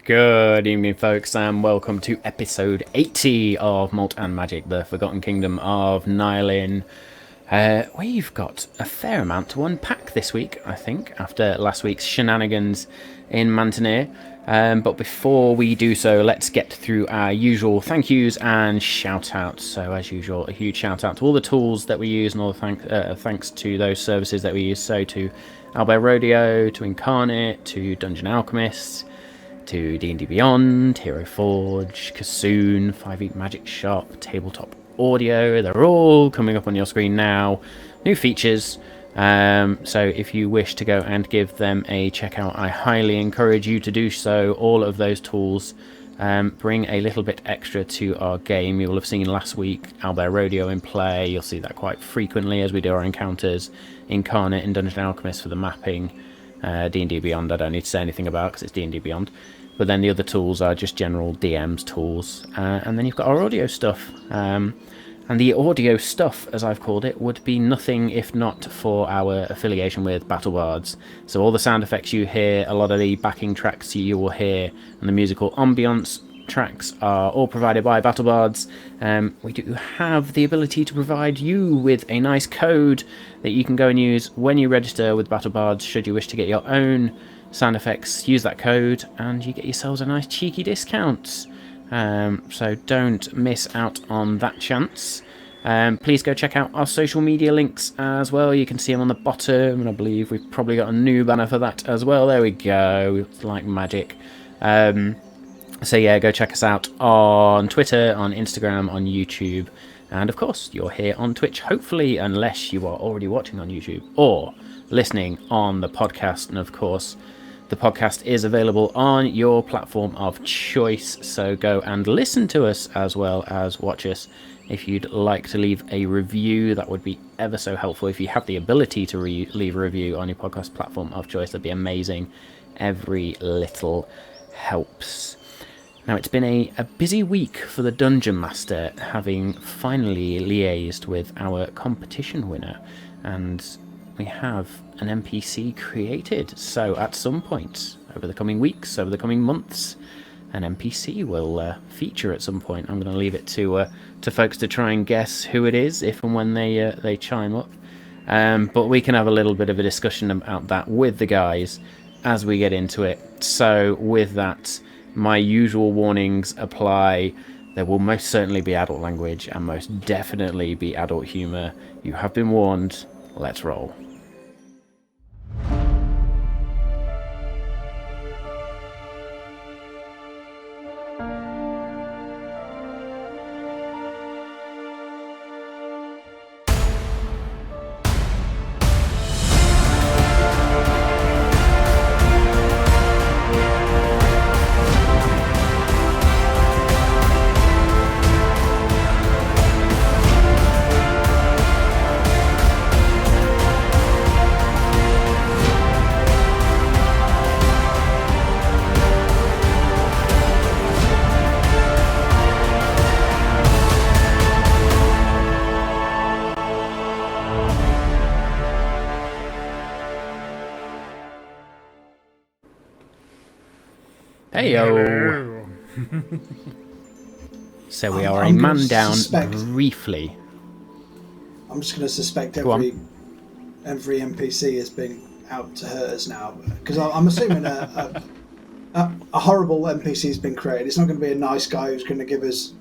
Good evening, folks, and welcome to episode 80 of Malt and Magic, the Forgotten Kingdom of Nylin. We've got a fair amount to unpack this week, I think, after last week's shenanigans in Mantenir. But before we do so, let's get through our usual thank yous and shout outs. So, as usual, a huge shout out to all the tools that we use and all the thanks to those services that we use. So, to Albert Rodeo, to Incarnate, to Dungeon Alchemists, to D&D Beyond, Hero Forge, Kassoon, 5e Magic Shop, Tabletop Audio. They're all coming up on your screen now. New features. So if you wish to go and give them a check out, I highly encourage you to do so. All of those tools bring a little bit extra to our game. You will have seen last week Albert Rodeo in play. You'll see that quite frequently as we do our encounters. Incarnate and Dungeon Alchemist for the mapping. D&D Beyond I don't need to say anything about because it's D&D Beyond. But then the other tools are just general DM's tools. And then you've got our audio stuff. And the audio stuff, as I've called it, would be nothing if not for our affiliation with BattleBards. So all the sound effects you hear, a lot of the backing tracks you will hear, and the musical ambience tracks are all provided by BattleBards. We do have the ability to provide you with a nice code that you can go and use when you register with BattleBards. Should you wish to get your own sound effects, use that code and you get yourselves a nice cheeky discount. So don't miss out on that chance. Please go check out our social media links as well. You can see them on the bottom, and I believe we've probably got a new banner for that as well. There we go. It's like magic. So yeah, go check us out on Twitter, on Instagram, on YouTube, and of course you're here on Twitch, hopefully, unless you are already watching on YouTube or listening on the podcast. And of course the podcast is available on your platform of choice, so go and listen to us as well as watch us. If you'd like to leave a review, that would be ever so helpful. If you have the ability to leave a review on your podcast platform of choice, that'd be amazing. Every little helps. Now, it's been a busy week for the Dungeon Master, having finally liaised with our competition winner, and we have an NPC created. So at some point over the coming weeks, over the coming months, an NPC will feature at some point. I'm going to leave it to folks to try and guess who it is if and when they chime up. But we can have a little bit of a discussion about that with the guys as we get into it. So with that, my usual warnings apply. There will most certainly be adult language and most definitely be adult humour. You have been warned. Let's roll. Heyo. So we are a man down briefly. I'm just going to suspect every NPC has been out to hurt us now, because I'm assuming a horrible NPC has been created. It's not going to be a nice guy who's going to give us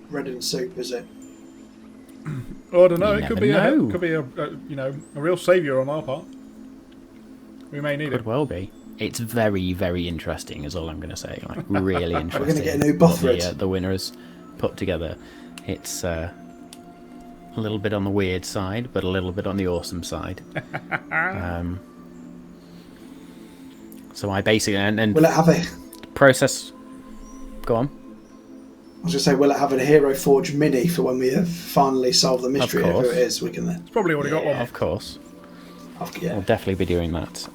bread and soup, is it? Oh, I don't know. It could be a real saviour on our part. We may need it. Could well be. It's very, very interesting, is all I'm going to say. Like, really interesting. We're going to get a new buff for it. The winners put together. It's a little bit on the weird side, but a little bit on the awesome side. So I basically and will it have a process? Go on. I was going to say, will it have a Hero Forge mini for when we have finally solved the mystery of who it is? We can then. It's probably already got one. Of course. Yeah. We'll definitely be doing that.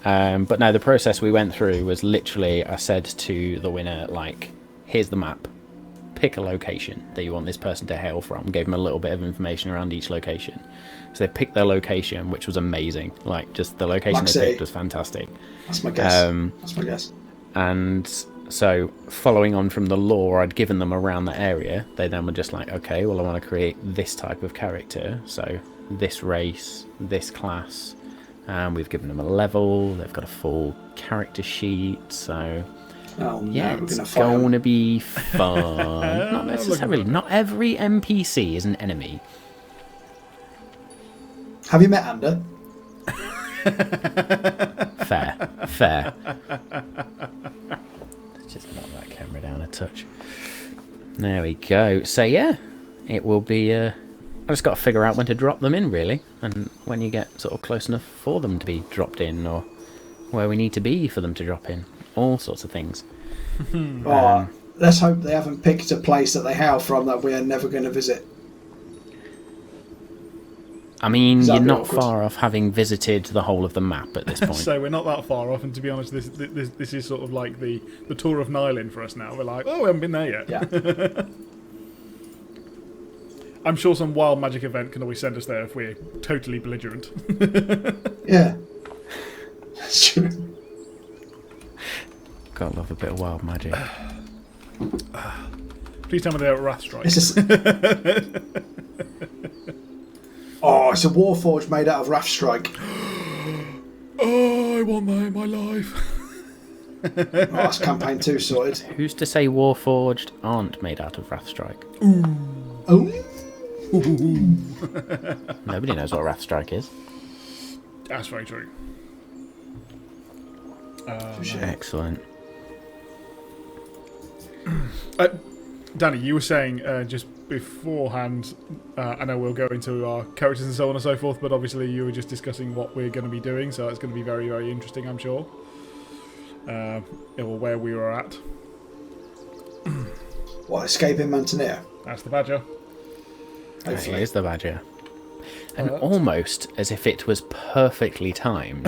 But no, the process we went through was literally, I said to the winner, like, here's the map. Pick a location that you want this person to hail from. Gave them a little bit of information around each location. So they picked their location, which was amazing. Like, just the location they picked was fantastic. That's my guess. And So, following on from the lore I'd given them around that area, they then were just like, okay, well, I want to create this type of character. So, this race, this class, and we've given them a level. They've got a full character sheet. So, yeah, it's going to be fun. Not necessarily. Not every NPC is an enemy. Have you met Ander? Fair. Just knock that camera down a touch. There we go. So yeah, it will be. I just got to figure out when to drop them in, really, and when you get sort of close enough for them to be dropped in, or where we need to be for them to drop in. All sorts of things. Let's hope they haven't picked a place that they hail from that we are never going to visit. I mean, you're not far off having visited the whole of the map at this point. So we're not that far off, and to be honest, this is sort of like the tour of Nylin for us now. We're like, oh, we haven't been there yet. Yeah. I'm sure some wild magic event can always send us there if we're totally belligerent. Yeah. That's true. Gotta love a bit of wild magic. Please tell me they're at Wrathstrike. Oh, it's a Warforged made out of Wrathstrike. Oh, I want that in my life. Oh, that's campaign 2 sorted. Who's to say Warforged aren't made out of Wrathstrike? Oh. Nobody knows what Wrathstrike is. That's very true. Excellent. Danny, you were saying just beforehand, I know we'll go into our characters and so on and so forth, but obviously you were just discussing what we're going to be doing, so it's going to be very, very interesting, I'm sure. Or where we were at. What, escaping Mantenir? That's the badger. It is the badger. And almost as if it was perfectly timed.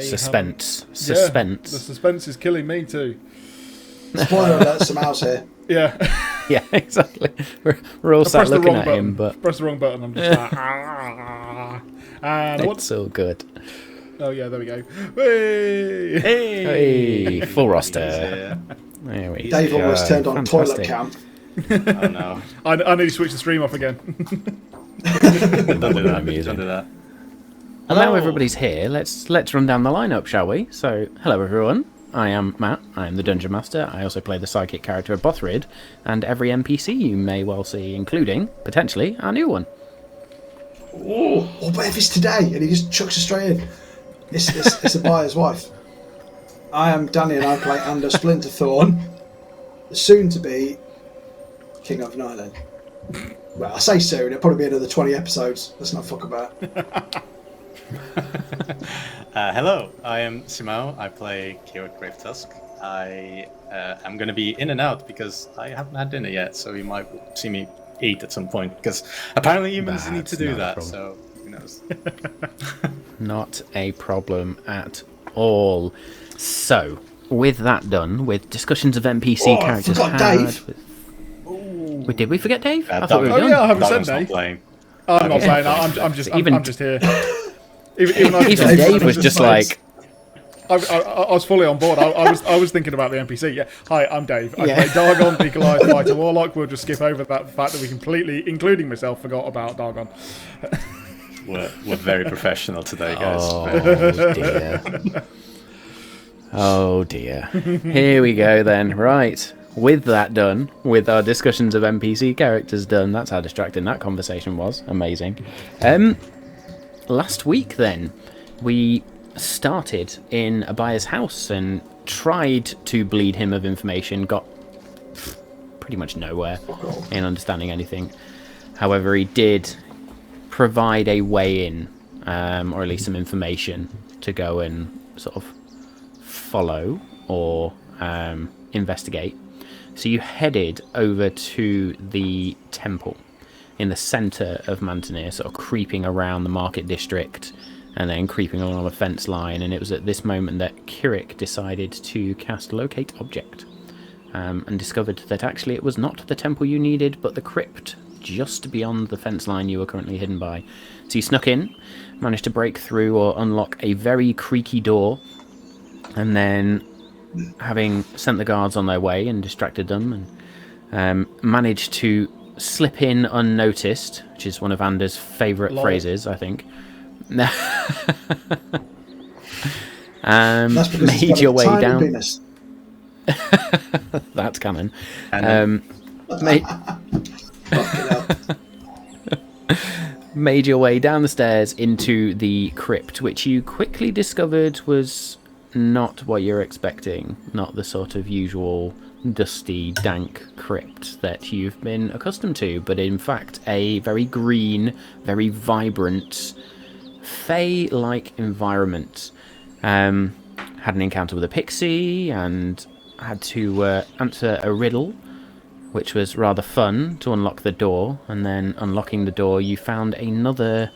Suspense. Yeah, the suspense is killing me too. Spoiler alert, some mouse here. Yeah. Yeah, exactly. We're all sat looking at him, but... Press the wrong button, I'm just like... And it's so good. Oh yeah, there we go. Hey! Hey! Full roster. There we Dave go. almost turned on Fantastic. toilet camp. Oh no. I need to switch the stream off again. Don't do that. Don't do that. And now everybody's here, let's run down the lineup, shall we? So, hello everyone. I am Matt. I am the Dungeon Master. I also play the psychic character of Bothrid, and every NPC you may well see, including, potentially, our new one. Oh, what if it's today? And he just chucks it straight in. It's a buyer's wife. I am Danny, and I play Ander Splinterthorn, the soon-to-be King of Nylin. Well, I say soon. It'll probably be another 20 episodes. Let's not fuck about. Hello, I am Simo. I play Kirit Gravetusk. I am going to be in and out because I haven't had dinner yet, so you might see me eat at some point because apparently humans need to do that, so who knows. Not a problem at all. So, with that done, with discussions of NPC characters I forgot Dave. Did we forget Dave? I thought we were done. Yeah, I haven't said Dave. I'm not playing. I'm just here. Even Dave was just like... I was fully on board. I was thinking about the NPC. Yeah. Hi, I'm Dave. I play Dargon, the Goliath Fighter Warlock. We'll just skip over that fact that we completely, including myself, forgot about Dargon. We're very professional today, guys. Oh, dear. Oh, dear. Here we go, then. Right. With that done, with our discussions of NPC characters done, that's how distracting that conversation was. Amazing. Last week, then, we started in a buyer's house and tried to bleed him of information, got pretty much nowhere in understanding anything. However, he did provide a way in, or at least some information to go and sort of follow or investigate. So you headed over to the temple in the centre of Mantenir, sort of creeping around the market district and then creeping along the fence line, and it was at this moment that Kirik decided to cast Locate Object and discovered that actually it was not the temple you needed, but the crypt just beyond the fence line you were currently hidden by. So you snuck in, managed to break through or unlock a very creaky door, And then, having sent the guards on their way and distracted them, and managed to slip in unnoticed, which is one of Evandra's favourite phrases, I think. That's because Made your way down. Penis. That's canon. Made your way down the stairs into the crypt, which you quickly discovered was not what you're expecting. Not the sort of usual dusty, dank crypt that you've been accustomed to, but in fact a very green, very vibrant, fey-like environment. Had an encounter with a pixie and had to answer a riddle, which was rather fun, to unlock the door. And then unlocking the door, you found another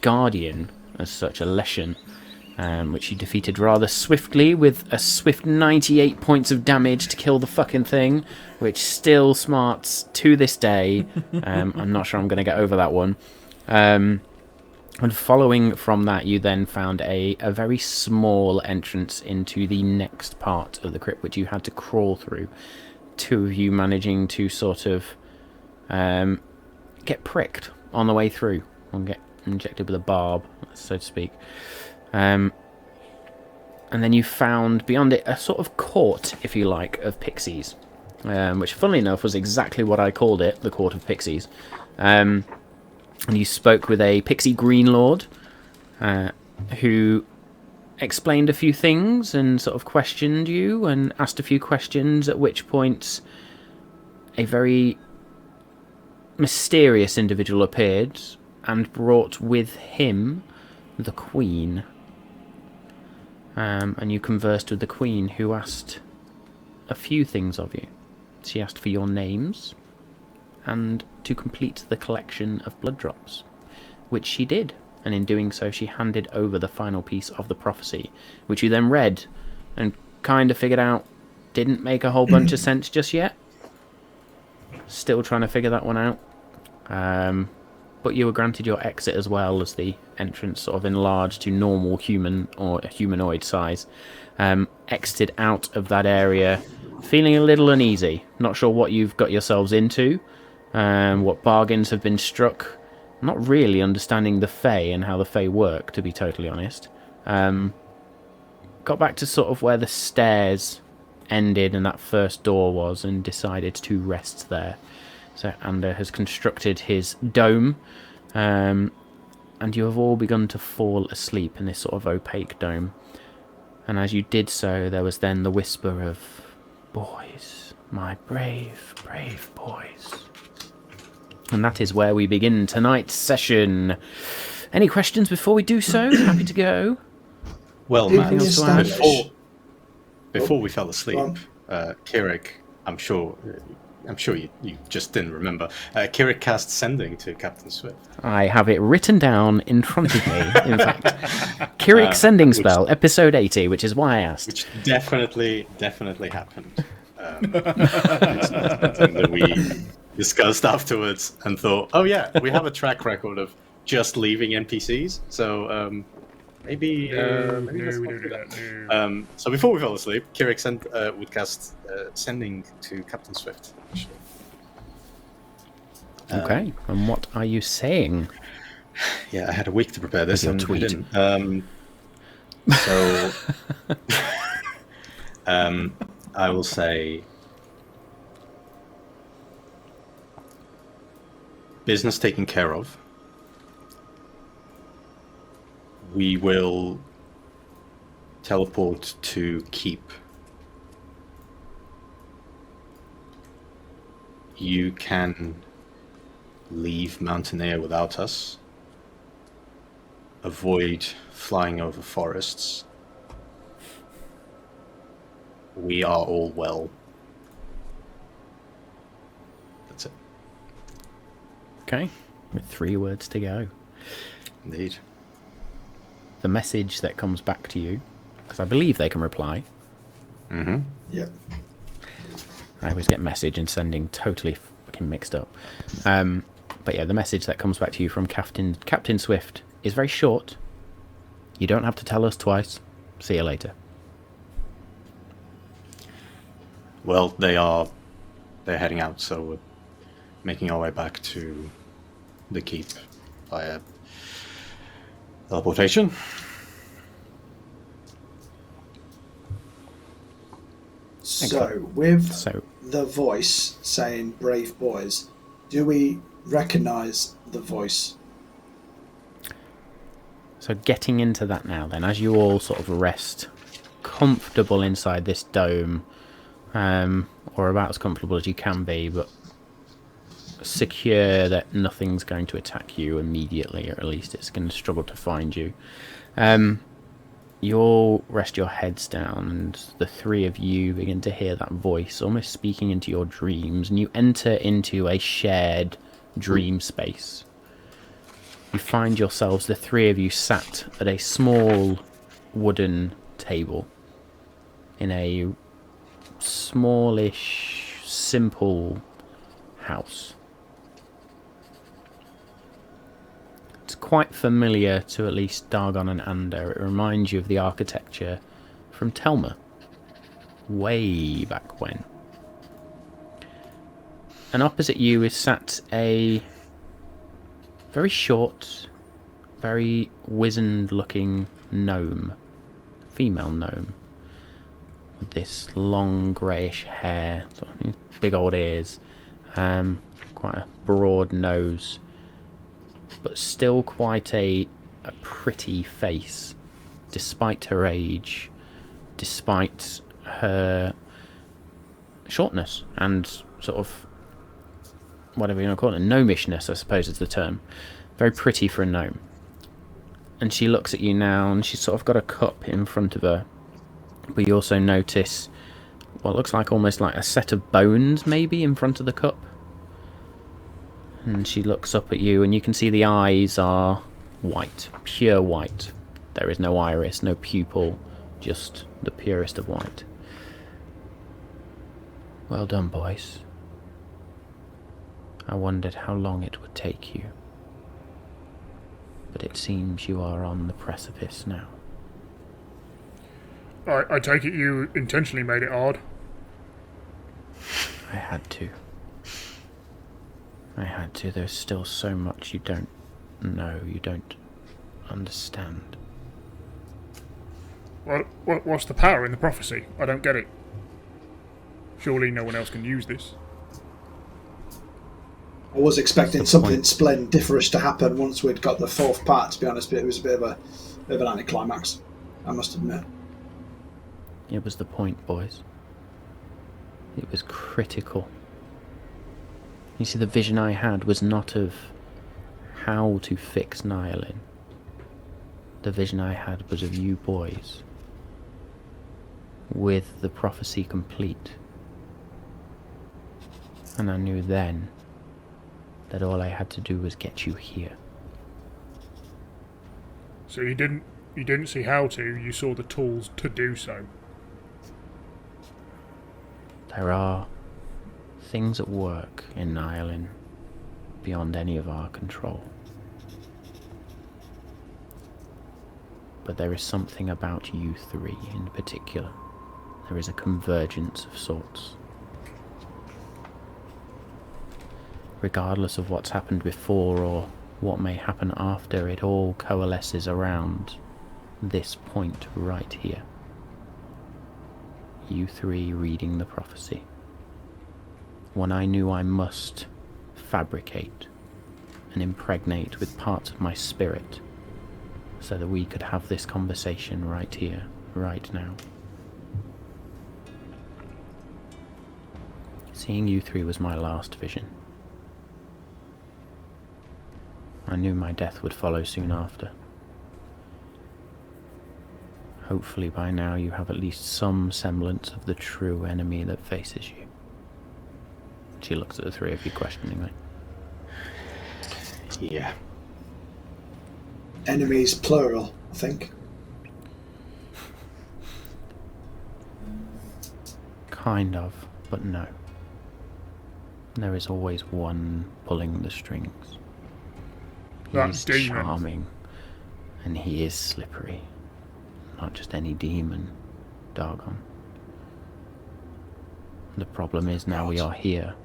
guardian, as such, a Leshen, which you defeated rather swiftly with a swift 98 points of damage to kill the fucking thing, which still smarts to this day. I'm not sure I'm going to get over that one. And following from that, you then found a very small entrance into the next part of the crypt, which you had to crawl through. Two of you managing to sort of get pricked on the way through, or get injected with a barb, so to speak. And then you found beyond it a sort of court, if you like, of pixies, which, funnily enough, was exactly what I called it, the Court of Pixies. And you spoke with a pixie green lord, who explained a few things and sort of questioned you and asked a few questions, at which point a very mysterious individual appeared and brought with him the Queen. And you conversed with the Queen, who asked a few things of you. She asked for your names and to complete the collection of blood drops, which she did. And in doing so, she handed over the final piece of the prophecy, which you then read and kind of figured out didn't make a whole bunch of sense just yet. Still trying to figure that one out. But you were granted your exit as well, as the entrance sort of enlarged to normal human or humanoid size. Exited out of that area feeling a little uneasy. Not sure what you've got yourselves into, what bargains have been struck. Not really understanding the Fae and how the Fae work, to be totally honest. Got back to sort of where the stairs ended and that first door was, and decided to rest there. So Ander has constructed his dome, and you have all begun to fall asleep in this sort of opaque dome. And as you did so, there was then the whisper of, "Boys, my brave, brave boys." And that is where we begin tonight's session. Any questions before we do so? Happy to go. Well, Matt, before we fell asleep, Kirik, I'm sure you just didn't remember. Kirik cast Sending to Captain Swift. I have it written down in front of me, in fact. Kirik Sending Spell, episode 80, which is why I asked. Which definitely happened. It's not something that we discussed afterwards and thought, oh yeah, we have a track record of just leaving NPCs, so maybe let's not do that. So before we fell asleep, Kirik would cast Sending to Captain Swift. Actually. Okay, and what are you saying? Yeah, I had a week to prepare this. Your tweet. So I will say, business taken care of. We will teleport to Keep. You can leave Mantenir without us. Avoid flying over forests. We are all well. That's it. Okay, with 3 words to go. Indeed. The message that comes back to you, because I believe they can reply. Mm-hmm. Yep. I always get message and sending totally fucking mixed up. But yeah, the message that comes back to you from Captain Swift is very short. You don't have to tell us twice. See you later. Well, they're heading out, so we're making our way back to the keep via teleportation. So, the voice saying "brave boys," do we recognise the voice? So getting into that now then, as you all sort of rest comfortable inside this dome, or about as comfortable as you can be, but secure that nothing's going to attack you immediately, or at least it's going to struggle to find you. You all rest your heads down, and the three of you begin to hear that voice almost speaking into your dreams, and you enter into a shared dream space. You find yourselves, the three of you, sat at a small wooden table in a smallish, simple house. It's quite familiar to at least Dargon and Ander. It reminds you of the architecture from Telma, way back when. And opposite you is sat a very short, very wizened looking gnome, female gnome, with this long greyish hair, sort of big old ears, quite a broad nose, but still quite a pretty face, despite her age, despite her shortness and sort of whatever you want to call it, gnomishness, I suppose is the term. Very pretty for a gnome. And she looks at you now, and she's sort of got a cup in front of her. But you also notice what looks like almost like a set of bones, maybe, in front of the cup. And she looks up at you, and you can see the eyes are white, pure white. There is no iris, no pupil, just the purest of white. Well done, boys. I wondered how long it would take you. But it seems you are on the precipice now. I take it you intentionally made it hard? I had to. There's still so much you don't know, you don't understand. What's the power in the prophecy? I don't get it. Surely no one else can use this. I was expecting something splendiferous to happen once we'd got the fourth part, to be honest, but it was a bit of an anticlimax, I must admit. It was the point, boys. It was critical. You see, the vision I had was not of how to fix Nihilin. The vision I had was of you boys, with the prophecy complete. And I knew then that all I had to do was get you here. So you didn't see how to, you saw the tools to do so. There are things at work in Nihilin beyond any of our control. But there is something about you three in particular. There is a convergence of sorts. Regardless of what's happened before or what may happen after, it all coalesces around this point right here. You three reading the prophecy. One I knew I must fabricate and impregnate with parts of my spirit so that we could have this conversation right here, right now. Seeing you three was my last vision. I knew my death would follow soon after. Hopefully by now you have at least some semblance of the true enemy that faces you. She looks at the three of you questioningly. Yeah. Enemies plural, I think. Kind of, but no. There is always one pulling the strings. He's charming, and he is slippery. Not just any demon, Dargon. The problem is now we are here.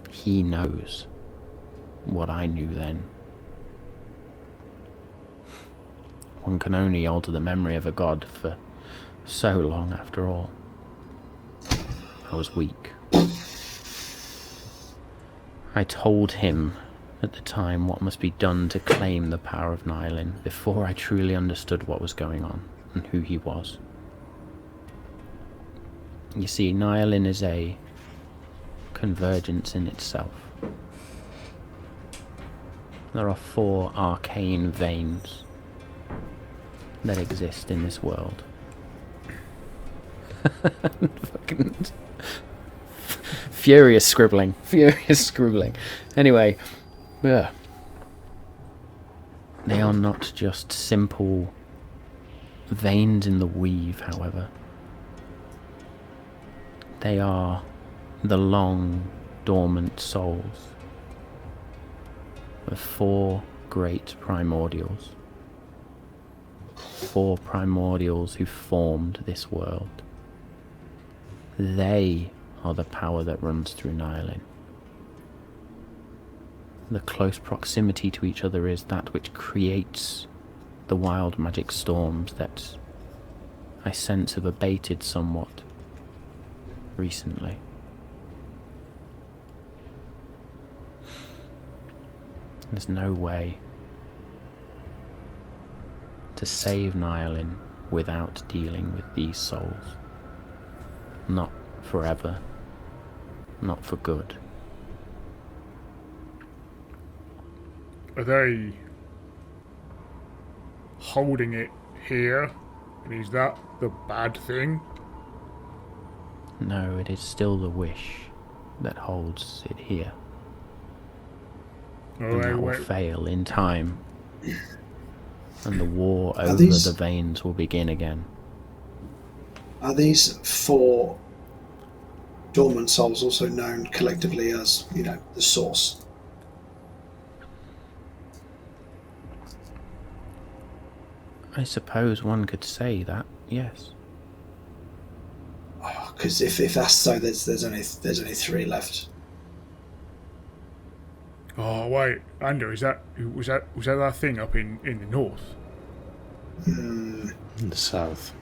He knows what I knew then. One can only alter the memory of a god for so long after all. I was weak. I told him at the time what must be done to claim the power of Nylin before I truly understood what was going on and who he was. You see, Nylin is a convergence in itself. There are 4 arcane veins that exist in this world. Fucking furious scribbling. Anyway, they are not just simple veins in the weave, however. They are the long, dormant souls of 4 great primordials. 4 primordials who formed this world. They are the power that runs through Nylin. The close proximity to each other is that which creates the wild magic storms that I sense have abated somewhat recently. There's no way to save Nylin without dealing with these souls. Not forever. Not for good. Are they holding it here? And is that the bad thing? No, it is still the wish that holds it here. And that will fail in time. And the war over the veins will begin again. Are these 4 dormant souls also known collectively as, the Source? I suppose one could say that, yes. Because if that's so, there's only 3 left. Oh wait, Andrew, was that thing up in the north? In the south.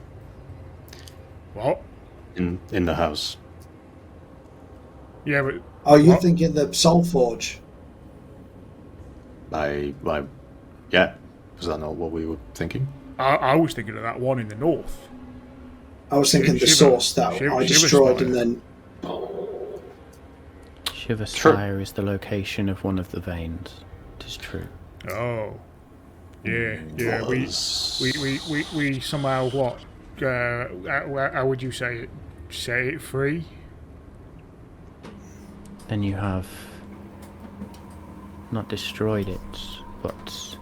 What? In the house. Yeah, but... Oh, you're thinking the Soul Forge? Yeah. Was that not what we were thinking? I was thinking of that one in the north. I was thinking the Source that I destroyed and then... Shiver Spire is the location of one of the veins. It is true. Oh. Yeah. We somehow, what? How would you say it? Say it free? Then you have not destroyed it, but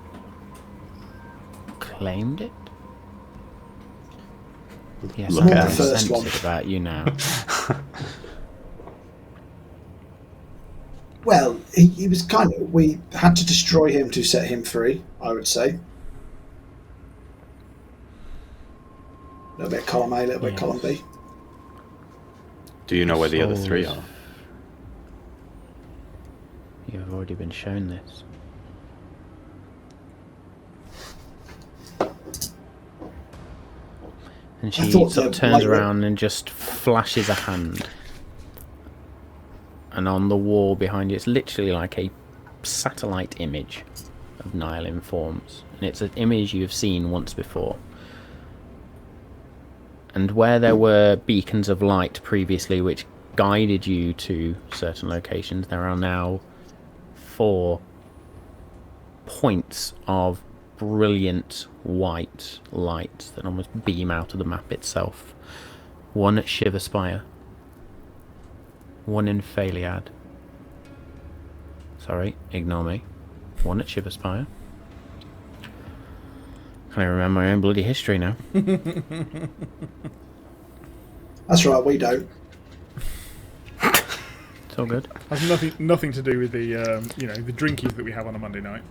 claimed it? Yes, Look I'm at very the first one. sensitive about you now. Well, he was we had to destroy him to set him free, I would say. A little bit of column A, a little bit of column B. Do you know where the other 3 are? You have already been shown this. And she sort of turns around and just flashes a hand. And on the wall behind you, it's literally like a satellite image of Nylin forms. And it's an image you've seen once before. And where there were beacons of light previously which guided you to certain locations, there are now 4 points of brilliant white light that almost beam out of the map itself. One at Shiver Spire. One in Phaliad. Sorry, ignore me. One at Shiver Spire. Can I remember my own bloody history now? That's right, we don't. It's all good. Has nothing to do with the the drinkies that we have on a Monday night.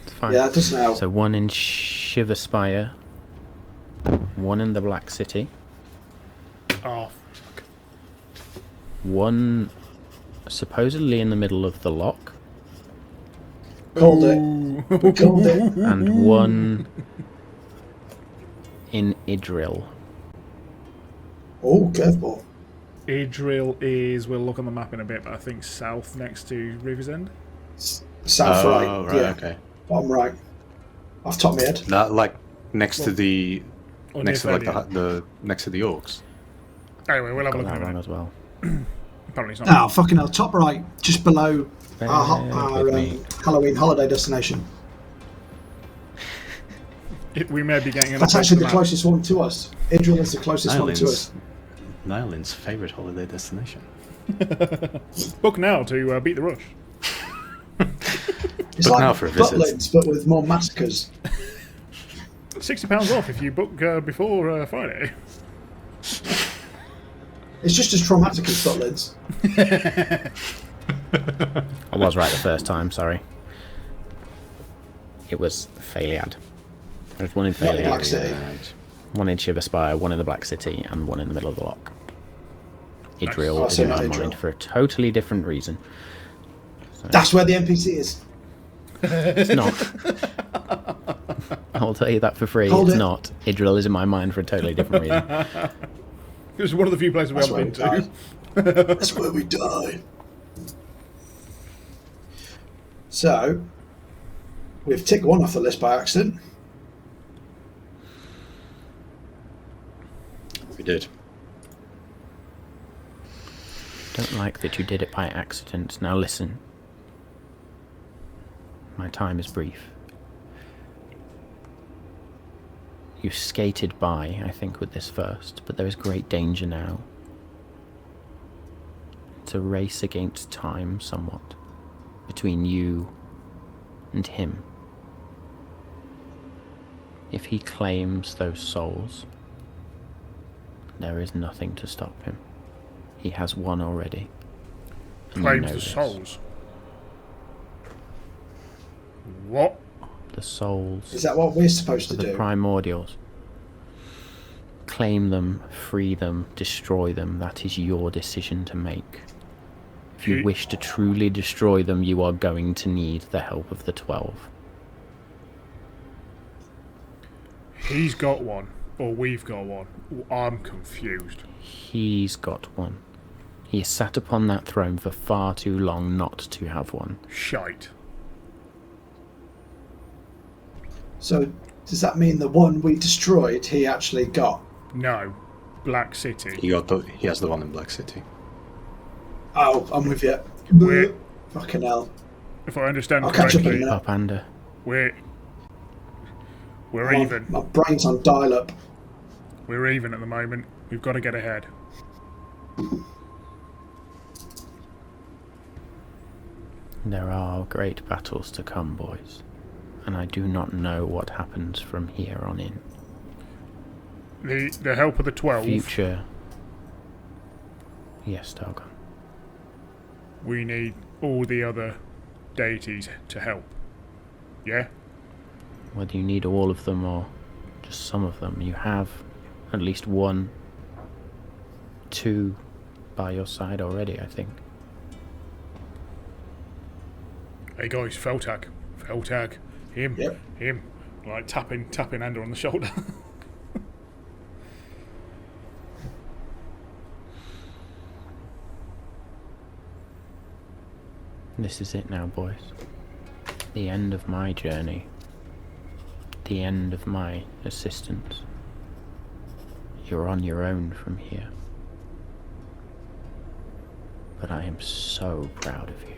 It's fine. Yeah, it doesn't help. So one in Shiver Spire. One in the Black City. Oh, fuck. One supposedly in the middle of the lock, Called it. We called it. and one in Idril. Oh, curveball. Idril is, we'll look on the map in a bit, but I think south next to River's End. South right. Yeah. Okay. Bottom right. Off the top of my head. That, like next to the Or next to near like Fairview. the next to the orcs. Anyway, we'll have a Got look in that a wrong minute. as well. Apparently it's not. Oh, fucking hell. Top right. Just below our with me. Halloween holiday destination. We may be getting an That's update actually to the map. closest one to us. Idril is the closest one to us. Nyland's favorite holiday destination. Book now to beat the rush. It's But like now for a visit. Butlins, but with more massacres. £60 off if you book before Friday. It's just as traumatic as Butlins. I was right the first time, sorry. It was Phaliad. There's one in Not the Black Phaliad, City. one in Shiverspire, one in the Black City, and one in the middle of the lock. Idril Oh, is so in my not Idril. mind for a totally different reason. That's where the NPC is. It's not. I'll tell you that for free. Hold It's it. not. Idril is in my mind for a totally different reason. It was one of the few places we That's haven't where been we to. died. That's where we die. So, we've ticked one off the list by accident. We did. Don't like that you did it by accident. Now listen. My time is brief. You skated by, I think, with this first, but there is great danger now. It's a race against time, somewhat, between you and him. If he claims those souls, there is nothing to stop him. He has won already. And you Claims know the this. souls. What? The souls. Is that what we're supposed to The do? primordials. Claim them, free them, destroy them. That is your decision to make. If you He- wish to truly destroy them, you are going to need the help of the 12. He's got one. Or we've got one. I'm confused. He's got one. He has sat upon that throne for far too long not to have one. Shite. So, does that mean the one we destroyed, he actually got? No. Black City. He has the one in Black City. Oh, I'm with you. We're- Fucking hell. If I understand I'll catch up in a correctly, minute. Up under. we're Oh, even. my brain's on dial-up. We're even at the moment. We've got to get ahead. There are great battles to come, boys. And I do not know what happens from here on in. The help of the 12. Future. Yes, Targon. We need all the other deities to help. Yeah? Whether you need all of them or just some of them, you have at least one, two by your side already, I think. Hey guys, Feltag. Feltag. Him. Yep. Him. Like tapping Andrew on the shoulder. This is it now, boys. The end of my journey. The end of my assistance. You're on your own from here. But I am so proud of you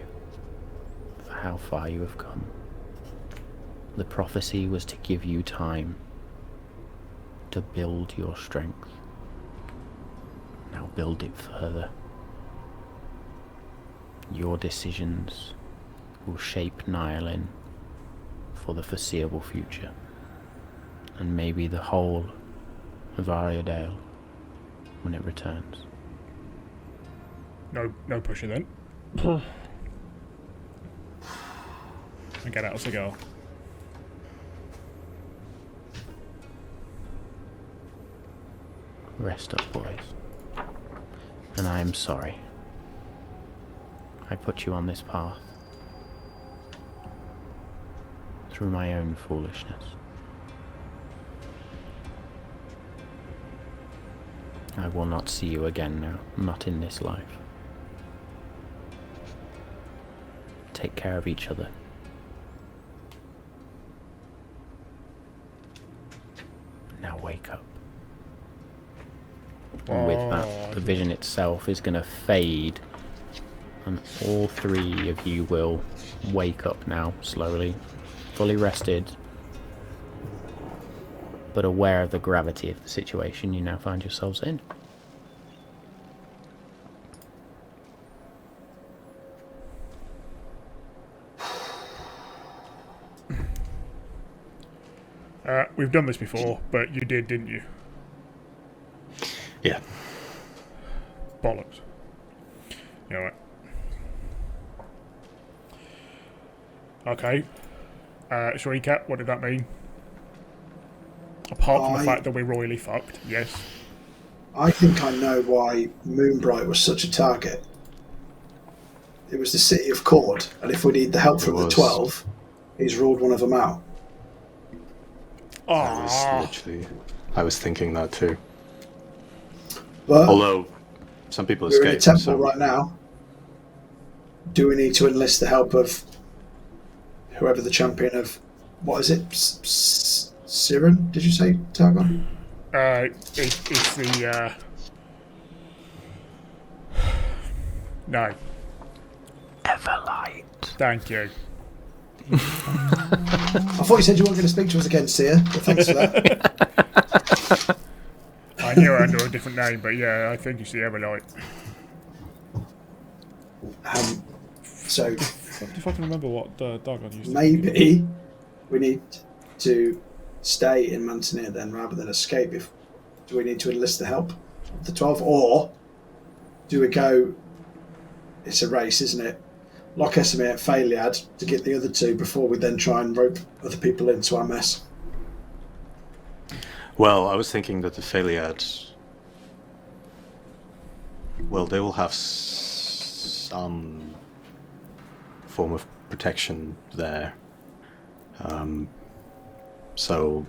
for how far you have come. The prophecy was to give you time to build your strength. Now build it further. Your decisions will shape Nylin for the foreseeable future, and maybe the whole of Ariadale when it returns. No pressure then. And get out a cigar. Rest up, boys. And I am sorry. I put you on this path through my own foolishness. I will not see you again now, not in this life. Take care of each other. Now wake up. And with that, the vision itself is going to fade, and all three of you will wake up now, slowly, fully rested, but aware of the gravity of the situation you now find yourselves in. We've done this before, but you did, didn't you? Yeah. Bollocks. You know what? Okay. Shall we recap? What did that mean? Apart from the fact that we're royally fucked, yes. I think I know why Moonbright was such a target. It was the city of Cord, and if we need the help from the 12, he's ruled one of them out. I was thinking that too. But although some people we're escape. in a temple right now. Do we need to enlist the help of whoever the champion of, what is it? Siren? Did you say, Targon? It's the no. Everlight. Thank you. I thought you said you weren't going to speak to us again, Seer, but thanks for that. I knew I under a different name, but yeah, I think it's the Everlight. So, If I can remember what Dargon used to maybe we need to stay in Mantenir then, rather than escape. Do we need to enlist the help of the 12, or do we go? It's a race, isn't it? Lock Esme at Phaliad to get the other two before we then try and rope other people into our mess. Well, I was thinking that the Phaliad, well, they will have some form of protection there. So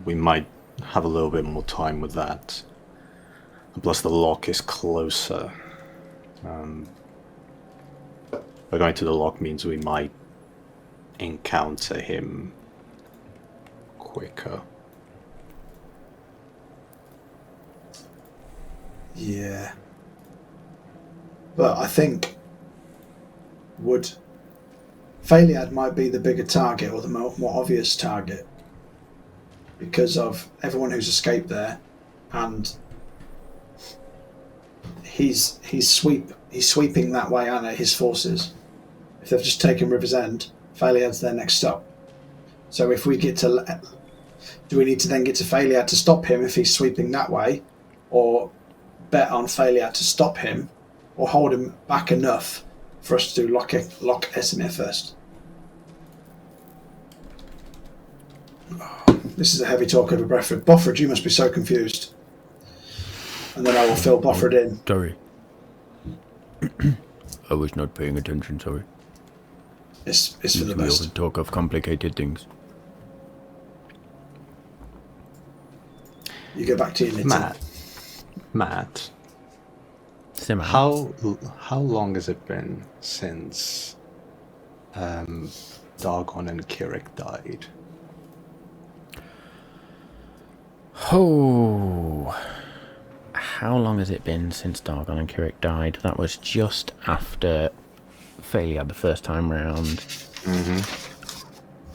we might have a little bit more time with that. Plus the lock is closer. But going to the lock means we might encounter him quicker. Yeah. But I think Phaliad might be the bigger target, or the more obvious target, because of everyone who's escaped there, and he's sweeping that way, aren't they, his forces. If they've just taken River's End, Phaliad's their next stop. So if we get to, do we need to then get to Phaliad to stop him if he's sweeping that way, or bet on Phaliad to stop him, or hold him back enough for us to do lock Esamir first? Oh, this is a heavy talk over Brefford. Bofford, you must be so confused. And then I will fill Bofford in. Sorry. I was not paying attention, sorry. It's for the We best. often talk of complicated things. You go back to your knitting. Matt. Simmer. How long has it been since Dargon and Kirik died? Oh, how long has it been since Dargon and Kirik died? That was just after Phaliad the first time round. Mm-hmm.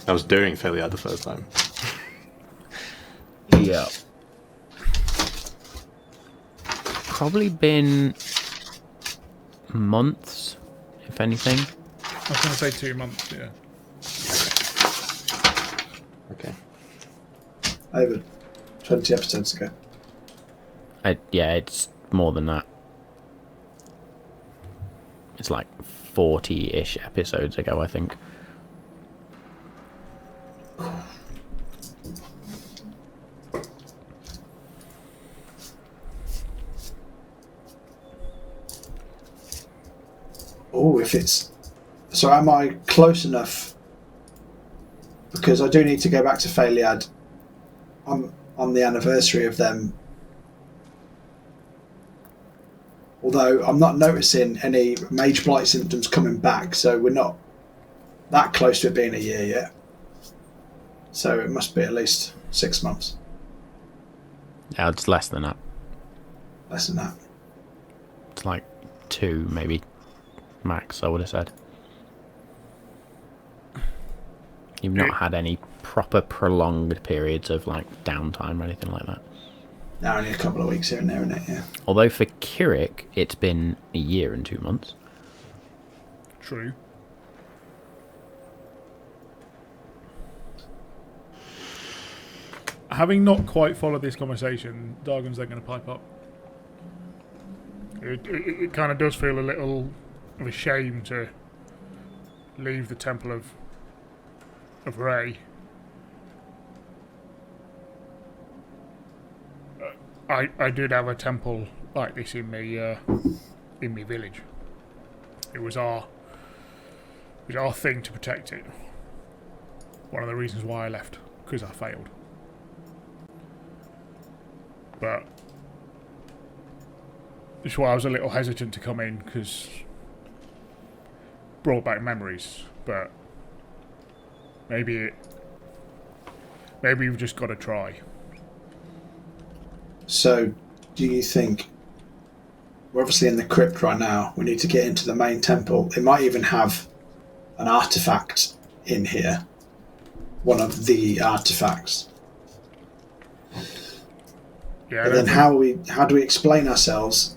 That was during Phaliad the first time. Yeah. Probably been months, if anything. I was going to say 2 months, yeah. Okay. Over 20 episodes ago. Yeah, it's more than that. It's like 40-ish episodes ago, I think. Oh, if it's... So am I close enough? Because I do need to go back to Phaliad on the anniversary of them. Although I'm not noticing any Mage Blight symptoms coming back, so we're not that close to it being a year yet. So it must be at least 6 months. Yeah, it's less than that. Less than that. It's like 2, maybe, max, I would have said. You've not had any proper prolonged periods of like downtime or anything like that. Now only a couple of weeks here and there, isn't it? Yeah. Although for Kirik, it's been a year and 2 months. True. Having not quite followed this conversation, Dargon's then going to pipe up. It kind of does feel a little of a shame to leave the Temple of Ray. I did have a temple like this in my village. It was our thing to protect it. One of the reasons why I left, because I failed. But that's why I was a little hesitant to come in, because brought back memories. But maybe we've just got to try. So, do you think... We're obviously in the crypt right now. We need to get into the main temple. It might even have an artifact in here. One of the artifacts. Yeah. But then how do we explain ourselves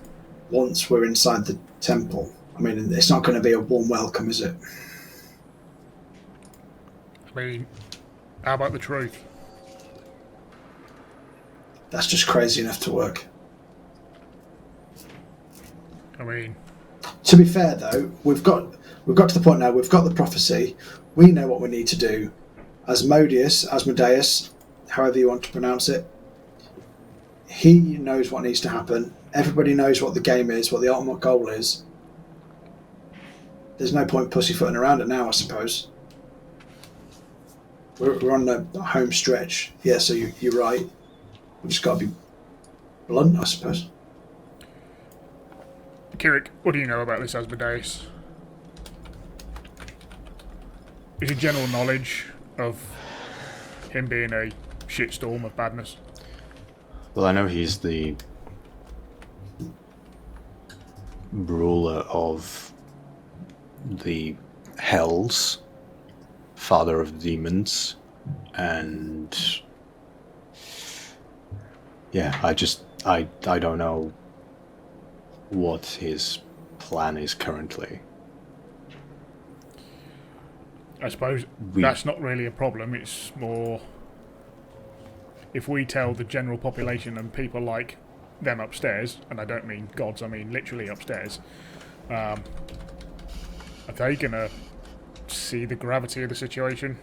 once we're inside the temple? I mean, it's not going to be a warm welcome, is it? I mean, how about the truth? That's just crazy enough to work. I mean... To be fair, though, we've got to the point now, we've got the prophecy, we know what we need to do. Asmodeus, however you want to pronounce it, he knows what needs to happen. Everybody knows what the game is, what the ultimate goal is. There's no point pussyfooting around it now, I suppose. We're on the home stretch. Yeah, so you're right. We've just got to be blunt, I suppose. Kirik, what do you know about this Asmodeus? Is it general knowledge of him being a shitstorm of badness? Well, I know he's the ruler of the Hells, father of demons, and yeah, I don't know what his plan is currently. I suppose that's not really a problem. It's more if we tell the general population and people like them upstairs, and I don't mean gods, I mean literally upstairs, are they going to see the gravity of the situation?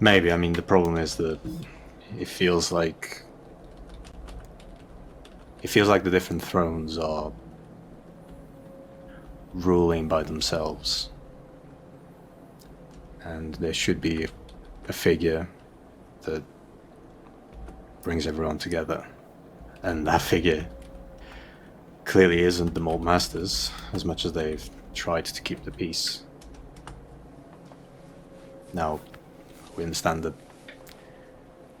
Maybe. I mean, the problem is that it feels like the different thrones are ruling by themselves, and there should be a figure that brings everyone together, and that figure clearly isn't the Malt Masters, as much as they've tried to keep the peace. Now, we understand that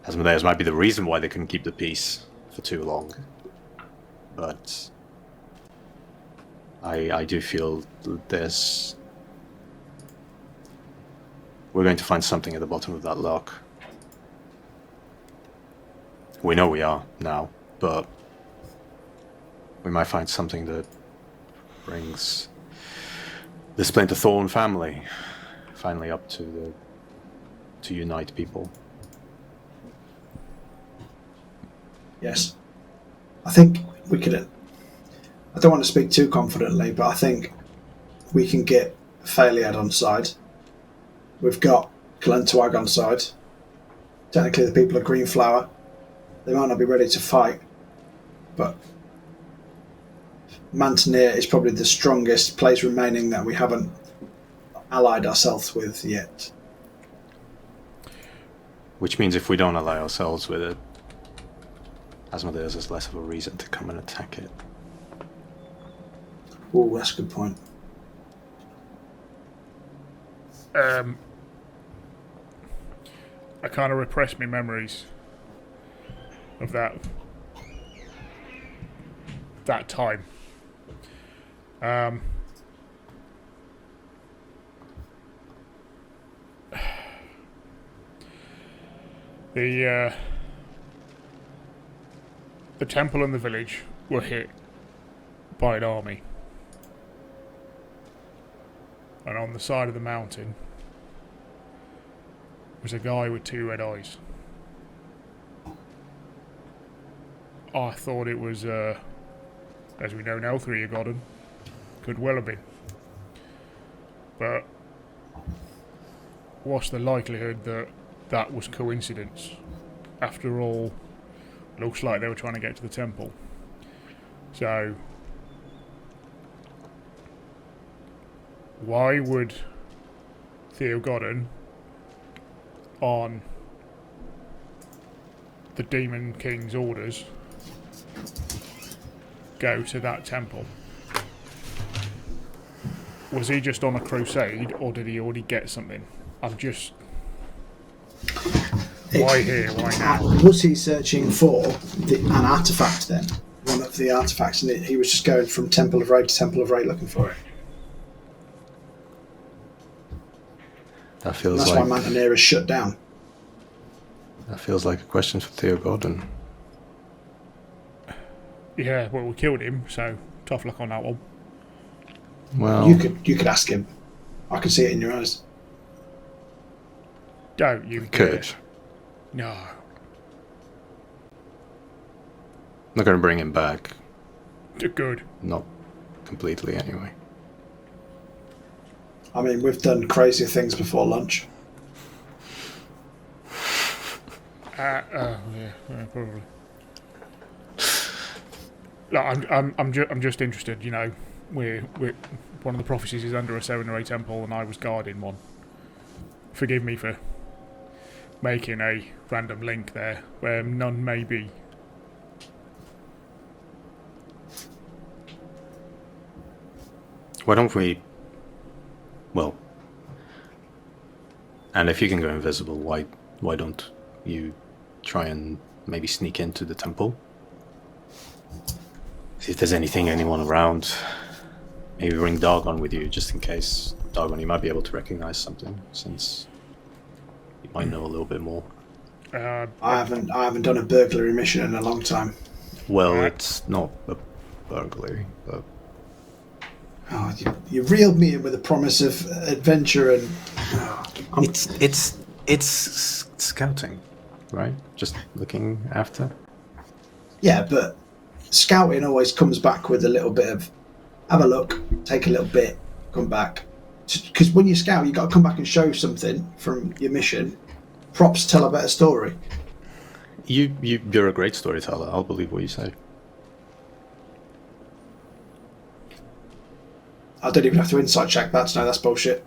Asmodeus might be the reason why they couldn't keep the peace for too long, but I do feel that we're going to find something at the bottom of that lock. We know we are now, but we might find something that brings the Splinter Thorn family finally up to unite people. Yes. I think we could... I don't want to speak too confidently, but I think we can get Phaliad on side. We've got Kalentawag on side. Technically the people of Greenflower, they might not be ready to fight, but Mantenir is probably the strongest place remaining that we haven't allied ourselves with yet. Which means if we don't ally ourselves with it, Asmodeus has less of a reason to come and attack it. Oh, that's a good point. I kind of repressed my memories of that time. The temple and the village were hit by an army, and on the side of the mountain was a guy with 2 red eyes. I thought it was, as we know now, 3 Godden. Could well have been. But what's the likelihood that that was coincidence? After all, looks like they were trying to get to the temple. So, why would Theo Godden, on the Demon King's orders, go to that temple? Was he just on a crusade, or did he already get something? I'm just... Why here? Why now? Was he searching for an artifact then? One of the artifacts, and he was just going from Temple of Ray to Temple of Ray looking for it. That feels That's like... why Mantenir is shut down. That feels like a question for Theo Gordon. Yeah, well, we killed him, so tough luck on that one. Well, You could ask him. I can see it in your eyes. Don't you could. dare. No. I'm not going to bring him back. Good. Not completely, anyway. I mean, we've done crazier things before lunch. Yeah, probably. Look, I'm just interested. You know, we're one of the prophecies is under a 7 or 8 temple, and I was guarding one. Forgive me for making a random link there where none may be. Why don't we... Well... And if you can go invisible, why don't you try and maybe sneak into the temple? See if there's anyone around. Maybe bring Dargon with you, just in case. Dargon, you might be able to recognize something, since you might know a little bit more. I haven't done a burglary mission in a long time. Well, it's not a burglary, but... Oh, you reeled me in with a promise of adventure and... It's scouting, right? Just looking after? Yeah, but scouting always comes back with a little bit of have a look, take a little bit, come back. Because when you scout, you've got to come back and show something from your mission. Props tell a better story. You're a great storyteller. I'll believe what you say. I don't even have to insight check that to know that's bullshit.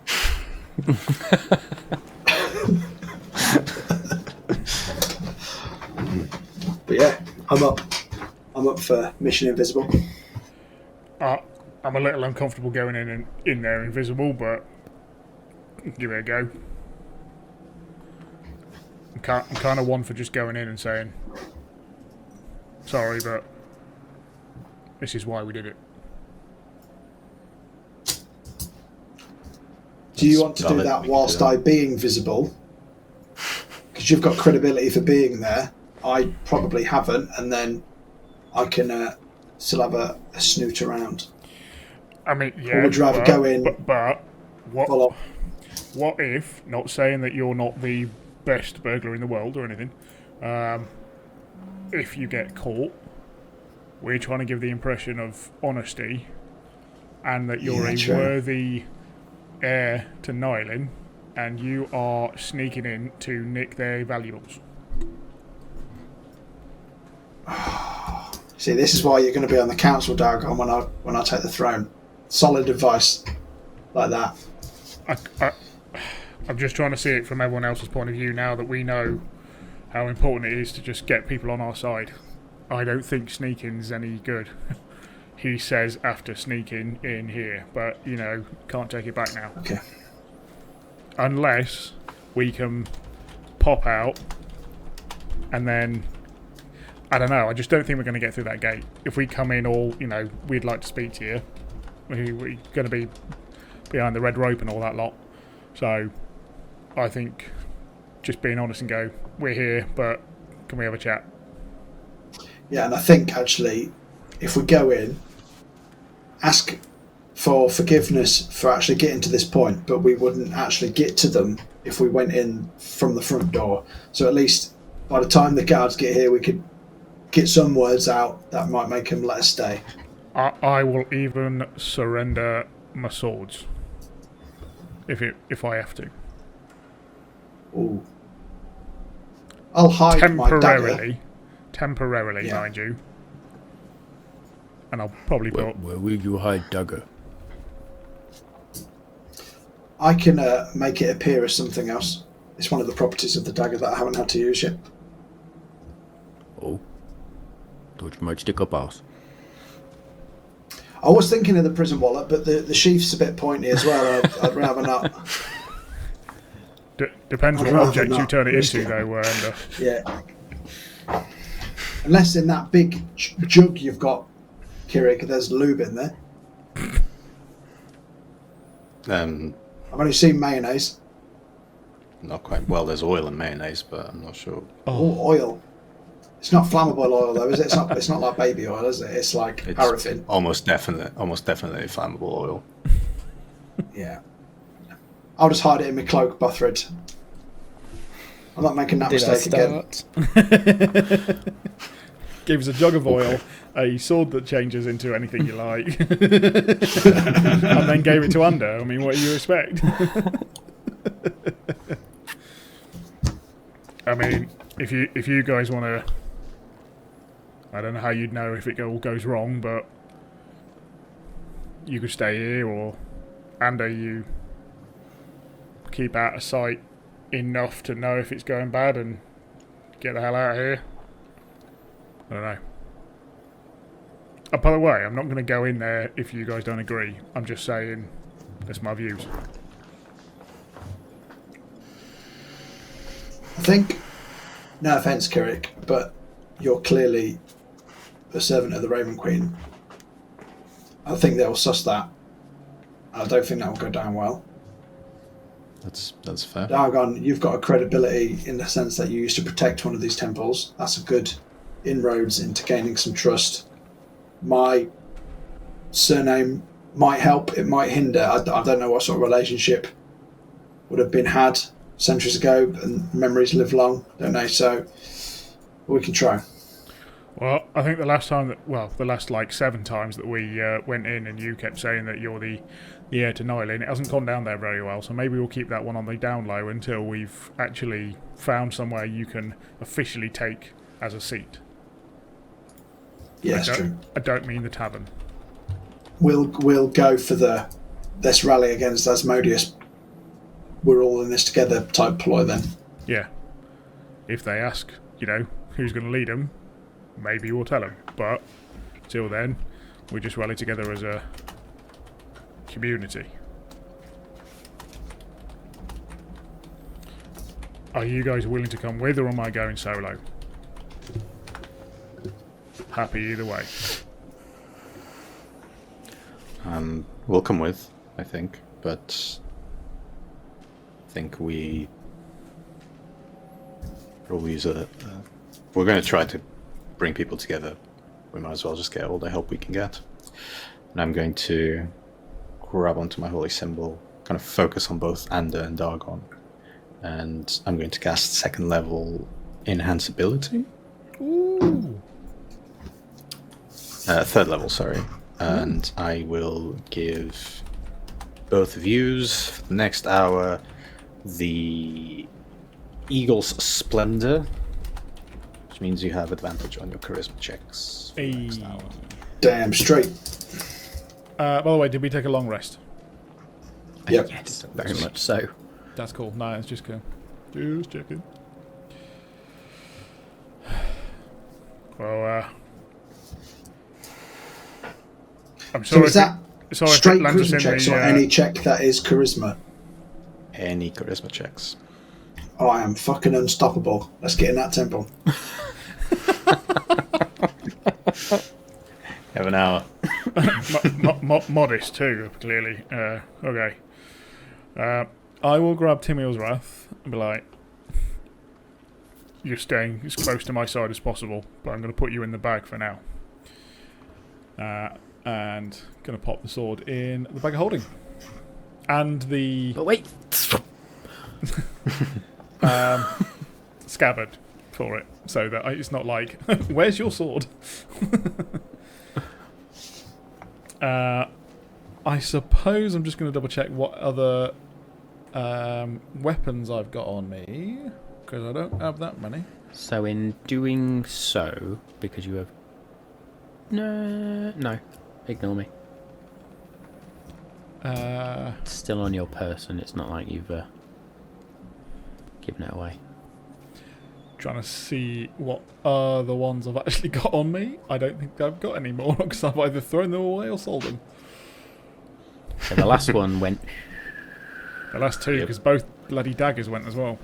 But yeah, I'm up for Mission Invisible. I'm a little uncomfortable going in there invisible, but give it a go. I'm kind of one for just going in and saying, sorry, but this is why we did it. Do you want to do that whilst I being visible? Because you've got credibility for being there. I probably haven't, and then I can still have a snoot around. I mean, yeah. Or would you rather go in? But what if, not saying that you're not the best burglar in the world or anything, if you get caught, we're trying to give the impression of honesty and that you're worthy heir to Nylin, and you are sneaking in to nick their valuables. See, this is why you're going to be on the council, Dargon, when I take the throne. Solid advice like that. I'm just trying to see it from everyone else's point of view now that we know how important it is to just get people on our side. I don't think sneaking's any good. He says after sneaking in here, but, can't take it back now. Okay. Unless we can pop out and then... I don't know, I just don't think we're going to get through that gate. If we come in all, we'd like to speak to you, we're going to be behind the red rope and all that lot. So, I think just being honest and go, we're here, but can we have a chat? Yeah, and I think, actually, if we go in, ask for forgiveness for actually getting to this point, but we wouldn't actually get to them if we went in from the front door. So at least by the time the guards get here, we could get some words out that might make them let us stay. I will even surrender my swords if I have to. Ooh. I'll hide my dagger. Temporarily, Yeah. mind you. And I'll probably put... Where will you hide dagger? I can make it appear as something else. It's one of the properties of the dagger that I haven't had to use yet. Oh. Thought you might stick up ours. I was thinking of the prison wallet, but the sheath's a bit pointy as well. I'd rather not. Depends I'd what rather object you not turn it risk into, it. though, Ender. Yeah. Unless in that big jug you've got, Kirik, there's lube in there. I've only seen mayonnaise. Not quite. Well, there's oil and mayonnaise, but I'm not sure. Oh, oil. It's not flammable oil though, is it? It's not like baby oil, is it? It's like paraffin. Almost definitely flammable oil. Yeah. I'll just hide it in my cloak, Buthred. I'm not making that mistake again. Gave us a jug of oil, a sword that changes into anything you like, and then gave it to Under. I mean, what do you expect? I mean, if you guys want to, I don't know how you'd know if it all goes wrong, but you could stay here, or Ander, you keep out of sight enough to know if it's going bad and get the hell out of here. I don't know. By the way, I'm not going to go in there if you guys don't agree. I'm just saying that's my views. I think, no offence, Kirik, but you're clearly a servant of the Raven Queen. I think they'll suss that. I don't think that will go down well. That's fair. Dargon, you've got a credibility in the sense that you used to protect one of these temples. That's a good inroads into gaining some trust. My surname might help, it might hinder. I don't know what sort of relationship would have been had centuries ago, and memories live long, don't they? So we can try. Well, I think the last 7 times that we went in and you kept saying that you're the heir to Nylin, it hasn't gone down there very well, so maybe we'll keep that one on the down low until we've actually found somewhere you can officially take as a seat. Yeah, that's true. I don't mean the tavern. We'll go for the let's rally against Asmodeus, we're all in this together type ploy then. Yeah. If they ask, who's going to lead them, maybe we'll tell them. But till then, we just rally together as a community. Are you guys willing to come with, or am I going solo? Happy either way. We'll come with, I think, but I think we probably use we're going to try to bring people together. We might as well just get all the help we can get. And I'm going to grab onto my holy symbol, kind of focus on both Ander and Dargon, and I'm going to cast 2nd level enhance ability. Ooh. 3rd level, sorry. And I will give both of yous for the next hour the Eagle's Splendor, which means you have advantage on your charisma checks. Hey. Damn straight. By the way, did we take a long rest? Yep. Yes, very much so. That's cool. No, it's just cool. Just checking. Well, I'm So sorry. is that sorry straight if it lands us charisma in checks the, or any check that is charisma? Any charisma checks. Oh, I am fucking unstoppable. Let's get in that temple. Have an hour. modest too, clearly. Okay. I will grab Timiel's Wrath and be like, you're staying as close to my side as possible, but I'm going to put you in the bag for now. And going to pop the sword in the bag of holding. And the But wait. scabbard for it, so that it's not like, where's your sword? I suppose I'm just going to double check what other weapons I've got on me, because I don't have that many. So in doing so, because you have... No, ignore me. It's still on your person, it's not like you've given it away. Trying to see what other ones I've actually got on me. I don't think I've got any more, because I've either thrown them away or sold them. So the last one went... The last two, because both bloody daggers went as well.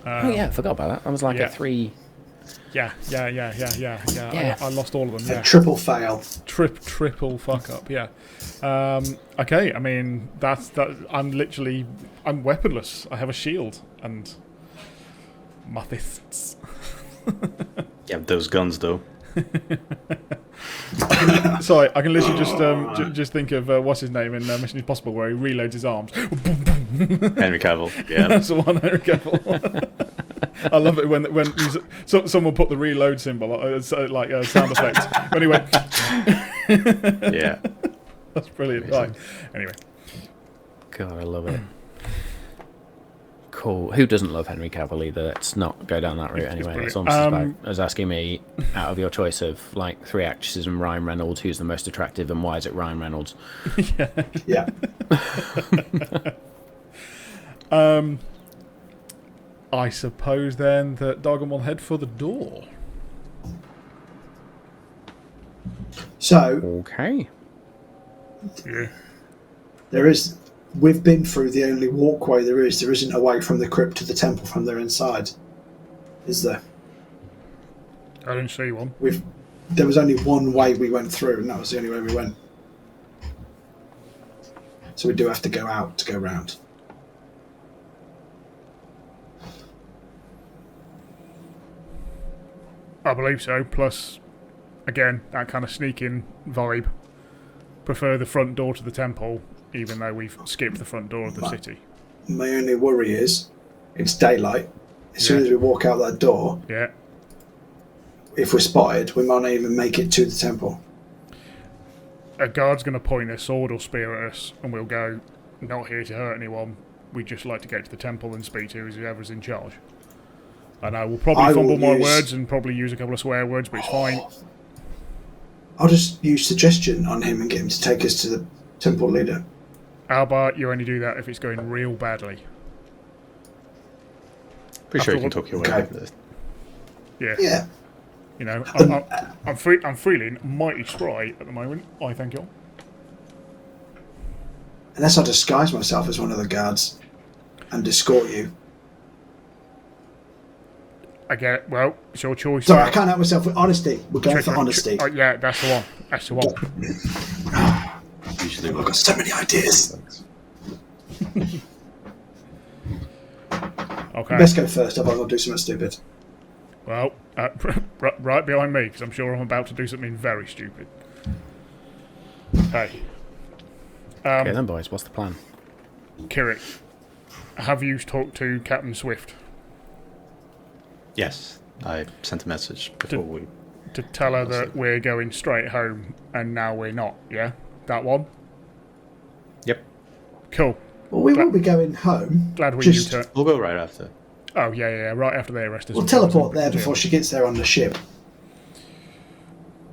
oh yeah, I forgot about that. I was like yeah. a 3... Yeah. Yeah. I lost all of them. Yeah. A triple fail. Triple fuck up. Yeah. Okay. I mean, that. I'm weaponless. I have a shield and my fists. You have those guns, though. Sorry, I can literally just think of what's his name in Mission Impossible, where he reloads his arms. Henry Cavill. Yeah. That's the one, Henry Cavill. I love it when someone put the reload symbol like a sound effect when he went. Yeah. That's brilliant. Right. Anyway. God, I love it. Cool. Who doesn't love Henry Cavill either? Let's not go down that route anyway. That's almost as asking me, out of your choice of like 3 actresses and Ryan Reynolds, who's the most attractive and why is it Ryan Reynolds? Yeah. I suppose then that Dargon will head for the door. So Okay. Yeah. We've been through the only walkway there is. There isn't a way from the crypt to the temple from their inside, is there? I didn't see one. There was only one way we went through, and that was the only way we went. So we do have to go out to go round. I believe so. Plus, again, that kind of sneaking vibe. Prefer the front door to the temple, even though we've skipped the front door of the city. My only worry is, it's daylight. As soon as we walk out that door, if we're spotted, we might not even make it to the temple. A guard's going to point a sword or spear at us, and we'll go, not here to hurt anyone. We'd just like to get to the temple and speak to whoever's in charge. And I will probably fumble my words and probably use a couple of swear words, but it's fine. I'll just use suggestion on him and get him to take us to the temple leader. How about you only do that if it's going real badly? Pretty sure you can talk your way out of this. Yeah. You know, I'm feeling mighty spry at the moment, I think you. Unless I disguise myself as one of the guards and escort you. Well, it's your choice. Sorry, I can't help myself with honesty. We're going for honesty. Yeah, that's the one. That's the one. Usually I've got so many ideas. Okay. Let's go first, otherwise I'll do something stupid. Well, right behind me, because I'm sure I'm about to do something very stupid. Hey. Okay then, boys. What's the plan? Kirik, have you talked to Captain Swift? Yes, I sent a message before to tell her that we're going straight home, and now we're not. Yeah, that one. Yep. Cool. Well, we will be going home. Glad we just U-turn. We'll go right after. Oh, yeah, right after they arrest us. We'll teleport there before she gets there on the ship.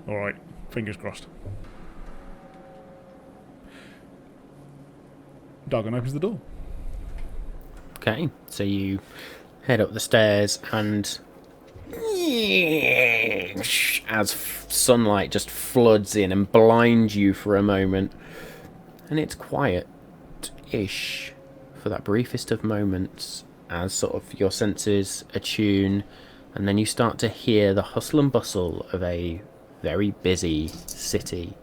Alright, fingers crossed. Dargon opens the door. Okay, so you head up the stairs and as sunlight just floods in and blinds you for a moment, and it's quiet-ish for that briefest of moments as sort of your senses attune, and then you start to hear the hustle and bustle of a very busy city.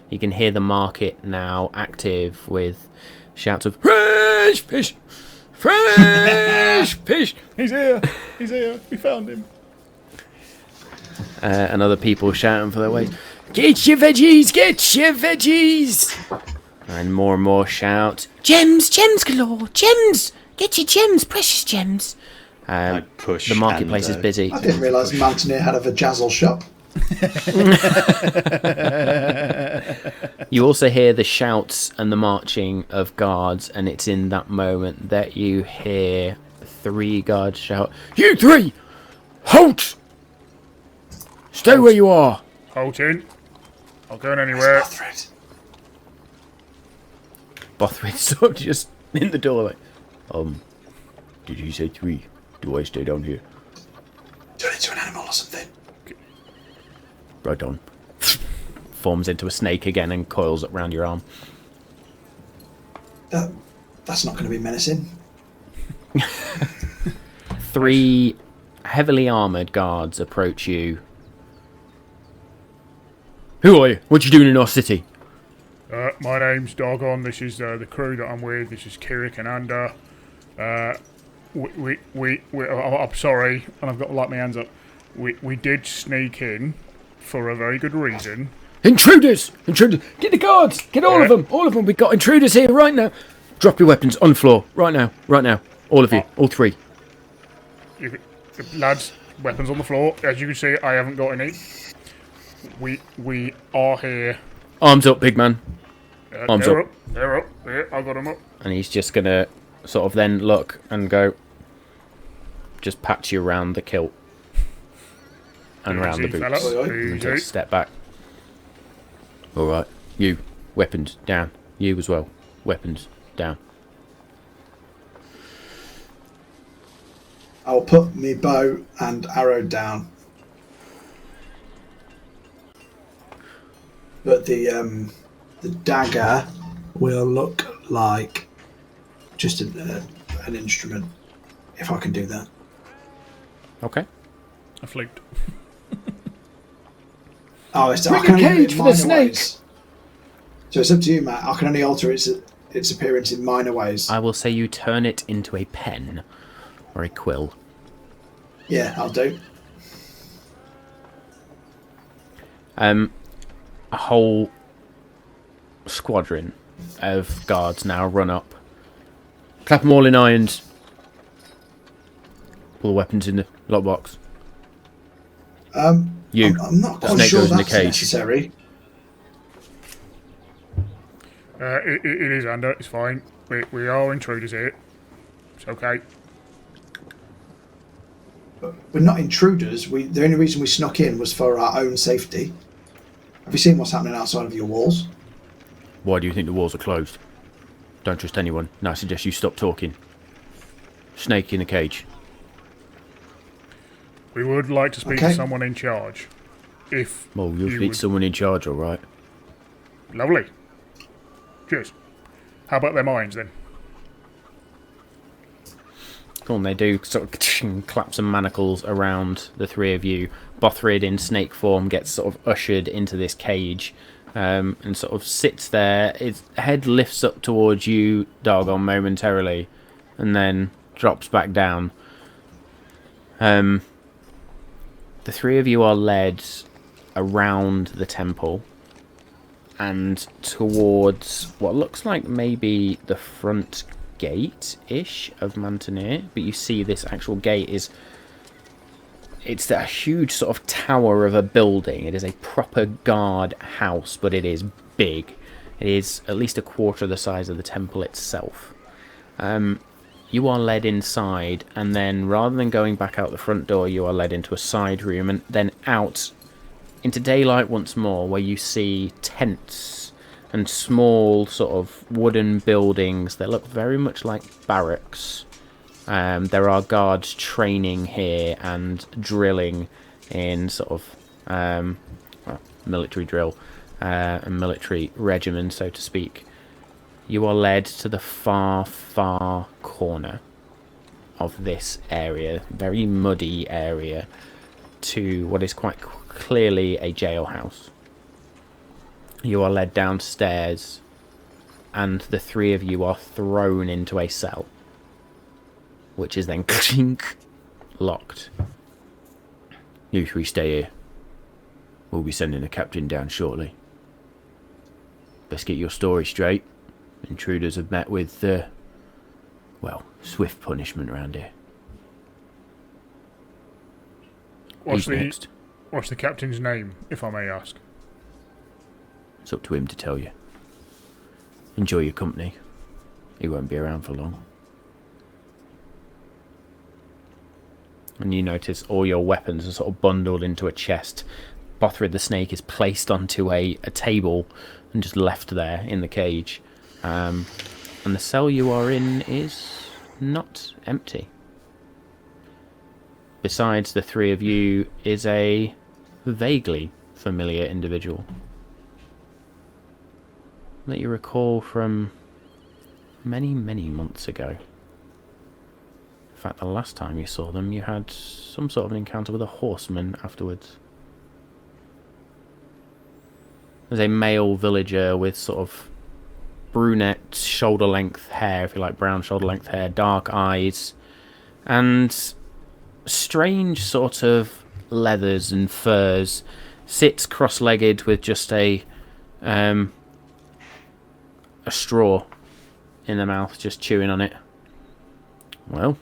You can hear the market now active with shouts of fresh fish, fresh fish. He's here, we found him. And other people shouting for their way, get your veggies, get your veggies. And more shout, gems galore, gems, get your gems, precious gems. The marketplace is busy. I didn't realise Mantenir had a vajazzle shop. You also hear the shouts and the marching of guards, and it's in that moment that you hear 3 guards shout, "You 3! Halt! Stay where you are!" Halting. Not going anywhere. Bothrid's sort of just in the doorway. Did he say 3? Do I stay down here? Turn into an animal or something. Right on. Forms into a snake again and coils up round your arm. That's not going to be menacing. 3 heavily armoured guards approach you. Who are you? What you doing in our city? My name's Dargon. This is the crew that I'm with. This is Kirik and Anda. I'm sorry, and I've got to light my hands up. We did sneak in for a very good reason. Intruders! Get the guards! Get all of them! We've got intruders here right now! Drop your weapons on the floor, right now. All of you, all 3. Lads, weapons on the floor. As you can see, I haven't got any. We are here. Arms up, big man. Arms up. They're up. Yeah, I got them up. And he's just gonna sort of then look and go, just pat you around the kilt. And around the boots. And just step back. Alright, you, weapons down. You as well, weapons down. I'll put me bow and arrow down. But the dagger will look like just an instrument, if I can do that. Okay. A flute. Oh, it's Bring a cage for the snake. Ways. So it's up to you, Matt. I can only alter its appearance in minor ways. I will say you turn it into a pen or a quill. Yeah, I'll do. A whole squadron of guards now run up. Clap them all in irons. Pull the weapons in the lockbox. I'm not quite snake sure goes in the that's cage. necessary. It is, Anda. It's fine. We are intruders here. It's okay. But we're not intruders. The only reason we snuck in was for our own safety. Have you seen what's happening outside of your walls? Why do you think the walls are closed? Don't trust anyone. Now I suggest you stop talking. Snake in a cage. We would like to speak to someone in charge. Well, you'll speak to someone in charge, alright. Lovely. Cheers. How about their minds, then? Cool, and they do sort of clap some manacles around the 3 of you. Bothrid in snake form gets sort of ushered into this cage and sort of sits there. Its head lifts up towards you, Dargon, momentarily, and then drops back down. The 3 of you are led around the temple and towards what looks like maybe the front gate-ish of Mantenir, but you see this actual gate it's a huge sort of tower of a building. It is a proper guard house, but it is big. It is at least a quarter of the size of the temple itself. you are led inside, and then rather than going back out the front door, you are led into a side room and then out into daylight once more, where you see tents and small sort of wooden buildings that look very much like barracks. There are guards training here and drilling in sort of military drill and military regimen, so to speak. You are led to the far, far corner of this area, very muddy area, to what is quite clearly a jailhouse. You are led downstairs, and the three of you are thrown into a cell, which is then clink, locked. You three stay here. We'll be sending the captain down shortly. Let's get your story straight. Intruders have met with, swift punishment around here. What's Who's next? What's the captain's name, if I may ask? It's up to him to tell you. Enjoy your company. He won't be around for long. And you notice all your weapons are sort of bundled into a chest. Bothrid the snake is placed onto a table and just left there in the cage. And the cell you are in is not empty. Besides the three of you is a vaguely familiar individual that you recall from many, many months ago. In fact, the last time you saw them, you had some sort of an encounter with a horseman afterwards. There's a male villager with sort of brunette shoulder-length hair, if you like, brown shoulder-length hair, dark eyes, and strange sort of leathers and furs. Sits cross-legged with just a straw in the mouth, just chewing on it. Well,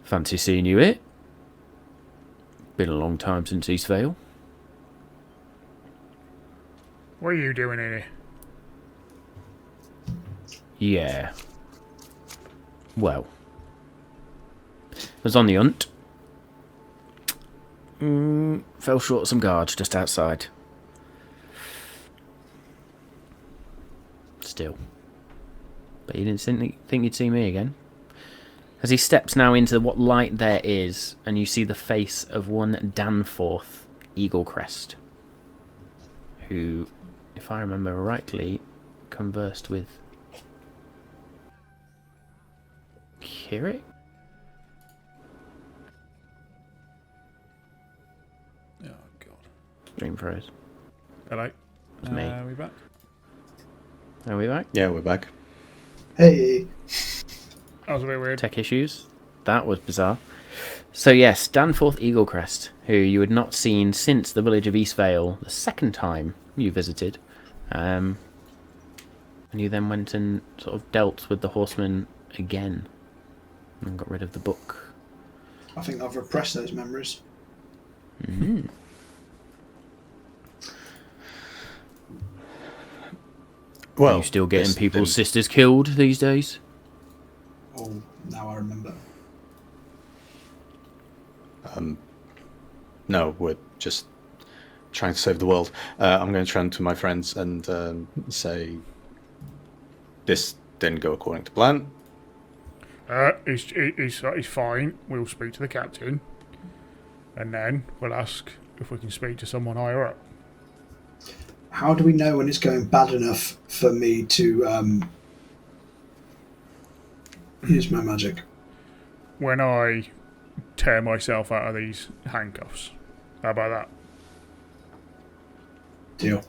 fancy seeing you here. Been a long time since Eastvale. What are you doing in here? Yeah. Well, I was on the hunt. Fell short of some guards just outside. Still. But you didn't think you'd see me again. As he steps now into what light there is, and you see the face of one Danforth Eaglecrest, who, if I remember rightly, conversed with Kirik? Oh, God. Dream froze. Hello. It's me. Are we back? Are we back? Yeah, we're back. Hey. That was a bit weird. Tech issues. That was bizarre. So yes, Danforth Eaglecrest, who you had not seen since the village of Eastvale, the second time you visited. And you then went and sort of dealt with the horseman again and got rid of the book. I think I've repressed those memories. Mm-hmm. Well, are you still getting people's sisters killed these days? Oh, now I remember. No, we're just trying to save the world. I'm going to turn to my friends and say this didn't go according to plan. He's fine. We'll speak to the captain, and then we'll ask if we can speak to someone higher up. How do we know when it's going bad enough for me to use my magic? When I tear myself out of these handcuffs. How about that? Deal.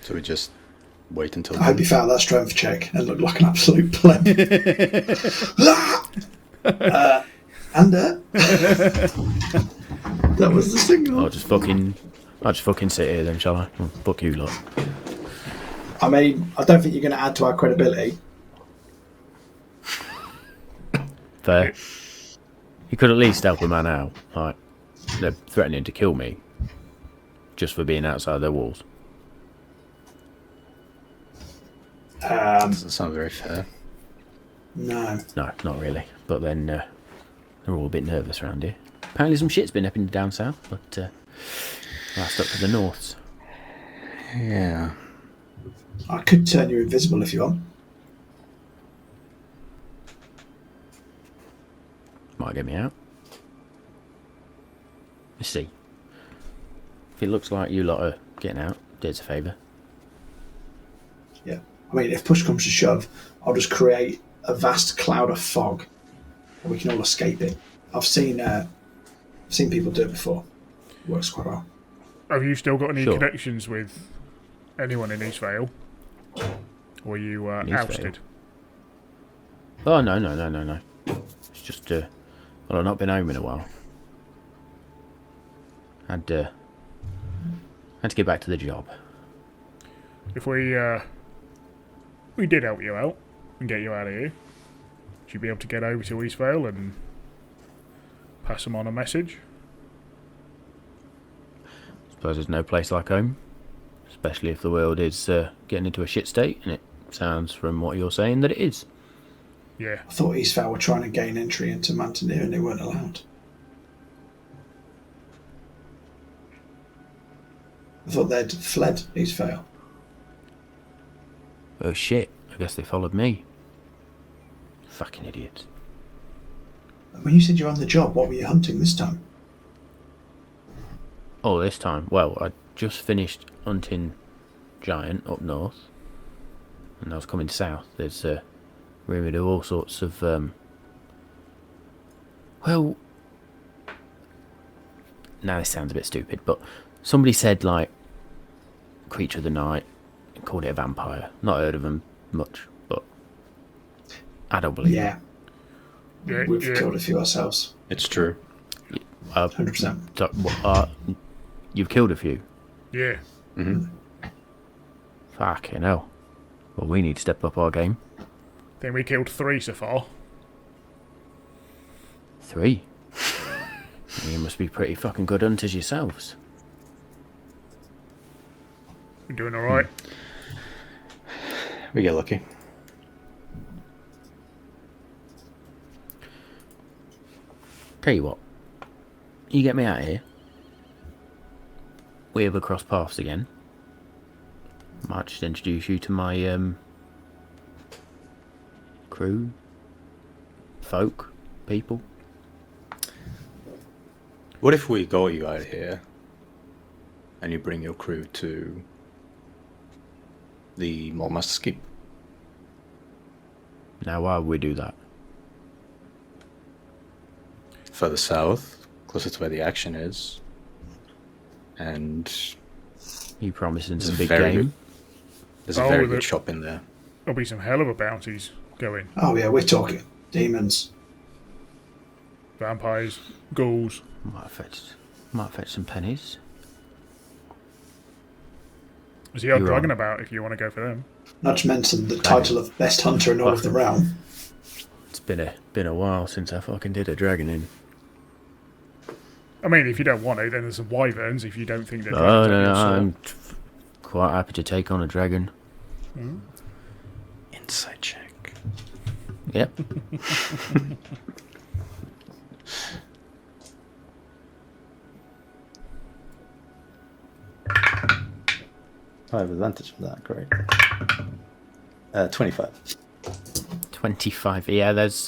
So we just wait until... I hope you failed that strength check and looked like an absolute pleb. That was the signal. I'll just fucking sit here then, shall I? Oh, fuck you lot. I mean, I don't think you're going to add to our credibility. Fair. You could at least help a man out. Like, they're threatening to kill me just for being outside their walls. Doesn't sound very fair. No. No, not really. But then they're all a bit nervous around here. Apparently some shit's been happening down south, but last up to the north. Yeah. I could turn you invisible if you want. Might get me out. Let's see. If it looks like you lot are getting out, do us a favour. Yeah. I mean, if push comes to shove, I'll just create a vast cloud of fog and we can all escape it. I've seen people do it before. It works quite well. Have you still got any Sure. connections with anyone in Eastvale? Or are you Eastvale? ousted? Oh, no. It's just, well, I've not been home in a while. Had to get back to the job. If we did help you out and get you out of here, would you be able to get over to Eastvale and pass them on a message? Suppose there's no place like home, especially if the world is getting into a shit state, and it sounds from what you're saying that it is. Yeah. I thought Eastvale were trying to gain entry into Mantenir and they weren't allowed. I thought they'd fled Eastvale. Oh shit, I guess they followed me. Fucking idiots. When you said you're on the job, what were you hunting this time? Oh, this time, well, I just finished hunting giant up north, and I was coming south. There's rumoured of all sorts of, well, now this sounds a bit stupid, but somebody said, like, creature of the night, and called it a vampire. Not heard of them much, but I don't believe it. Yeah, We've yeah. killed a few ourselves. It's true. 100%. You've killed a few. Yeah. Fucking hell. Well, we need to step up our game. I think we killed 3 so far. 3. You must be pretty fucking good hunters yourselves. We're doing alright. We get lucky. Tell you what, you get me out of here. We ever cross paths again, might just introduce you to my crew, folk, people. What if we got you out of here and you bring your crew to the Maltmaster's Keep? Now, why would we do that? Further south, closer to where the action is. And You promising there's some a big very game? good, there's a very the- good shop in there. There'll be some hell of a bounties going. Oh yeah, we're talking demons. Vampires, ghouls. Might fetch some pennies. There's the old You're dragon on. about if you want to go for them. Not to mention the title of best hunter in all of the realm. It's been a while since I fucking did a dragon in. I mean, if you don't want to, then there's some wyverns if you don't think they're Oh dragons up no, your sword. I'm quite happy to take on a dragon. Insight check. Yep. I have advantage for that, great. 25. 25. Yeah, there's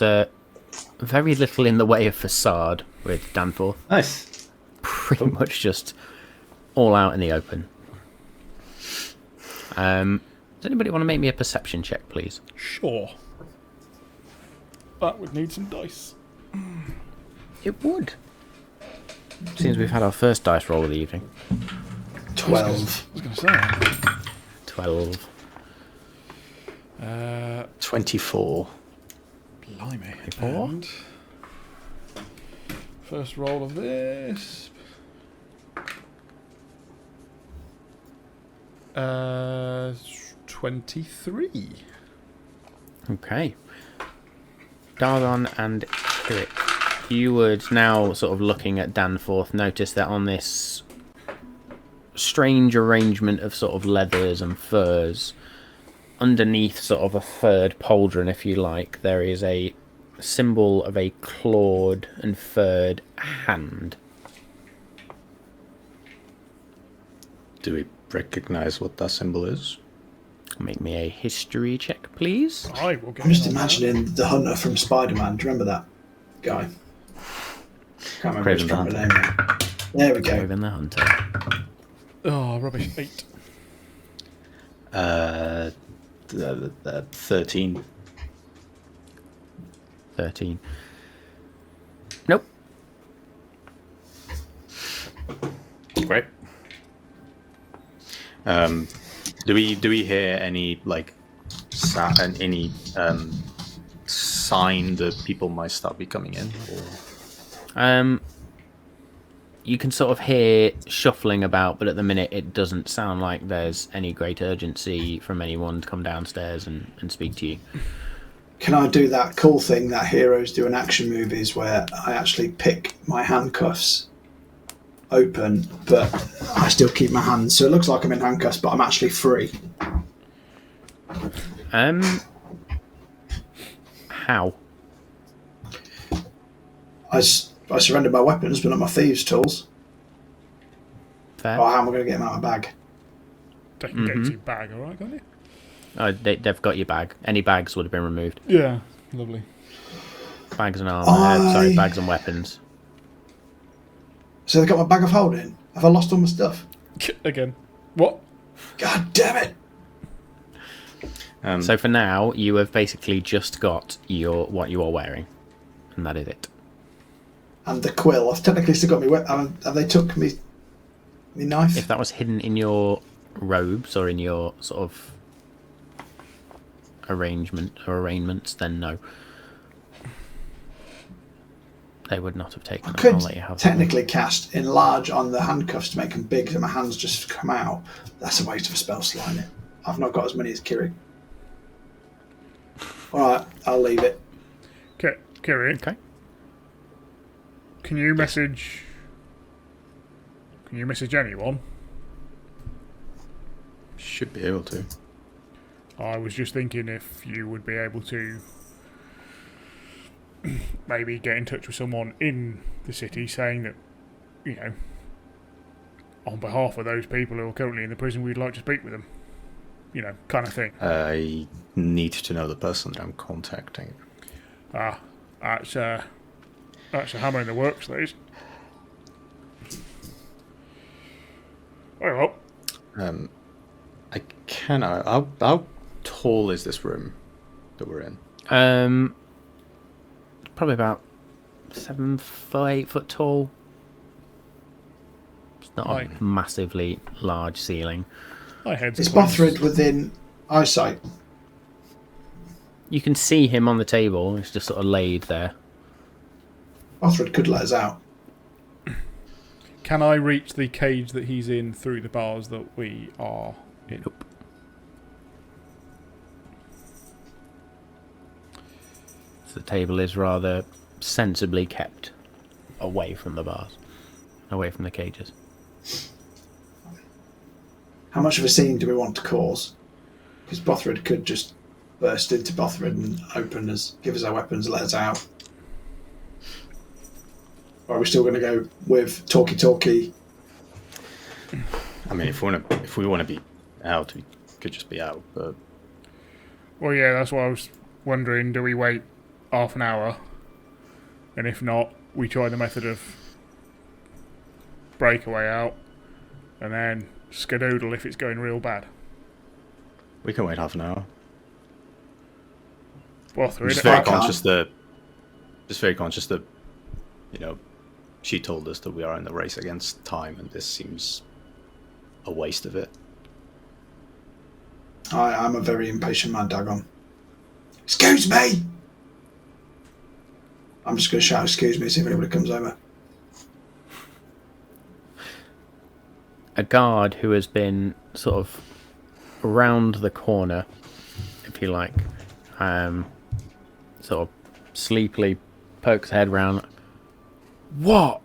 very little in the way of facade with Danforth. Nice. Pretty much just all out in the open. Does anybody want to make me a perception check, please? Sure. That would need some dice. It would. Seems we've had our first dice roll of the evening. 12. I was going to say. 12. 24. Blimey. 24? And first roll of this. 23. Okay. Dardon and Kirik, you would now sort of looking at Danforth notice that on this strange arrangement of sort of leathers and furs underneath sort of a third pauldron, if you like, there is a symbol of a clawed and furred hand. Do we recognize what that symbol is? Make me a history check, please. I will get I'm just in on imagining the hunter from Spider-Man. Do you remember that guy? Can't remember his Craven the proper name now. There we go. Craven the Hunter. that. Oh, rubbish. 8. 13. 13. Nope. Great. Do we hear any sign that people might start be coming in? Or? You can sort of hear shuffling about, but at the minute it doesn't sound like there's any great urgency from anyone to come downstairs and speak to you. Can I do that cool thing that heroes do in action movies where I actually pick my handcuffs open, but I still keep my hands, so it looks like I'm in handcuffs, but I'm actually free? How? I surrendered my weapons, but not my thieves' tools. Fair. Oh, how am I going to get them out of my bag? They can get into your bag, alright, can't you? Oh, they've got your bag. Any bags would have been removed. Yeah, lovely. Bags and armor. Bags and weapons. So they got my bag of holding? Have I lost all my stuff? Again. What? God damn it! So for now, you have basically just got what you are wearing, and that is it. And the quill. I've technically still got me weapon. Have they took me knife? If that was hidden in your robes or in your sort of arraignments, then no. They would not have taken I it. could I'll let you have technically cast enlarge on the handcuffs to make them big so my hands just come out. That's a waste of a spell slot, isn't it? I've not got as many as Kiri. Alright, I'll leave it. Okay, Kiri. Okay. Can you message anyone? Should be able to. I was just thinking if you would be able to maybe get in touch with someone in the city saying that, you know, on behalf of those people who are currently in the prison, we'd like to speak with them. You know, kind of thing. I need to know the person that I'm contacting. That's a hammer in the works, those. Oh, well. How tall is this room that we're in? Probably about 7 foot, 8 foot tall. It's not a massively large ceiling. Is Bothrid within eyesight? You can see him on the table. He's just sort of laid there. Bothrid could let us out. Can I reach the cage that he's in through the bars that we are in? Nope. So the table is rather sensibly kept away from the bars, away from the cages. How much of a scene do we want to cause? Because Bothrid could just burst into Bothrid and open us, give us our weapons, let us out. Or are we still going to go with talkie? I mean, if we want to be out, we could just be out. But Well, yeah, that's what I was wondering. Do we wait half an hour? And if not, we try the method of breakaway out and then skedoodle if it's going real bad. we can wait half an hour. Bothrid, Just very conscious that, you know, she told us that we are in the race against time, and this seems a waste of it. I'm a very impatient man, Dagon. Excuse me! I'm just going to shout, excuse me, see if anybody comes over. A guard who has been sort of round the corner, if you like, sort of sleepily pokes his head round. What?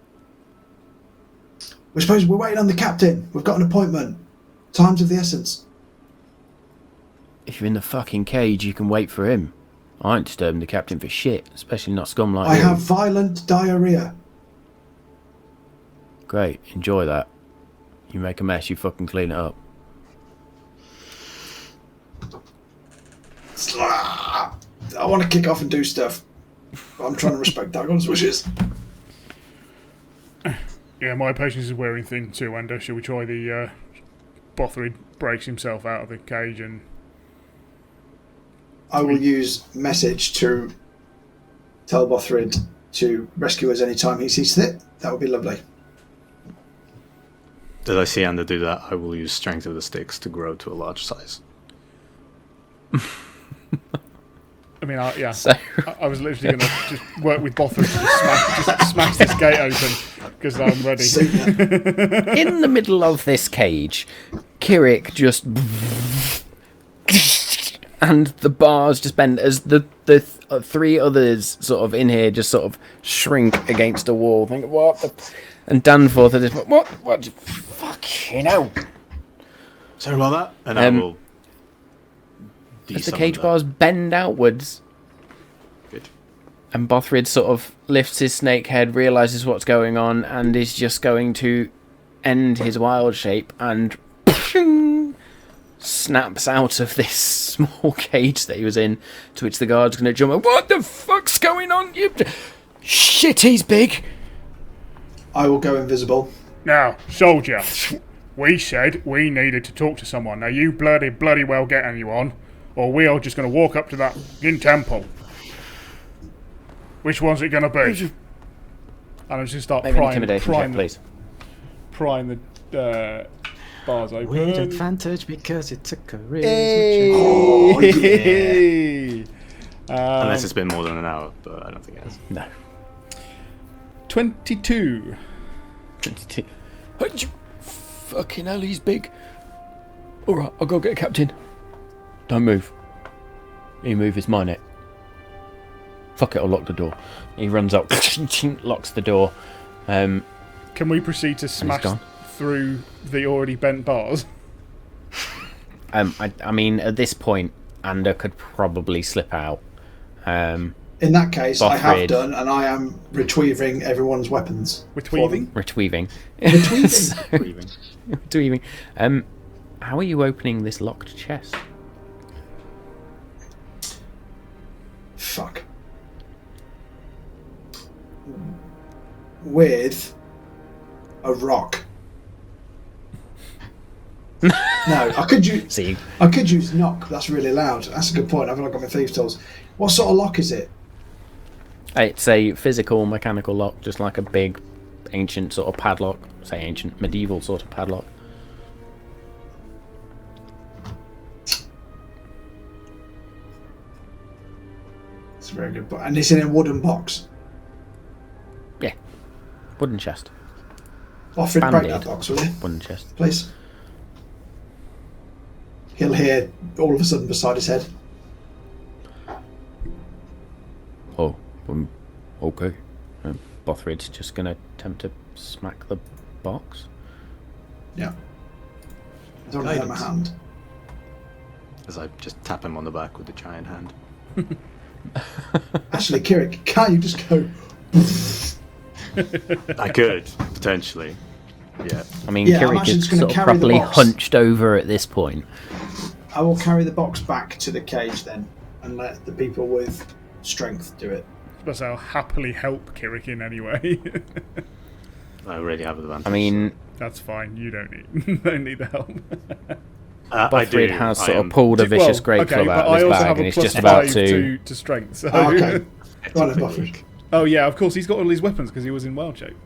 We're waiting on the captain. We've got an appointment. Time's of the essence. if you're in the fucking cage, you can wait for him. I ain't disturbing the captain for shit, especially not scum like I you. have violent diarrhea. Great, enjoy that. You make a mess, you fucking clean it up. I want to kick off and do stuff, but I'm trying to respect Dagon's wishes. Yeah, my patience is wearing thin too, Ender. Shall we try the Bothrid breaks himself out of the cage and... I will use message to tell Bothrid to rescue us anytime he sees fit. That would be lovely. Did I see Ender do that? I will use strength of the sticks to grow to a large size. I mean, yeah. So... I was literally going to just work with Bothrid to just smash this gate open because I'm ready. In the middle of this cage, Kirik just... and the bars just bend as the three others sort of in here just sort of shrink against a wall. Think, what the... And Danforth at this point, what? Fucking hell. Sorry about that. And I will... As the cage bars bend outwards. Good. And Bothrid sort of lifts his snake head, realises what's going on, and is just going to end his wild shape and snaps out of this small cage that he was in, to which the guard's going to jump. What the fuck's going on? Shit, he's big. I will go invisible. Now, soldier, we said we needed to talk to someone. Now you bloody well get anyone, or we are just going to walk up to that in temple. Which one's it going to be? And I'm just going to start prying the bars open. With advantage because it's a charisma. Hey. Oh, yeah. Unless it's been more than an hour, but I don't think it has. No. 22. 22. Fucking hell, he's big. Alright, I'll go get a captain. Don't move. You move, it's my net. Fuck it, I'll lock the door. He runs up, locks the door. Can we proceed to smash through the already bent bars? I mean, at this point, Ander could probably slip out. In that case, Bothrid. I have done, and I am retrieving everyone's weapons. Retrieving? Retrieving. Retrieving. Retrieving. How are you opening this locked chest? Fuck. With a rock. No, I could use knock. That's really loud. That's a good point. I've not got my thieves' tools. What sort of lock is it? It's a physical mechanical lock, just like a big ancient sort of padlock. Say ancient, medieval sort of padlock. It's a very good point. And it's in a wooden box. Yeah. Wooden chest. Bothrid, break that box, will you? Wooden chest. Please. He'll hear all of a sudden beside his head. Oh, okay. Bothrid's just going to attempt to smack the box. Yeah. I don't have my hand. As I just tap him on the back with the giant hand. Actually, Kirik, can't you just go... I could, potentially. Yeah. I mean, Kirik is sort of properly hunched over at this point. I will carry the box back to the cage then, and let the people with strength do it. But I'll happily help Kirik in any way. I already have advantage. I mean... That's fine, you don't need the help. Bothrid has sort of pulled a vicious great club out of his bag, and he's just about to strength. So. Oh, okay. Right, Bothrid. Oh yeah, of course, he's got all his weapons because he was in wild shape.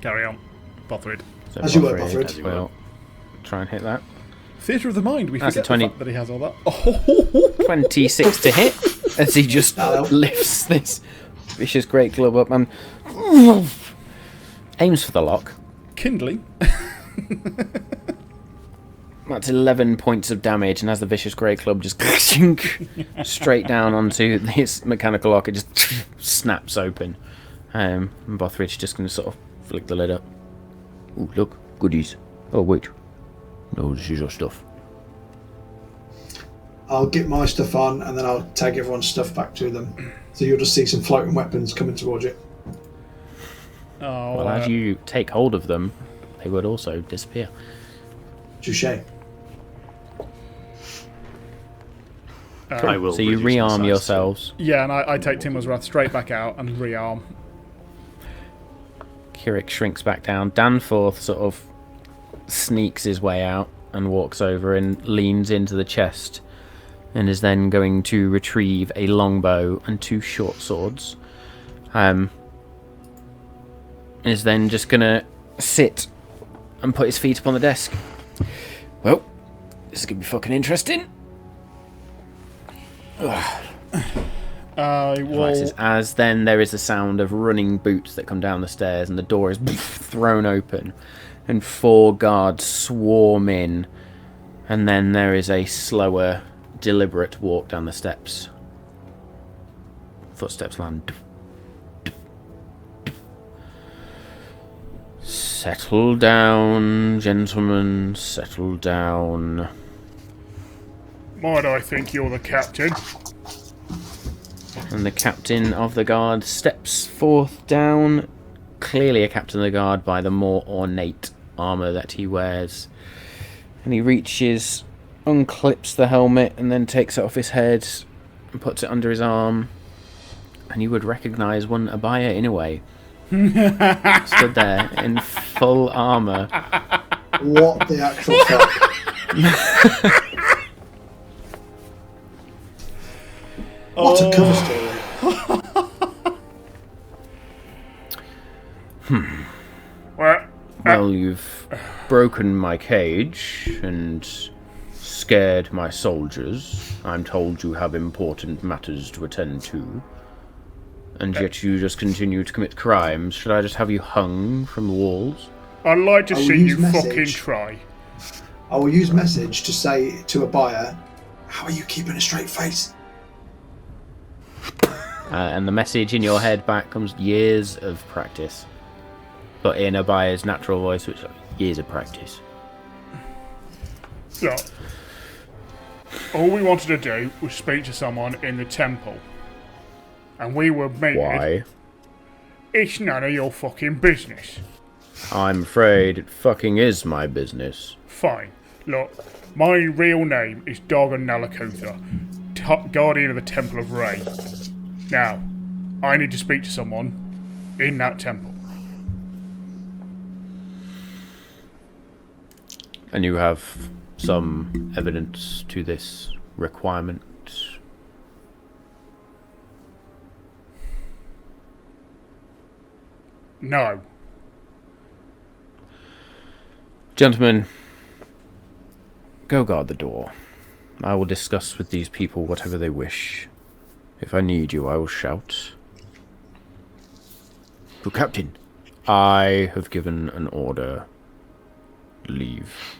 Carry on, Bothrid. So As you were, Bothrid. Well, try and hit that. Theatre of the mind, we That's forget the fact that he has all that. 26 to hit, as he just lifts this vicious great club up and aims for the lock. Kindling. That's 11 points of damage, and as the vicious great club just straight down onto this mechanical lock, it just snaps open. And Bothrid's just going to sort of flick the lid up. Ooh, look, goodies. Oh, wait. No, this is your stuff. I'll get my stuff on, and then I'll take everyone's stuff back to them. So you'll just see some floating weapons coming towards you. Oh, Well, as you take hold of them, they would also disappear. Touché. I will. So you reduce my rearm size yourselves. Yeah, and I take Timur's Wrath straight back out and rearm. Kirik shrinks back down. Danforth sort of sneaks his way out and walks over and leans into the chest and is then going to retrieve a longbow and 2 short swords. Is then just going to sit and put his feet up on the desk. Well, this is going to be fucking interesting. As then there is the sound of running boots that come down the stairs and the door is thrown open and 4 guards swarm in, and then there is a slower, deliberate walk down the steps. Footsteps land. Settle down, gentlemen, settle down. Might I think you're the captain? And the captain of the guard steps forth down, clearly a captain of the guard by the more ornate armour that he wears. And he reaches, unclips the helmet, and then takes it off his head and puts it under his arm. And you would recognise one Abaya Inoue. Stood there in full armour. What the actual fuck? What a cover story. Well, you've broken my cage and scared my soldiers. I'm told you have important matters to attend to. And yet you just continue to commit crimes. Should I just have you hung from the walls? I'd like to see you message. fucking try. I will use message to say to a buyer, how are you keeping a straight face? And the message in your head back comes years of practice. But in Abaya's natural voice, which is years of practice. Look, all we wanted to do was speak to someone in the temple. And we were meted. Why? It's none of your fucking business. I'm afraid it fucking is my business. Fine. Look, my real name is Dargon Nalakutha, guardian of the Temple of Ray. Now, I need to speak to someone in that temple. And you have some evidence to this requirement? No. Gentlemen, go guard the door. I will discuss with these people whatever they wish. If I need you, I will shout. To Captain, I have given an order. Leave.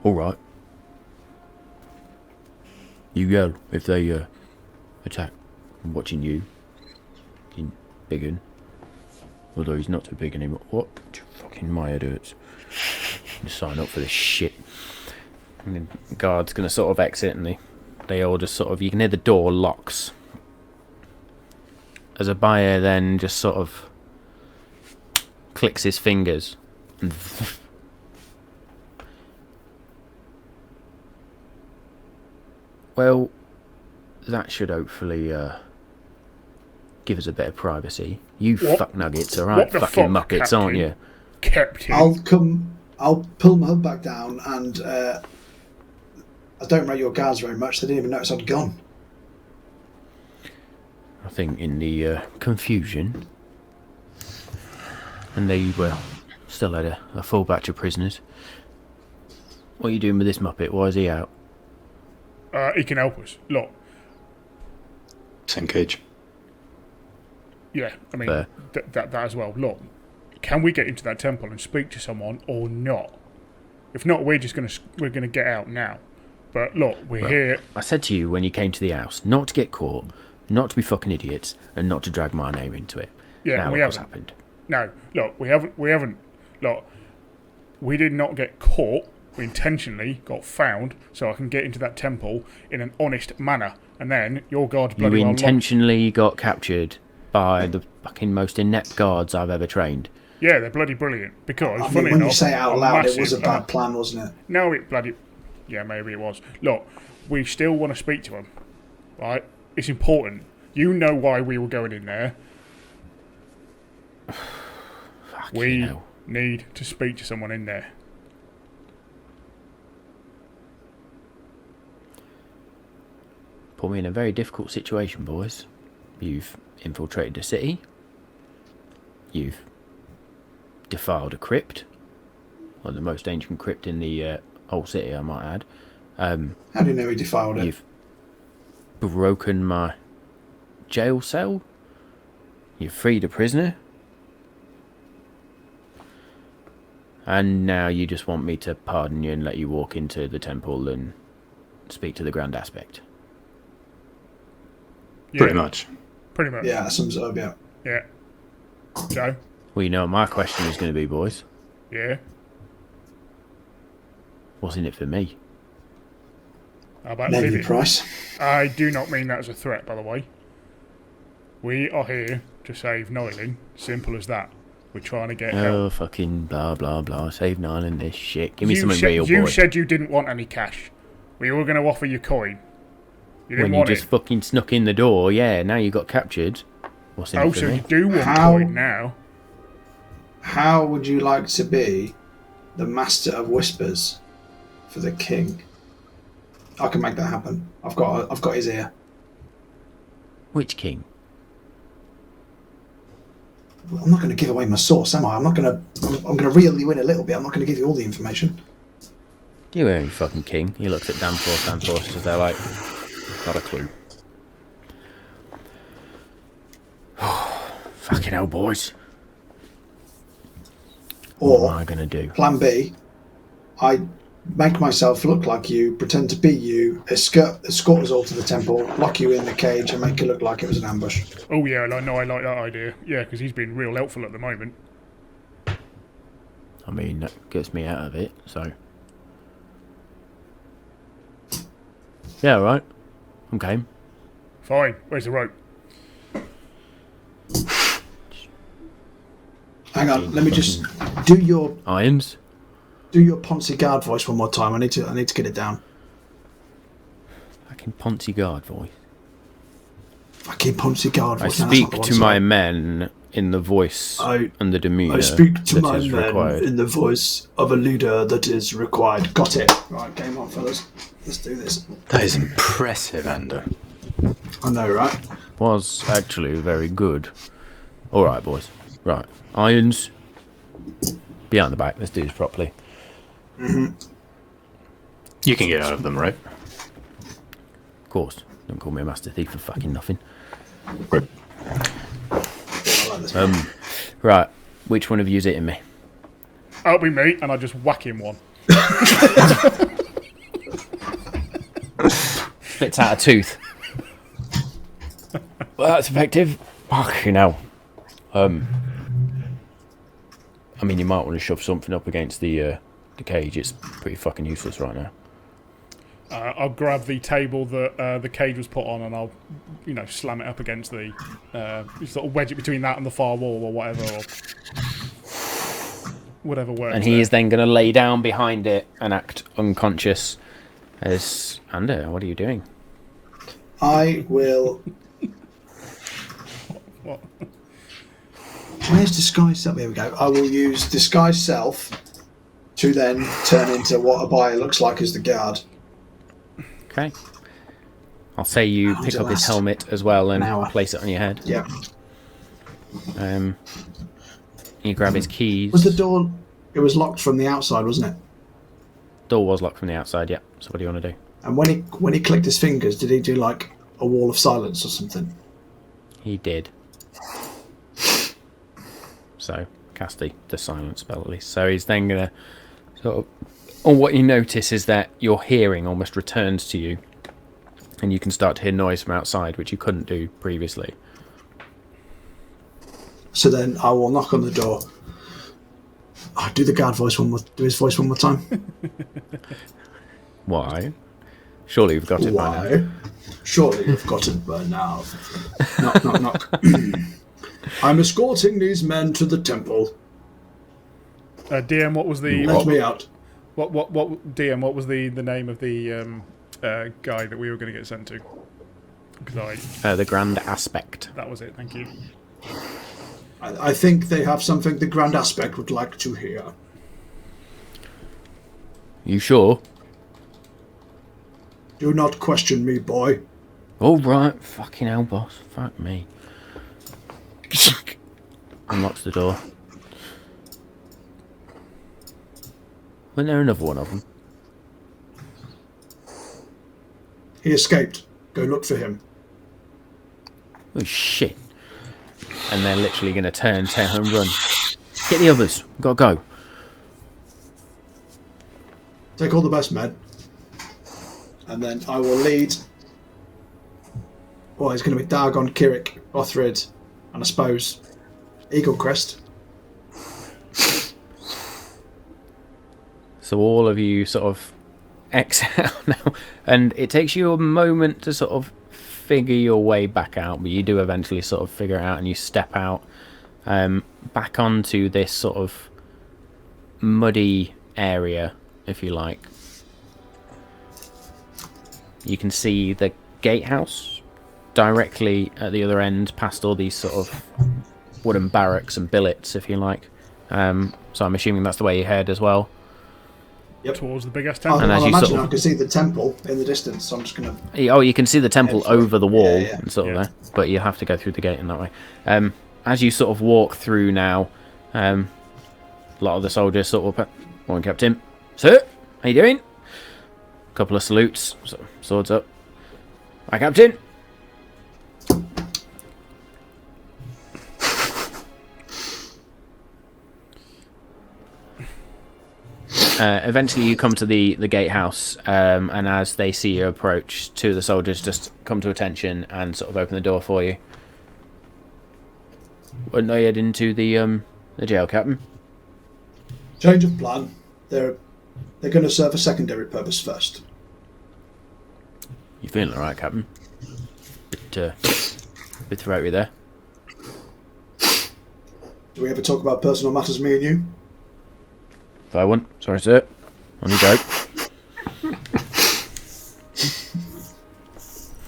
Alright. You yell if they attack. I'm watching you. Big un. Although he's not so big anymore. What? Fucking my head hurts. Sign up for this shit. And the guard's gonna sort of exit, and they all just sort of, you can hear the door locks. As a buyer then just sort of clicks his fingers and well, that should hopefully give us a bit of privacy. You What? fuck nuggets, alright? What the Fucking fuck, muppets, aren't you? Captain. I'll pull my hood back down, and I don't rate your guards very much. They didn't even notice I'd gone. I think in the confusion, and they still had a full batch of prisoners. What are you doing with this muppet? Why is he out? He can help us. Look. Same cage. Yeah, I mean, that as well. Look, can we get into that temple and speak to someone or not? If not, we're gonna get out now. But look, we're here. I said to you when you came to the house, not to get caught, not to be fucking idiots, and not to drag my name into it. Yeah, now we what's haven't. happened? No, look, we haven't. Look, we did not get caught. we intentionally got found so I can get into that temple in an honest manner. And then your guards bloody You well intentionally got captured by the fucking most inept guards I've ever trained. Yeah, they're bloody brilliant. Because, I mean, funny when enough, you say it out I'm loud, it massive, was a bad plan, wasn't it? No, it bloody... Yeah, maybe it was. Look, we still want to speak to him, right? It's important. You know why we were going in there. We need to speak to someone in there. Put me in a very difficult situation, boys. You've infiltrated a city. You've defiled a crypt. Well, the most ancient crypt in the whole city, I might add. How do you know he defiled it? You've broken my jail cell. You've freed a prisoner. And now you just want me to pardon you and let you walk into the temple and speak to the Grand Aspect. Yeah, Pretty much. Pretty much. Yeah, that sums it up, yeah. Yeah. Joe? Well, you know what my question is going to be, boys. Yeah? What's in it for me? How about Name living? your price. I do not mean that as a threat, by the way. We are here to save Nyling. Simple as that. We're trying to get help. Oh, fucking blah, blah, blah. Save nine and this shit. Give me something real, You boy. said you didn't want any cash. We were going to offer you coin. You didn't When you want just it. fucking snuck in the door, yeah, now you got captured. What's in it Oh, for so me? you do want How- coin now. How would you like to be the Master of Whispers for the King? I can make that happen. I've got his ear. Which king? I'm not going to give away my source, am I? I'm going to reel you in a little bit. I'm not going to give you all the information. You ain't fucking king. He looks at Danforth as they're like, not a clue. Fucking hell, boys. Or What am I going to do? Plan B, I make myself look like you, pretend to be you, escort us all to the temple, lock you in the cage, and make it look like it was an ambush. Oh, yeah, I like that idea. Yeah, because he's been real helpful at the moment. I mean, that gets me out of it, so... Yeah, right. I'm game. Fine. Where's the rope? Hang on, let me just do your Irons? Ponzi guard voice one more time. I need to get it down. Fucking Ponzi guard voice. Fucking Ponzi guard I voice. No, that's speak not the one, to sorry. my men in the voice and the demeanour I speak to that my is men required. in the voice of a leader that is required. Got it. Right, game on, fellas. Let's do this. That is impressive, Ender. I know, right? Was actually very good. Alright, boys. Right. Irons. Behind the back. Let's do this properly. You can get out of them, right? Of course. Don't call me a master thief for fucking nothing. Right. I like this. Right. Which one of you's hitting me? That'll be me, and I just whack him one. Spits out a tooth. Well, that's effective. Fucking hell. I mean, you might want to shove something up against the cage. It's pretty fucking useless right now. I'll grab the table that the cage was put on, and I'll, slam it up against the, sort of wedge it between that and the far wall or whatever, or whatever works. And he is then going to lay down behind it and act unconscious. As Ander, what are you doing? I will. What? Where's disguise self? Here we go. I will use disguise self to then turn into what a buyer looks like as the guard. Okay. I'll say you How pick does it up his last? helmet as well and An hour. place it on your head. Yeah. You grab his keys. Was the door? It was locked from the outside, wasn't it? Door was locked from the outside, yeah. So what do you want to do? And when he clicked his fingers, did he do like a wall of silence or something? He did. So, cast the silence spell at least. So he's then going to sort of... Or what you notice is that your hearing almost returns to you. And you can start to hear noise from outside, which you couldn't do previously. So then I will knock on the door. Do the guard voice do his voice one more time. Why? Surely you've got it by now. Surely you've got it by now. Knock, knock, knock. I'm escorting these men to the temple. DM, what was the... Let me out. What DM, what was the name of the guy that we were going to get sent to? Because the Grand Aspect. That was it, thank you. I think they have something the Grand Aspect would like to hear. You sure? Do not question me, boy. All right, fucking hell, boss. Fuck me. Unlocks the door. Wasn't there another one of them? He escaped. Go look for him. Oh, shit. And they're literally going to turn, tail, and run. Get the others. We've got to go. Take all the best men. And then I will lead. Well, it's going to be Dargon, Kirik, Othrid, and I suppose Eagle Crest. So all of you sort of exhale now. And it takes you a moment to sort of figure your way back out, but you do eventually sort of figure it out, and you step out back onto this sort of muddy area, if you like. You can see the gatehouse directly at the other end, past all these sort of wooden barracks and billets, if you like. So I'm assuming that's the way you head as well. Yep. Towards the big ass temple. And I as you imagine sort of... I can see the temple in the distance, so I'm just going to... Oh, you can see the temple over the wall and sort of Yeah. there, but you have to go through the gate in that way. As you sort of walk through now, a lot of the soldiers sort of... Morning, Captain. Sir, how you doing? Couple of salutes, swords up. Hi, Captain. Eventually you come to the gatehouse, and as they see you approach, two of the soldiers just come to attention and sort of open the door for you. Wouldn't I head into the jail, Captain? Change of plan. They're going to serve a secondary purpose first. You feeling alright, Captain? Bit throaty there. Do we ever talk about personal matters, me and you? If I wouldn't. Sorry, sir. On you go.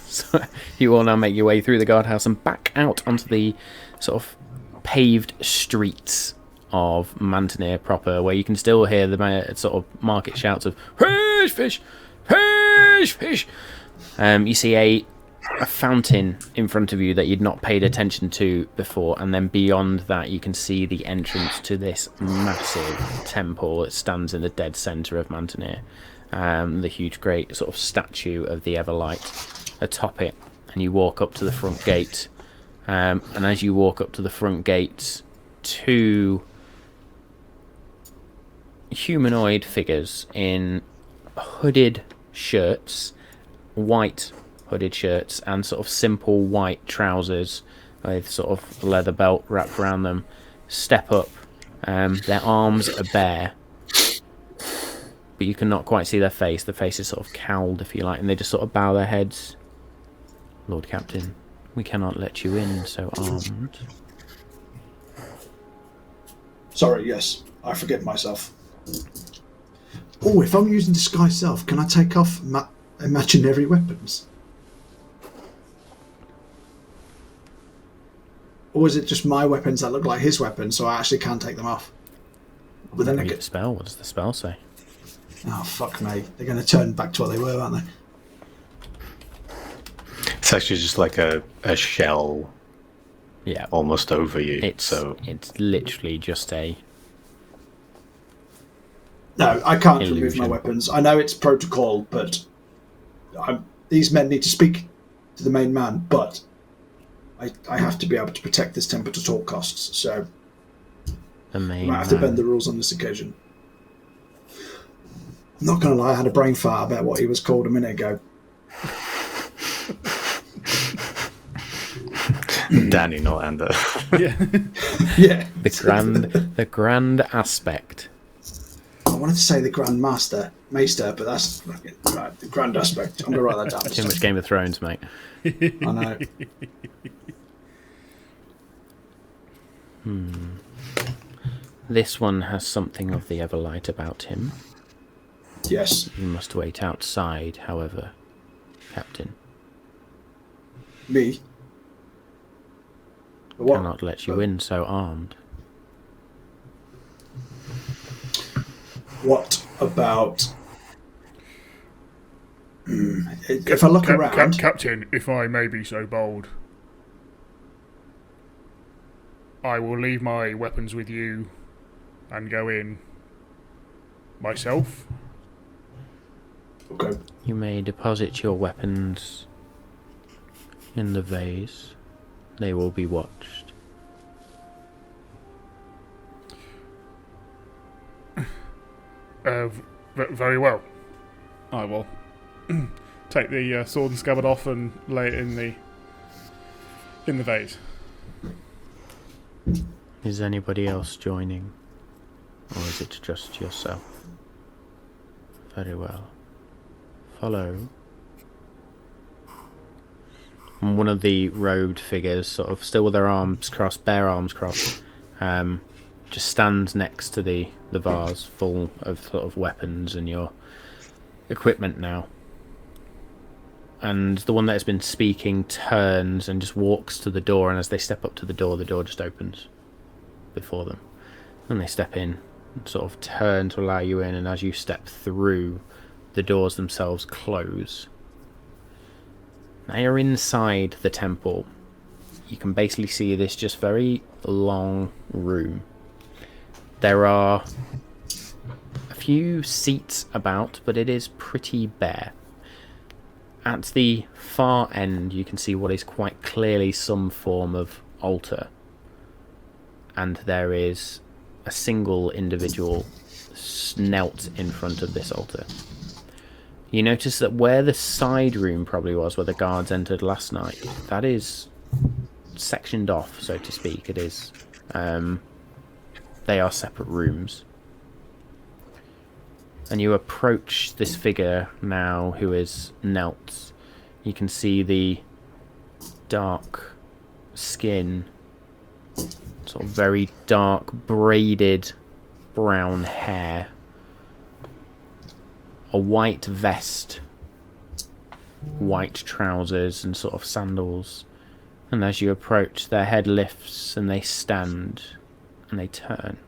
So you all now make your way through the guardhouse and back out onto the sort of paved streets of Mantenir proper, where you can still hear the sort of market shouts of fish, fish, fish, fish. You see a fountain in front of you that you'd not paid attention to before, and then beyond that you can see the entrance to this massive temple that stands in the dead centre of Mantenir. The huge great sort of statue of the Everlight atop it, and you walk up to the front gate, and as you walk up to the front gate, two humanoid figures in hooded shirts, white hooded shirts, and sort of simple white trousers with sort of leather belt wrapped around them, step up. Their arms are bare, but you cannot quite see their face. The face is sort of cowled, if you like, and they just sort of bow their heads. Lord Captain, we cannot let you in so armed. Sorry, yes. I forget myself. Oh, if I'm using disguise self, can I take off imaginary weapons? Or is it just my weapons that look like his weapons, so I actually can take them off? But then Read the spell. What does the spell say? Oh, fuck me. They're going to turn back to what they were, aren't they? It's actually just like a shell, Yeah, almost over you. it's literally just a... No, I can't remove Illusion. my weapons. I know it's protocol, but these men need to speak to the main man, but I have to be able to protect this temple at all costs, so the I main might have to bend man. the rules on this occasion. I'm not going to lie, I had a brain fart about what he was called a minute ago. Danny, not Ander. Yeah. Yeah. The grand aspect. I wanted to say the Grand Master, but that's fucking right. The Grand Aspect. I'm gonna write that down. Too much Game of Thrones, mate. I know. This one has something of the Everlight about him. Yes. You must wait outside, however, Captain. Me. What? Cannot let you in so armed. What about? If I look around, Captain, if I may be so bold, I will leave my weapons with you and go in myself. okay. You may deposit your weapons in the vase. They will be watched. Very well. I will take the sword and scabbard off and lay it in the vase. Is anybody else joining? Or is it just yourself? Very well. Follow. And one of the robed figures, sort of still with their arms crossed, bare arms crossed, just stands next to the vase full of sort of weapons and your equipment now. And the one that has been speaking turns and just walks to the door, and as they step up to the door just opens before them. And they step in and sort of turn to allow you in, and as you step through, the doors themselves close. Now you're inside the temple. You can basically see this just very long room. There are a few seats about, but it is pretty bare. At the far end, you can see what is quite clearly some form of altar. And there is a single individual knelt in front of this altar. You notice that where the side room probably was, where the guards entered last night, that is sectioned off, so to speak. It is. They are separate rooms. And you approach this figure now who is knelt. You can see the dark skin, sort of very dark braided brown hair, a white vest, white trousers and sort of sandals. And as you approach, their head lifts and they stand and they turn.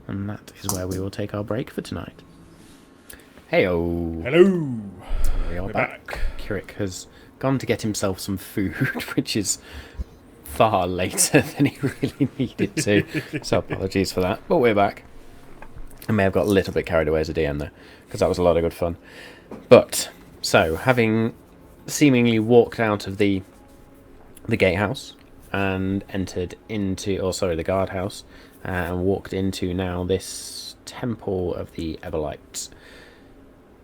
And that is where we will take our break for tonight. Heyo! Hello! We are We're back. Kirik has gone to get himself some food, which is far later than he really needed to. So apologies for that. But we're back. I may have got a little bit carried away as a DM though, because that was a lot of good fun. But, so, having seemingly walked out of the gatehouse and entered into, the guardhouse, and walked into now this temple of the Everlight.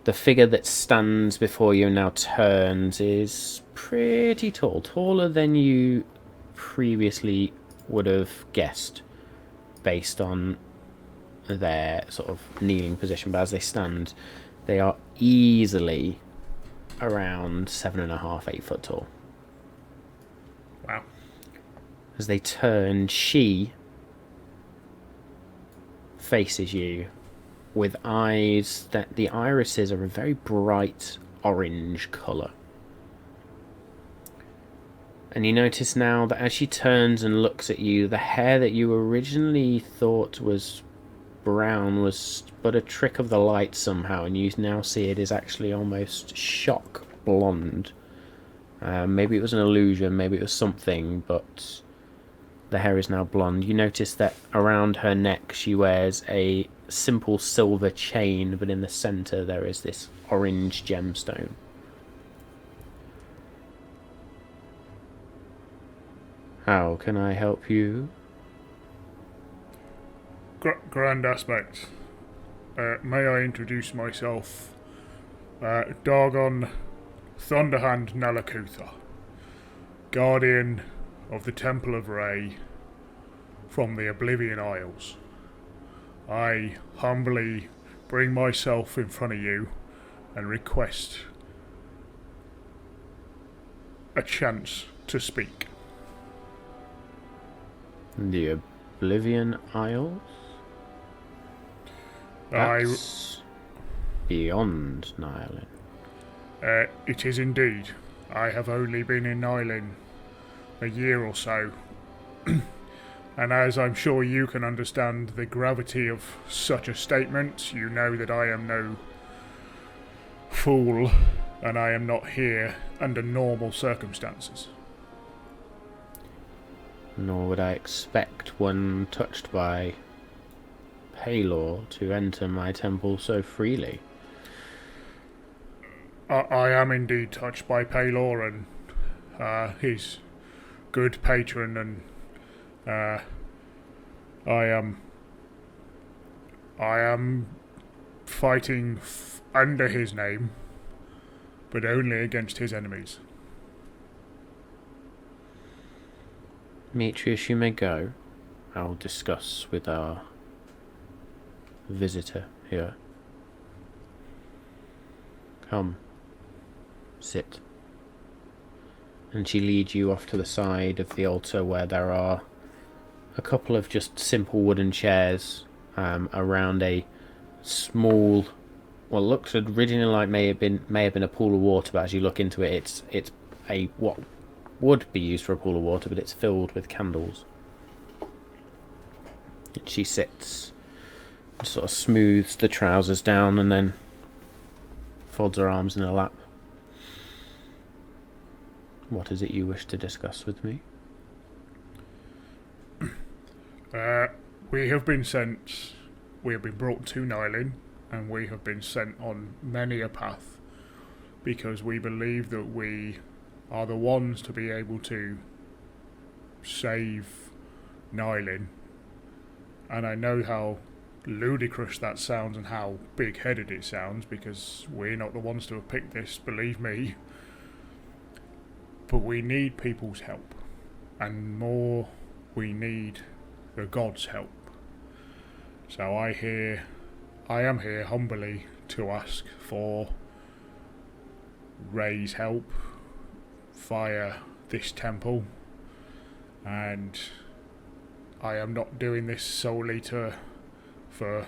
The figure that stands before you now turns is pretty tall, taller than you previously would have guessed based on their sort of kneeling position, but as they stand, they are easily around 7.5, 8 foot tall. Wow. As they turn, she faces you with eyes that the irises are a very bright orange colour. And you notice now that as she turns and looks at you, the hair that you originally thought was brown was but a trick of the light somehow, and you now see it is actually almost shock blonde. Maybe it was an illusion, maybe it was something, but the hair is now blonde. You notice that around her neck she wears a simple silver chain, but in the centre there is this orange gemstone. How can I help you? Grand aspect. May I introduce myself? Dargon Thunderhand Nalakutha, Guardian of the Temple of Ray from the Oblivion Isles, I humbly bring myself in front of you and request a chance to speak. The Oblivion Isles? That's beyond Nylin. It is indeed. I have only been in Nylin a year or so, and as I'm sure you can understand the gravity of such a statement, you know that I am no fool, and I am not here under normal circumstances. Nor would I expect one touched by Paylor to enter my temple so freely. I am indeed touched by Paylor and his good patron, and I am fighting under his name, but only against his enemies. Demetrius, you may go. I'll discuss with our visitor here. Come. Sit. And she leads you off to the side of the altar where there are a couple of just simple wooden chairs around a small, well, looks originally like may have been a pool of water, but as you look into it, it's a what would be used for a pool of water, but it's filled with candles. And she sits, and sort of smooths the trousers down, and then folds her arms in her lap. What is it you wish to discuss with me? We have been brought to Nylin, and we have been sent on many a path, because we believe that we are the ones to be able to save Nylin. And I know how ludicrous that sounds and how big-headed it sounds, because we're not the ones to have picked this, believe me. But we need people's help, and more, we need the gods' help. So I am here humbly to ask for Ray's help via this temple, and I am not doing this solely for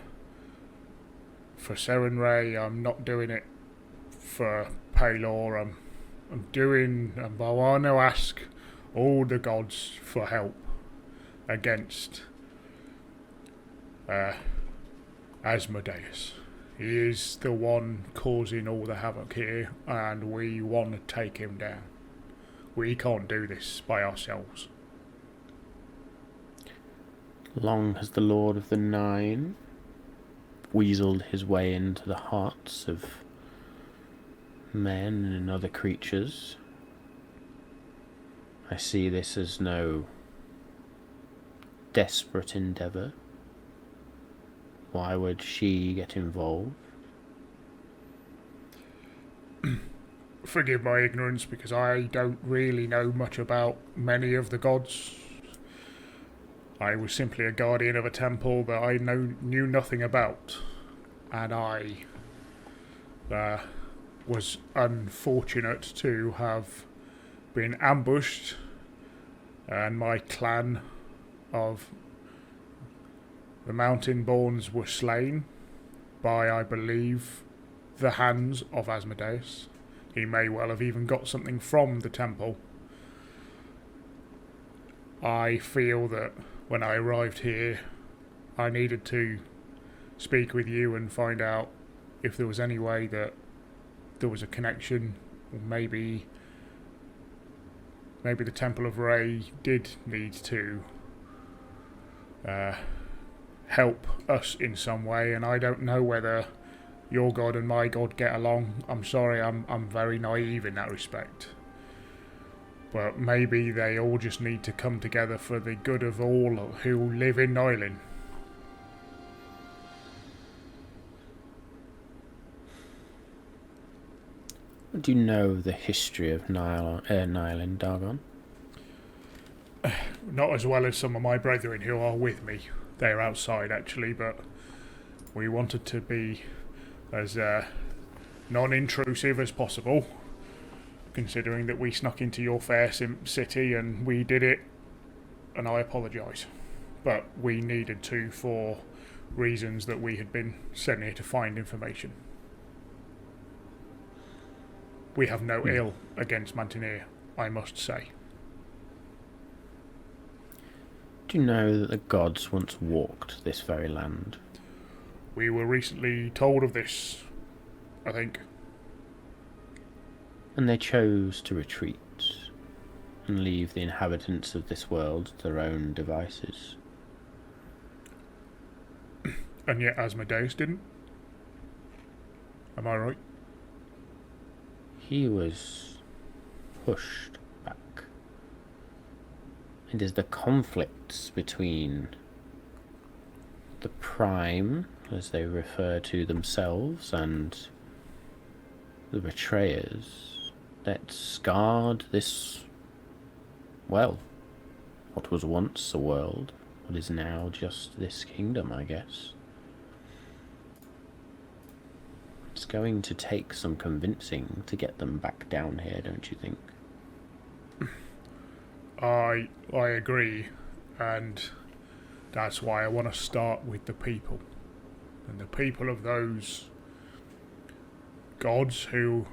Seren Ray. I'm not doing it for Paylor. I want to ask all the gods for help against Asmodeus. He is the one causing all the havoc here, and we want to take him down. We can't do this by ourselves. Long has the Lord of the Nine weaseled his way into the hearts of men and other creatures. I see this as no desperate endeavour. Why would she get involved? Forgive my ignorance, because I don't really know much about many of the gods. I was simply a guardian of a temple that I knew nothing about, and I was unfortunate to have been ambushed, and my clan of the Mountain-borns were slain by, I believe, the hands of Asmodeus. He may well have even got something from the temple. I feel that when I arrived here, I needed to speak with you and find out if there was any way that there was a connection, or maybe the Temple of Ray did need to help us in some way, and I don't know whether your god and my god get along. I'm sorry, I'm very naive in that respect. But maybe they all just need to come together for the good of all who live in Nylin. Do you know the history of Nylin, Dargon? Not as well as some of my brethren who are with me. They're outside, actually, but we wanted to be as non-intrusive as possible, considering that we snuck into your fair city and we did it, and I apologise. But we needed to for reasons that we had been sent here to find information. We have no ill against Mantenir, I must say. Do you know that the gods once walked this very land? We were recently told of this, I think. And they chose to retreat and leave the inhabitants of this world to their own devices. And yet Asmodeus didn't? Am I right? He was pushed back. It is the conflicts between the Prime, as they refer to themselves, and the betrayers that scarred this, well, what was once a world, what is now just this kingdom, I guess. It's going to take some convincing to get them back down here, don't you think? I agree, and that's why I want to start with the people. And the people of those gods who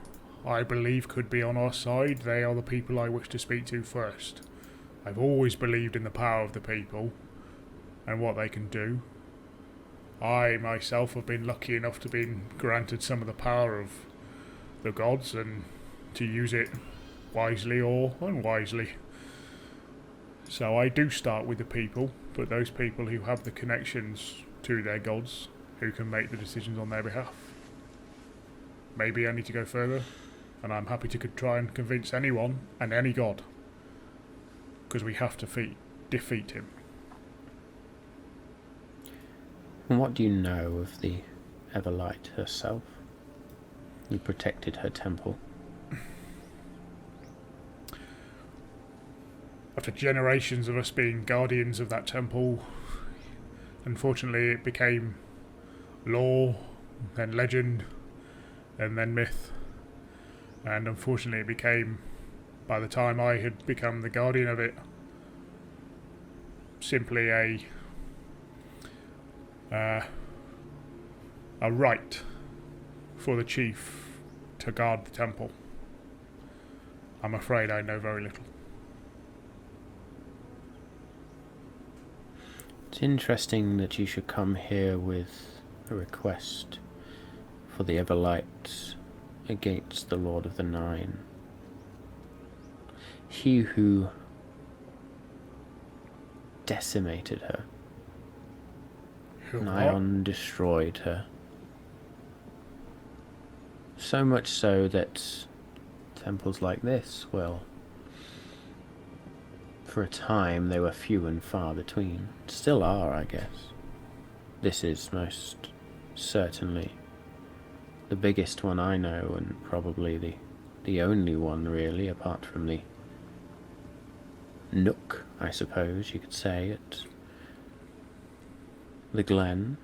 I believe could be on our side, they are the people I wish to speak to first. I've always believed in the power of the people and what they can do. I myself have been lucky enough to be granted some of the power of the gods and to use it wisely or unwisely. So I do start with the people, but those people who have the connections to their gods, who can make the decisions on their behalf. Maybe I need to go further, and I'm happy to try and convince anyone and any god, because we have to defeat him. And what do you know of the Everlight herself? You protected her temple. After generations of us being guardians of that temple, unfortunately it became lore, then legend, and then myth. And unfortunately it became, by the time I had become the guardian of it, simply a right for the chief to guard the temple. I'm afraid I know very little. It's interesting that you should come here with a request for the Everlight against the Lord of the Nine. He who decimated her. Nion destroyed her. So much so that temples like this, well, for a time they were few and far between. Still are, I guess. This is most certainly the biggest one I know, and probably the only one really, apart from the nook, I suppose you could say, at the Glen.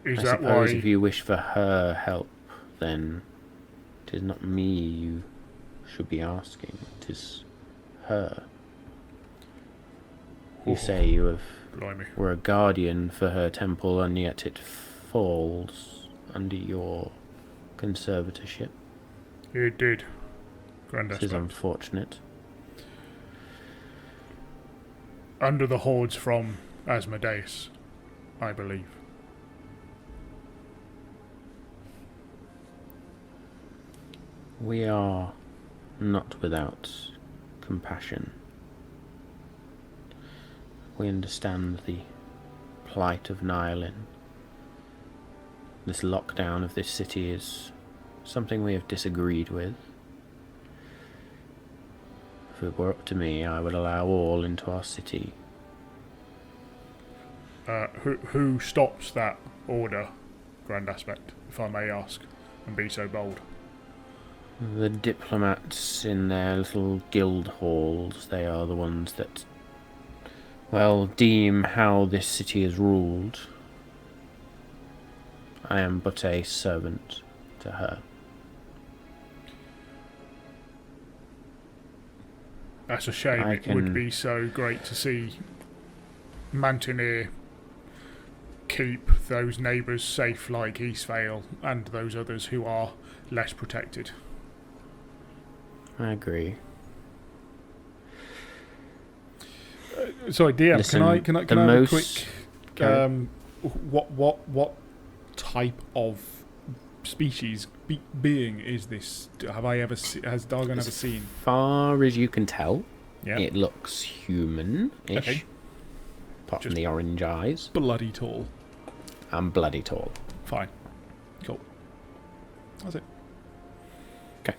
Is I that suppose why? if you wish for her help, then it is not me you should be asking, it is her. You say you were a guardian for her temple, and yet it falls under your conservatorship. It did. Grand This is aspect. unfortunate. Under the hordes from Asmodeus, I believe. We are not without compassion. We understand the plight of Nylin. This lockdown of this city is something we have disagreed with. If it were up to me, I would allow all into our city. Who stops that order, Grand Aspect, if I may ask, and be so bold? The diplomats in their little guild halls, they are the ones that, well, deem how this city is ruled. I am but a servant to her. That's a shame. It would be so great to see Mantenir keep those neighbours safe like Eastvale and those others who are less protected. I agree. Sorry, DM. Listen, can I have a quick? What type of species being is this? Has Dargon ever seen? As far as you can tell, Yeah. it looks human-ish. Okay. Apart from Just the orange eyes. Bloody tall. And bloody tall. Fine. Cool. That's it. Okay.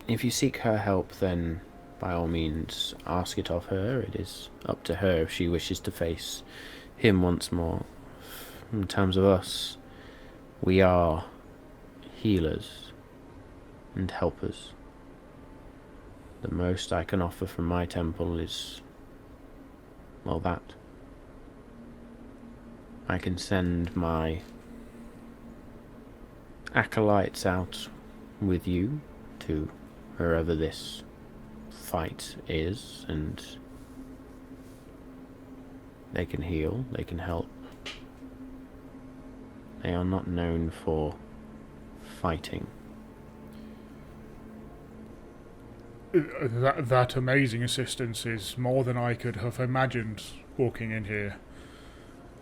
If you seek her help, then by all means ask it of her. It is up to her if she wishes to face him once more. In terms of us, we are healers and helpers. The most I can offer from my temple is, well, that. I can send my acolytes out with you to wherever this fight is, and they can heal, they can help. They are not known for fighting. That amazing assistance is more than I could have imagined walking in here,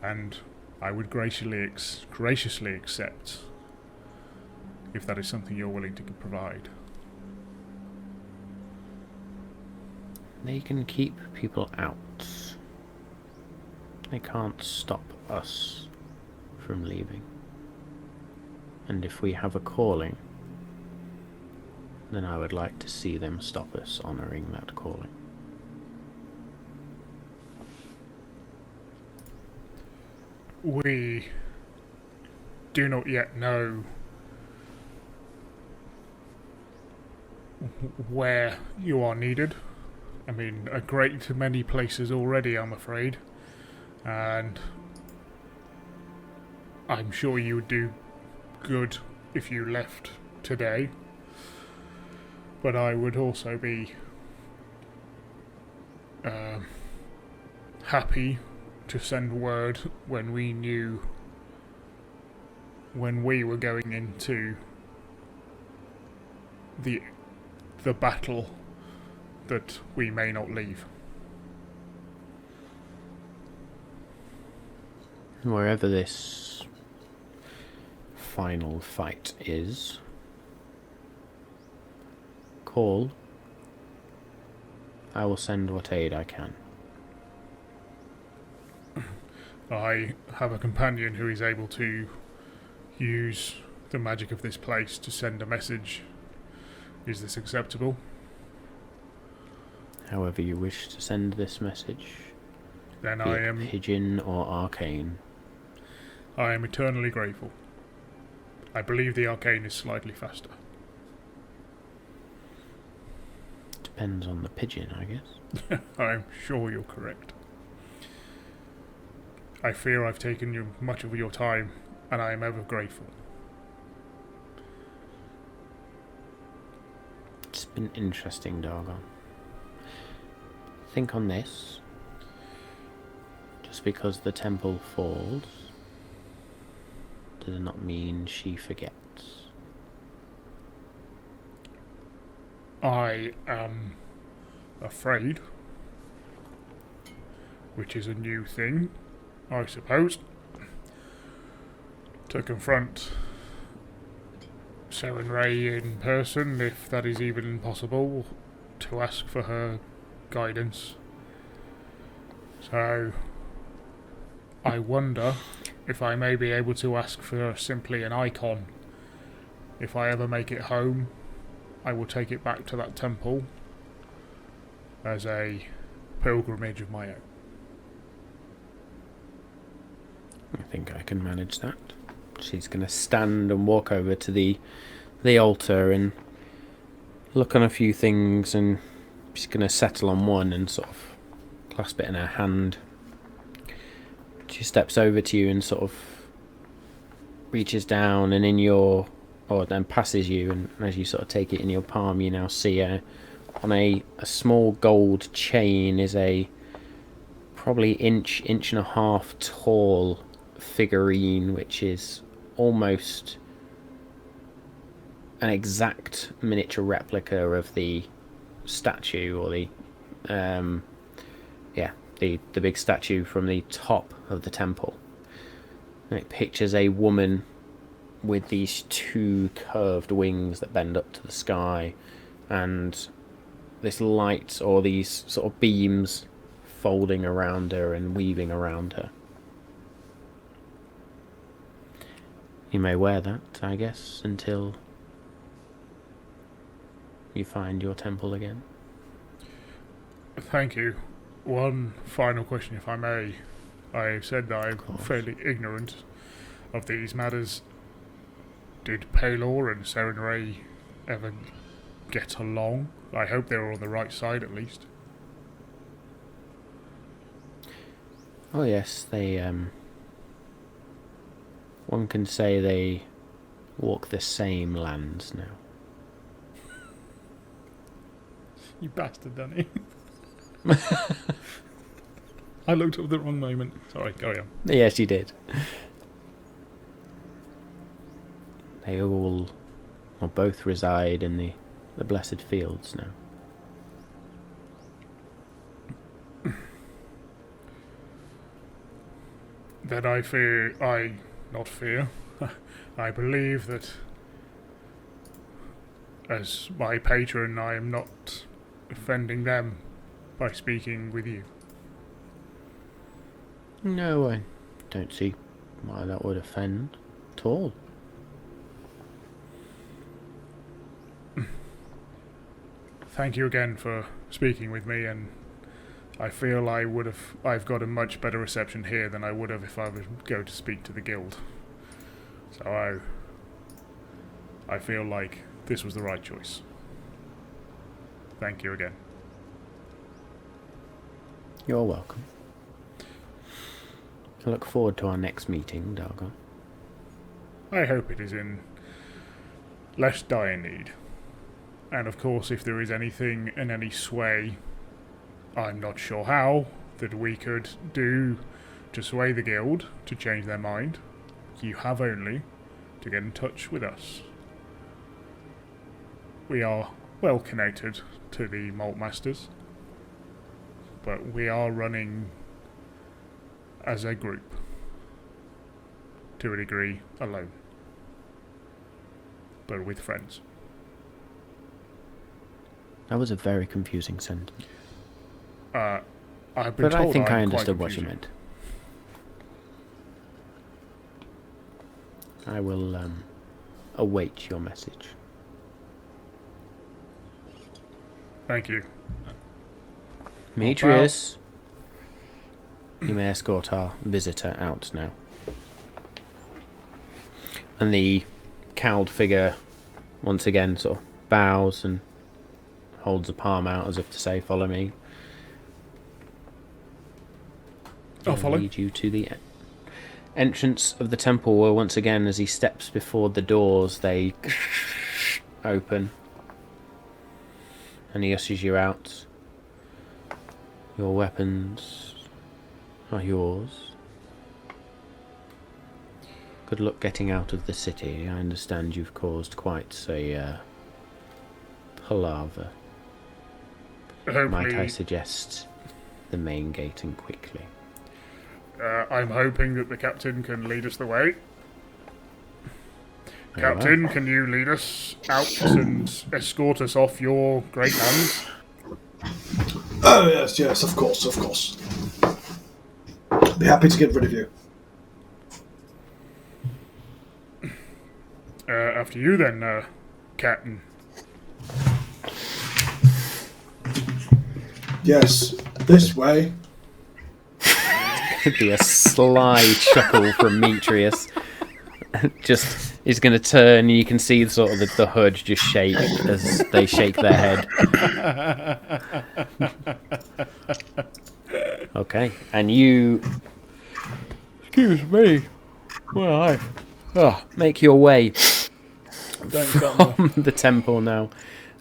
and I would graciously accept if that is something you're willing to provide. They can keep people out. They can't stop us from leaving. And if we have a calling, then I would like to see them stop us honouring that calling. We do not yet know where you are needed. I mean, a great many places already, I'm afraid. And I'm sure you would do good if you left today. But I would also be happy to send word when we were going into the battle that we may not leave. Wherever this final fight is, call. I will send what aid I can. I have a companion who is able to use the magic of this place to send a message. Is this acceptable? However you wish to send this message, Then be I it am pigeon or arcane. I am eternally grateful. I believe the arcane is slightly faster. Depends on the pigeon, I guess. I'm sure you're correct. I fear I've taken you much of your time, and I am ever grateful. It's been interesting, Dargon. Think on this. Just because the temple falls does not mean she forgets. I am afraid, which is a new thing, I suppose, to confront Seren Ray in person, if that is even possible, to ask for her guidance. So, I wonder if I may be able to ask for simply an icon. If I ever make it home, I will take it back to that temple as a pilgrimage of my own. I think I can manage that. She's going to stand and walk over to the altar and look on a few things, and she's going to settle on one and sort of clasp it in her hand. She steps over to you and sort of reaches down and then passes you, and as you sort of take it in your palm, you now see on a small gold chain is a probably inch and a half tall figurine, which is almost an exact miniature replica of the statue, or the big statue from the top of the temple. And it pictures a woman with these two curved wings that bend up to the sky, and this light, or these sort of beams, folding around her and weaving around her. You may wear that, I guess, until you find your temple again. Thank you. One final question, if I may. I said that I'm fairly ignorant of these matters. Did Paylor and Serenray ever get along? I hope they were on the right side, at least. Oh yes, they one can say they walk the same lands now. You bastard, Danny. I looked up at the wrong moment. Sorry, carry on. Yes, you did. They all, or both, reside in the Blessed Fields now. Then I believe that as my patron, I am not offending them by speaking with you. No, I don't see why that would offend at all. Thank you again for speaking with me, and I feel I've got a much better reception here than I would have if I was go to speak to the guild. So I feel like this was the right choice. Thank you again. You're welcome. I look forward to our next meeting, Dargon. I hope it is in less dire need. And of course, if there is anything in any sway, I'm not sure how, that we could do to sway the guild to change their mind, you have only to get in touch with us. We are well connected to the Malt Masters, but we are running as a group, to a degree alone, but with friends. That was a very confusing sentence. I've been but told I think I'm I quite understood what you confusing. meant. I will await your message. Thank you. Demetrius, you may escort our visitor out now. And the cowled figure once again sort of bows and holds a palm out as if to say, "Follow me." I'll follow. Lead you to the entrance of the temple, where once again, as he steps before the doors, they open, and he ushers you out. Your weapons are yours. Good luck getting out of the city. I understand you've caused quite a palaver. Might I suggest the main gate, and quickly? I'm hoping that the captain can lead us the way. Very Captain, can you lead us out and escort us off your great hands? Oh, yes, of course. Be happy to get rid of you. After you then, Captain. Yes, this way. Could be a sly chuckle from Demetrius just is going to turn, and you can see sort of the hood just shake as they shake their head. Okay, and you... Excuse me. Well, make your way from the temple now,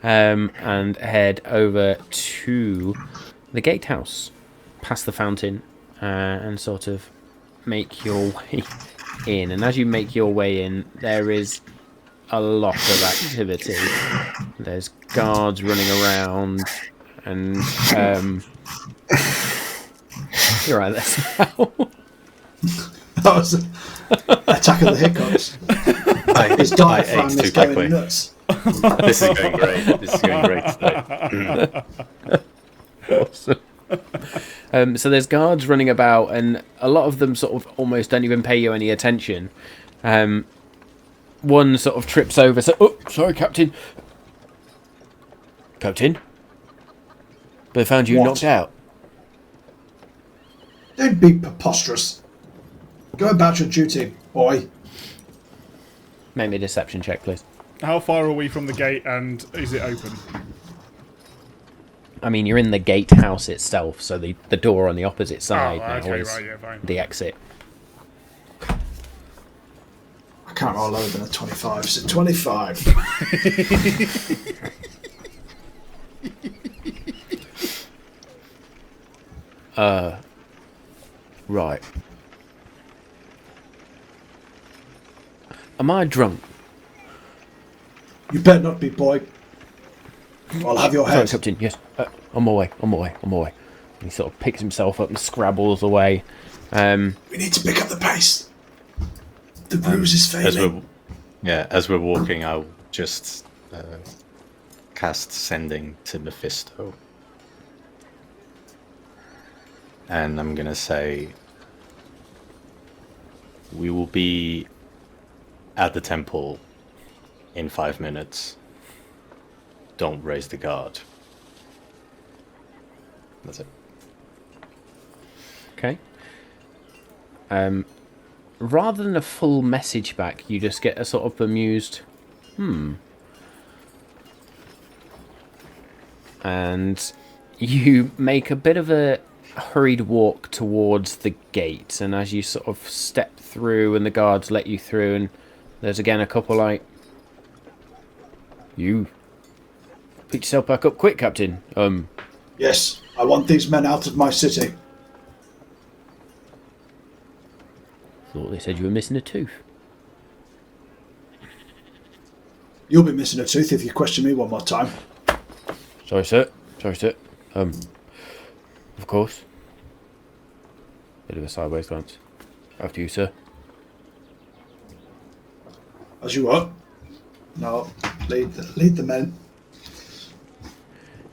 and head over to the gatehouse, past the fountain, and sort of make your way in. And as you make your way in, there is a lot of activity. There's guards running around, and you're right there. That was attack of the hiccups. His diaphragm is going nuts. This is going great. This is going great today. Awesome. So there's guards running about, and a lot of them sort of almost don't even pay you any attention. One sort of trips over. So, oh, sorry, Captain. Captain? They found you knocked out. Don't be preposterous. Go about your duty, boy. Make me a deception check, please. How far are we from the gate, and is it open? I mean, you're in the gatehouse itself, so the door on the opposite side now okay, is right, yeah, fine. the exit. I can't roll lower than a 25, so 25. Right. Am I drunk? You better not be, boy. I'll have your Sorry, head. Captain, yes. On my way. And he sort of picks himself up and scrabbles away. We need to pick up the pace. The bruise is failing. As we're walking, I'll just cast Sending to Mephisto. And I'm going to say, we will be at the temple in 5 minutes. Don't raise the guard. That's it. Okay. Rather than a full message back, you just get a sort of bemused, And you make a bit of a hurried walk towards the gate, and as you sort of step through and the guards let you through, and there's again a couple like, you pick yourself back up quick, Captain. Yes, I want these men out of my city. Thought they said you were missing a tooth. You'll be missing a tooth if you question me one more time. Sorry, sir. Of course. Bit of a sideways glance. After you, sir. As you are. No, lead the men.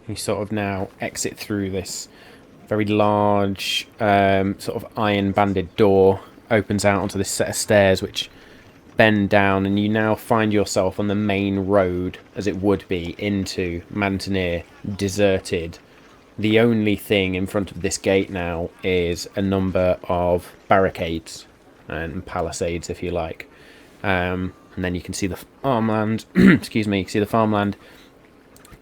You sort of now exit through this very large sort of iron-banded door, opens out onto this set of stairs which bend down, and you now find yourself on the main road, as it would be, into Mantenir, deserted. The only thing in front of this gate now is a number of barricades and palisades, if you like. And then you can see the farmland. Excuse me. You can see the farmland,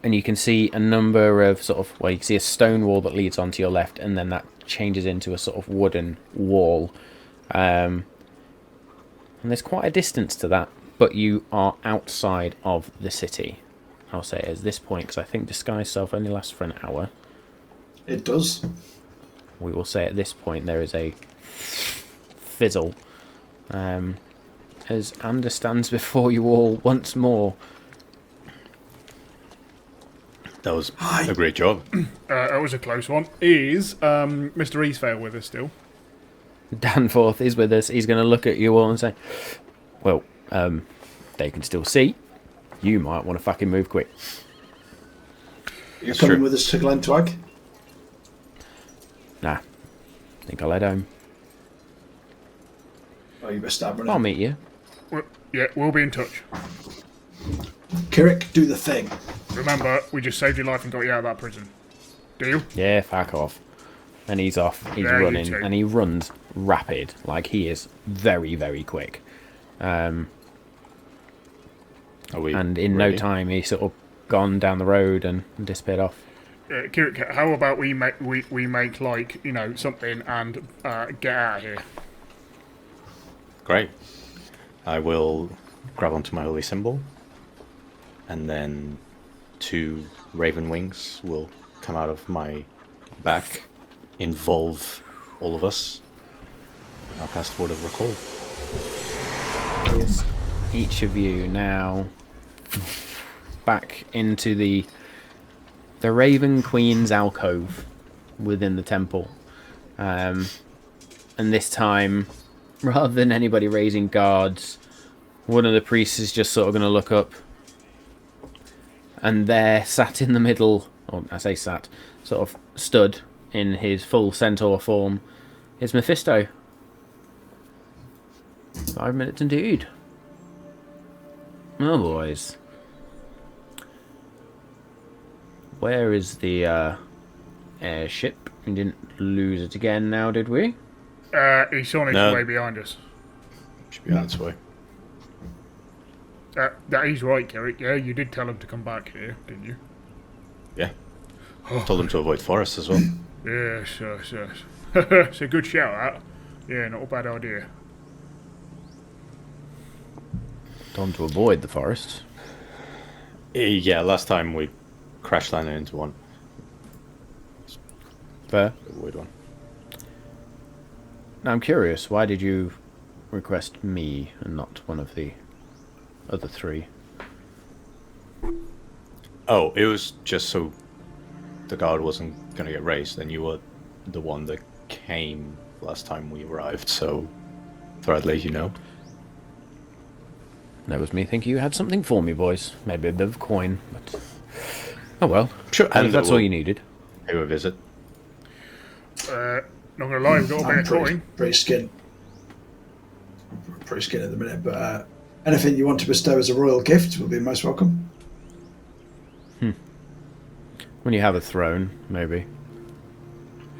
and you can see a number of sort of, well, you can see a stone wall that leads onto your left, and then that changes into a sort of wooden wall. And there's quite a distance to that, but you are outside of the city. I'll say at this point, because I think disguise self only lasts for an hour. It does. We will say at this point there is a fizzle, as Ander stands before you all once more. That was a great job. That was a close one. Is Mr. Eastvale with us still? Danforth is with us. He's going to look at you all and say, well, they can still see. You might want to fucking move quick. You're coming with us to Glentwag? Nah. Think I'll head home. Oh, you best start running. I'll meet you. Yeah, we'll be in touch. Kirik, do the thing. Remember, we just saved your life and got you out of that prison. Deal? Yeah, fuck off. And he's off. He's Yeah, you running. too. And he runs rapid. Like, he is very, very quick. and Are we in ready? no time he sort of gone down the road and disappeared off. Kirik, how about we make like, you know, something and get out of here? Great. I will grab onto my holy symbol, and then 2 raven wings will come out of my back, involve all of us. I'll cast Word of Recall. Each of you now back into the Raven Queen's alcove within the temple. And this time, rather than anybody raising guards, one of the priests is just sort of going to look up. And there, sat in the middle, or I say sat, sort of stood in his full centaur form, is Mephisto. 5 minutes indeed. Oh, boys. Where is the airship? We didn't lose it again now, did we? He's on his No. way behind us. Should be on its way. That is right, Kirik. Yeah, you did tell him to come back here, didn't you? Yeah. Told them to avoid forests as well. Yes, yes, yes. It's a good shout, that. Yeah, not a bad idea. Time to avoid the forest. Yeah, last time we crash landed into one. Fair. A weird one. Now I'm curious, why did you request me and not one of the other 3? Oh, it was just so the guard wasn't going to get raised, and you were the one that came last time we arrived, so thought I'd let you know. That was me thinking you had something for me, boys. Maybe a bit of coin, but... Oh well. Sure, And if that's all you needed. Pay a visit. Not gonna lie, we've got a bit of coin. Pretty skin. Pretty skin at the minute, but anything you want to bestow as a royal gift will be most welcome. When you have a throne, maybe.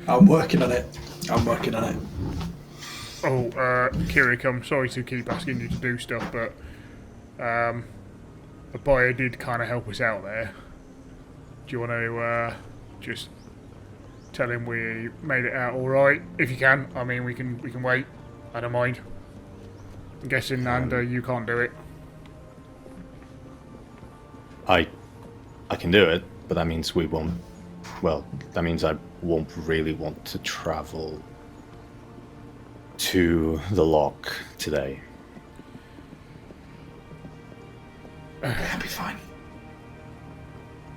I'm working on it. Oh, Kirik, I'm sorry to keep asking you to do stuff, but the buyer did kind of help us out there. Do you want to just tell him we made it out all right? If you can. I mean, we can wait. I don't mind. I'm guessing, Nanda, you can't do it. I can do it, but that means we won't. Well, that means I won't really want to travel to the lock today. That'll be fine.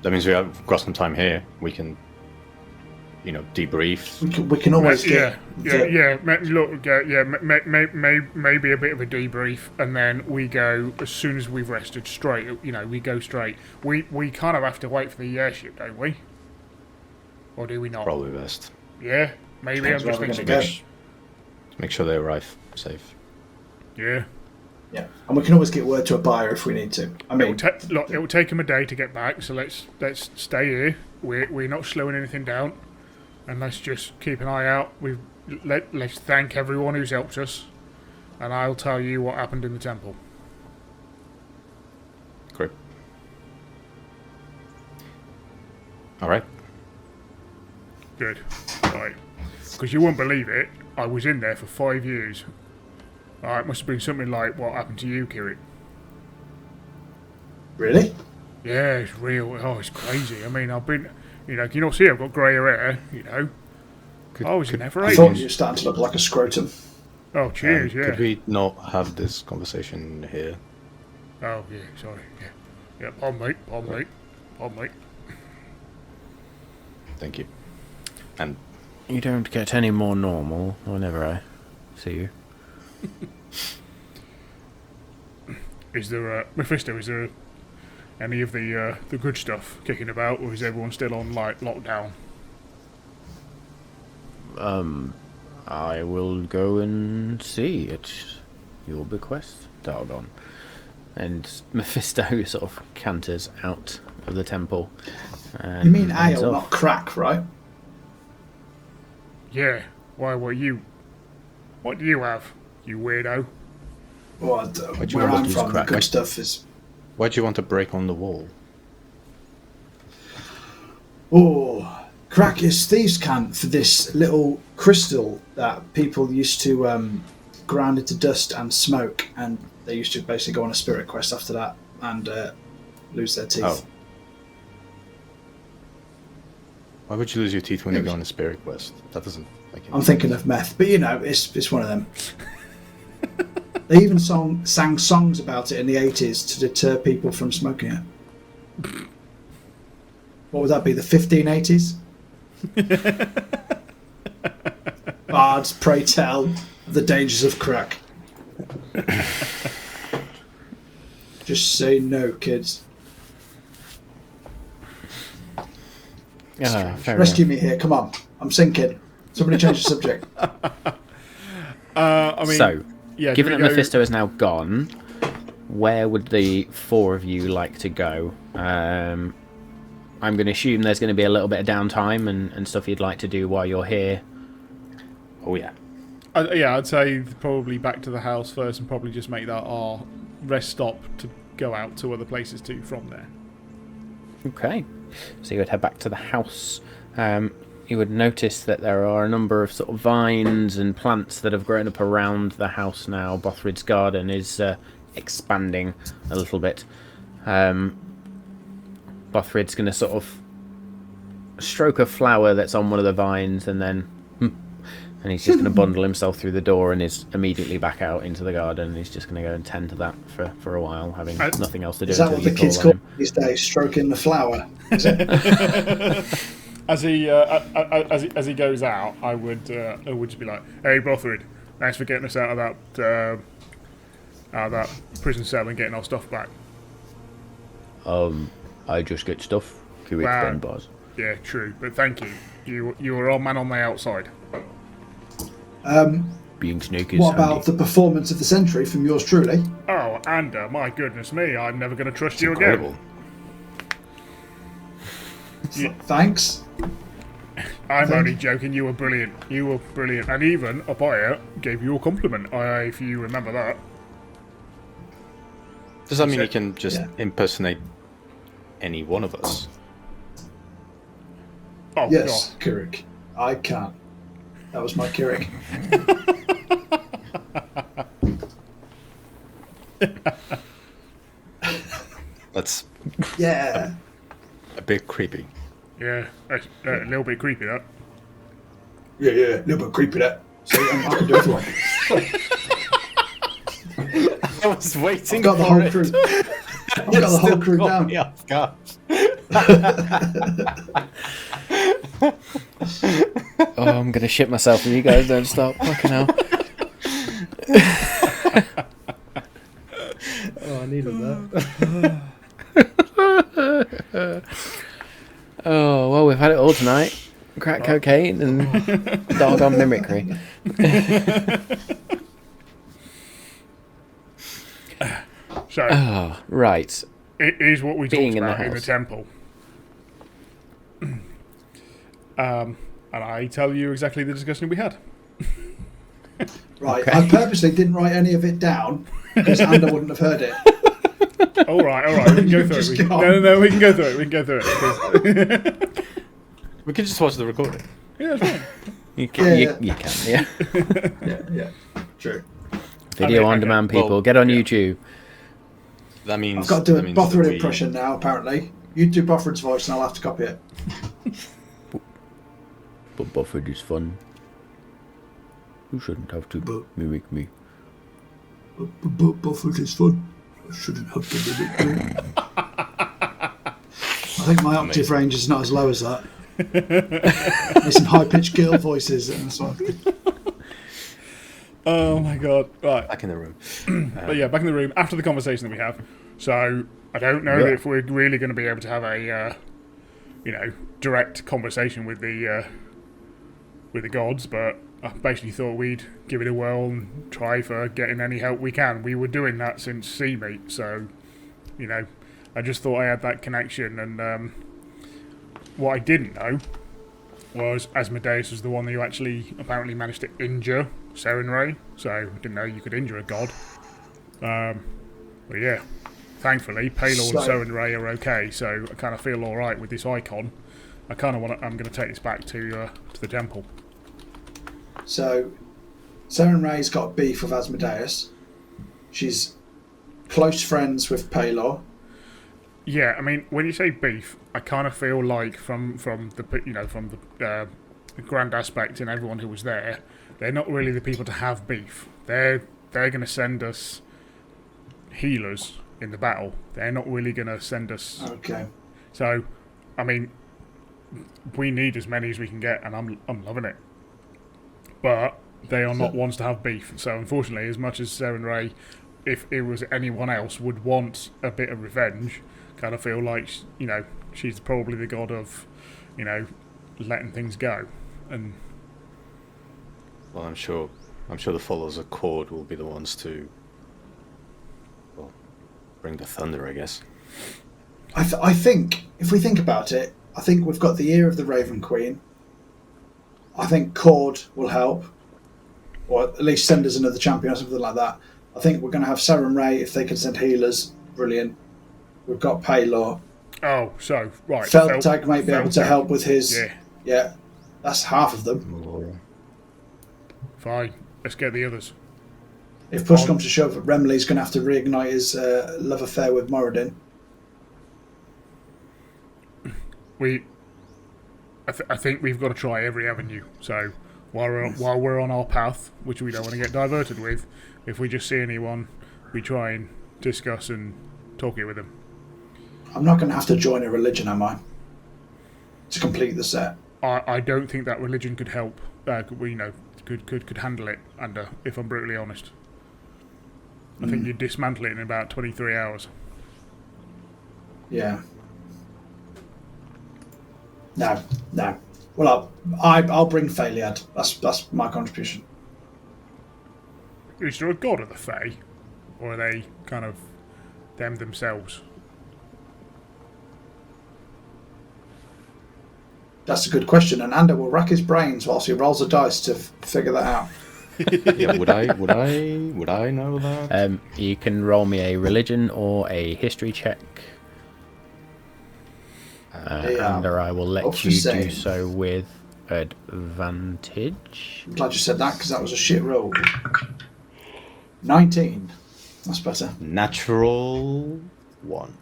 That means we have got some time here. We can, debrief. We can always get... Maybe a bit of a debrief, and then we go as soon as we've rested straight. We go straight. We kind of have to wait for the airship, don't we? Or do we not? Probably best. Yeah, maybe Depends I'm just where we're thinking. gonna go. To make sure they arrive safe. Yeah. Yeah, and we can always get word to a buyer if we need to. I mean, It will take him a day to get back, so let's stay here. We're not slowing anything down, and let's just keep an eye out. Let's thank everyone who's helped us, and I'll tell you what happened in the temple. Great. All right. Good. Right. Because you won't believe it, I was in there for 5 years. It must have been something like what happened to you, Kirik. really? Yeah, it's real. Oh, it's crazy. I mean, I've been, can you not see I've got grayer hair, I was in there for I thought ages. you were starting to look like a scrotum. Oh, cheers, yeah. Could we not have this conversation here? Oh, yeah, sorry, yeah. Yeah, pardon mate. Thank you. And You don't get any more normal whenever I see you. Is there, Mephisto, is there any of the good stuff kicking about, or is everyone still on, lockdown? I will go and see at your bequest, Dargon. And Mephisto sort of canters out of the temple. And You mean heads ale, off. not crack, right? Yeah. Why, what do you have, you weirdo? Well, Why'd you where want I'm to from, the crack? good stuff is. Why do you want to break on the wall? Oh, crack is thieves' cant for this little crystal that people used to grind into dust and smoke, and they used to basically go on a spirit quest after that and lose their teeth. Oh. Why would you lose your teeth when you go on a spirit quest? That doesn't make any I'm thinking of meth, but it's one of them. They even sang songs about it in the 80s to deter people from smoking it. What would that be, the 1580s? Bards, pray tell the dangers of crack. Just say no, kids. Rescue me here, come on. I'm sinking. Somebody change the subject. Given that Mephisto is now gone, where would the four of you like to go? I'm going to assume there's going to be a little bit of downtime and stuff you'd like to do while you're here. Oh, yeah. I'd say probably back to the house first and probably just make that our rest stop to go out to other places too from there. Okay. So you would head back to the house. You would notice that there are a number of sort of vines and plants that have grown up around the house now. Bothrid's garden is expanding a little bit. Bothrid's going to sort of stroke a flower that's on one of the vines and then... and he's just going to bundle himself through the door and is immediately back out into the garden. And he's just going to go and tend to that for a while, having nothing else to do. Is that what the kids call these days, stroking the flower? Is it? As he goes out, I would just be like, "Hey, Bothrid, thanks for getting us out of that prison cell and getting our stuff back." I just get stuff. Can we explain, boss? Yeah, true, but thank you. You were our man on the outside. Being sneaky. What about the performance of the century from yours truly? Oh, and my goodness me, I'm never going to trust you Incredible. again. Thanks. I'm only joking. You were brilliant. And even a buyer gave you a compliment. If you remember that. Does that mean you can just impersonate any one of us? Oh, yes, Kirik. I can. That was my Kirik. That's a bit creepy. Yeah, a little bit creepy, that. Yeah, a little bit creepy, that. So I can do everyone. I was waiting. I've got the whole crew. I've got the whole crew down. Me off guard. Oh, I'm going to shit myself if you guys don't stop. Fucking hell. Oh, I needed that. Oh, well, we've had it all tonight. Crack cocaine and doggone mimicry. So, right. It is what we Being talked in the about in the house. temple. And I tell you exactly the discussion we had. Right, Okay. I purposely didn't write any of it down because Anda wouldn't have heard it. All right, we can go through it. No, we can go through it. We can just watch the recording. Yeah, that's fine. You can, yeah. Yeah, true. Video on demand, people. Well, Get on YouTube. That means I've got to do a that means Bothrid that we- impression now, apparently. You do Bothrid's voice and I'll have to copy it. But Bothrid is fun. You shouldn't have to mimic me. Bothrid is fun. I shouldn't have to mimic me. I think my octave range is not as low as that. There's some high-pitched girl voices and so on. Oh my god! Right, Back in the room. but yeah, back in the room after the conversation that we have. So I don't know if we're really going to be able to have a, direct conversation with the gods, but I basically thought we'd give it a whirl and try for getting any help we can. We were doing that since Sea Meat, so I just thought I had that connection. And what I didn't know was Asmodeus was the one who actually apparently managed to injure Serenray, so I didn't know you could injure a god. But yeah, thankfully, Paylor and So and Ray are okay, so I kind of feel all right with this icon. I'm going to take this back to the temple. So, Seren Ray's got beef with Asmodeus. She's close friends with Paylor. Yeah, I mean, when you say beef, I kind of feel like from the grand aspect and everyone who was there, they're not really the people to have beef. They're going to send us healers in the battle. They're not really going to send us. Okay. So, I mean, we need as many as we can get, and I'm loving it. But they are not ones to have beef. So, unfortunately, as much as Seren Ray, if it was anyone else, would want a bit of revenge, kind of feel like she's probably the god of, letting things go, and. Well, I'm sure the followers of Court will be the ones to, well, bring the thunder, I guess. I think, if we think about it, I think we've got the ear of the Raven Queen. I think Court will help, or at least send us another champion or something like that. I think we're going to have Seren Ray, if they can send healers, brilliant. We've got Paylor. Oh, so, right. Feltag might be able to help with his... Yeah. Yeah, that's half of them. Fine, let's get the others. If push comes to shove, Remley's going to have to reignite his love affair with Morriden. I think we've got to try every avenue. So while we're on our path, which we don't want to get diverted with, if we just see anyone, we try and discuss and talk it with them. I'm not going to have to join a religion, am I? To complete the set. I don't think that religion could help. Could handle it. And if I'm brutally honest, I think you'd dismantle it in about 23 hours. Yeah. No. Well, I'll bring Phaliad. That's my contribution. Is there a god of the Fae, or are they kind of them themselves? That's a good question, and Ander will rack his brains whilst he rolls a dice to figure that out. Yeah, would I know that? You can roll me a religion or a history check. And I will let you do so with advantage. I'm glad you said that, because that was a shit roll. 19. That's better. Natural 1.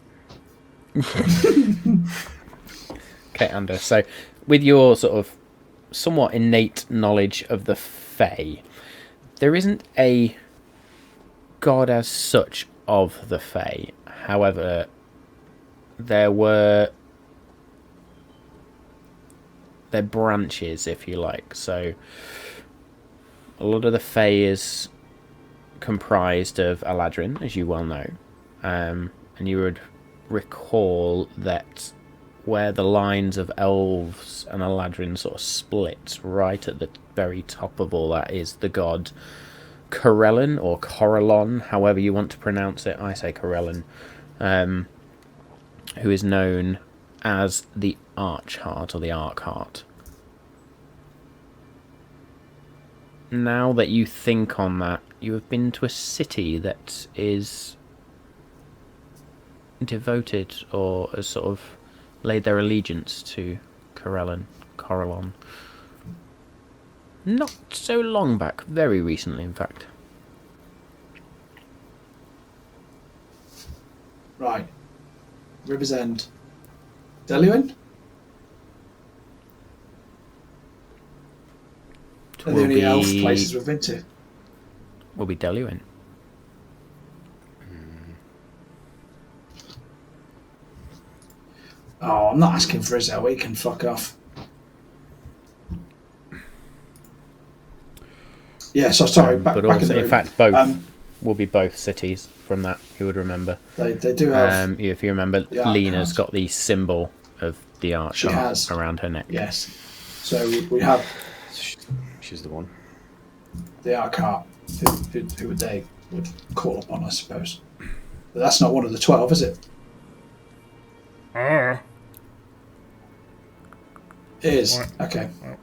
Okay, Ander. So, with your sort of somewhat innate knowledge of the Fae, there isn't a god as such of the Fae. However, there were their branches, if you like. So, a lot of the Fae is comprised of Aladrin, as you well know, and you would recall that where the lines of elves and Aladrin sort of split, right at the very top of all that is the god Corellon, or Corellon, however you want to pronounce it. I say Corellon, who is known as the Archheart, or the Arkheart. Now that you think on that, you have been to a city that is devoted, or has sort of laid their allegiance to Corellon. Not so long back, very recently, in fact. Right. River's End. Deluin? They're the only elf places we've been to. Will be Deluin. Oh, I'm not asking for his help. He can fuck off. Yeah, so sorry. Back but also, also, in fact, both will be both cities from that. You would remember. They do have. If you remember, Lena's got the symbol of the Archheart around her neck. Yes. So we have. She's the one. The Archeart, who they would call upon, I suppose. But that's not one of the 12, is it? It is. Right. Okay. Well.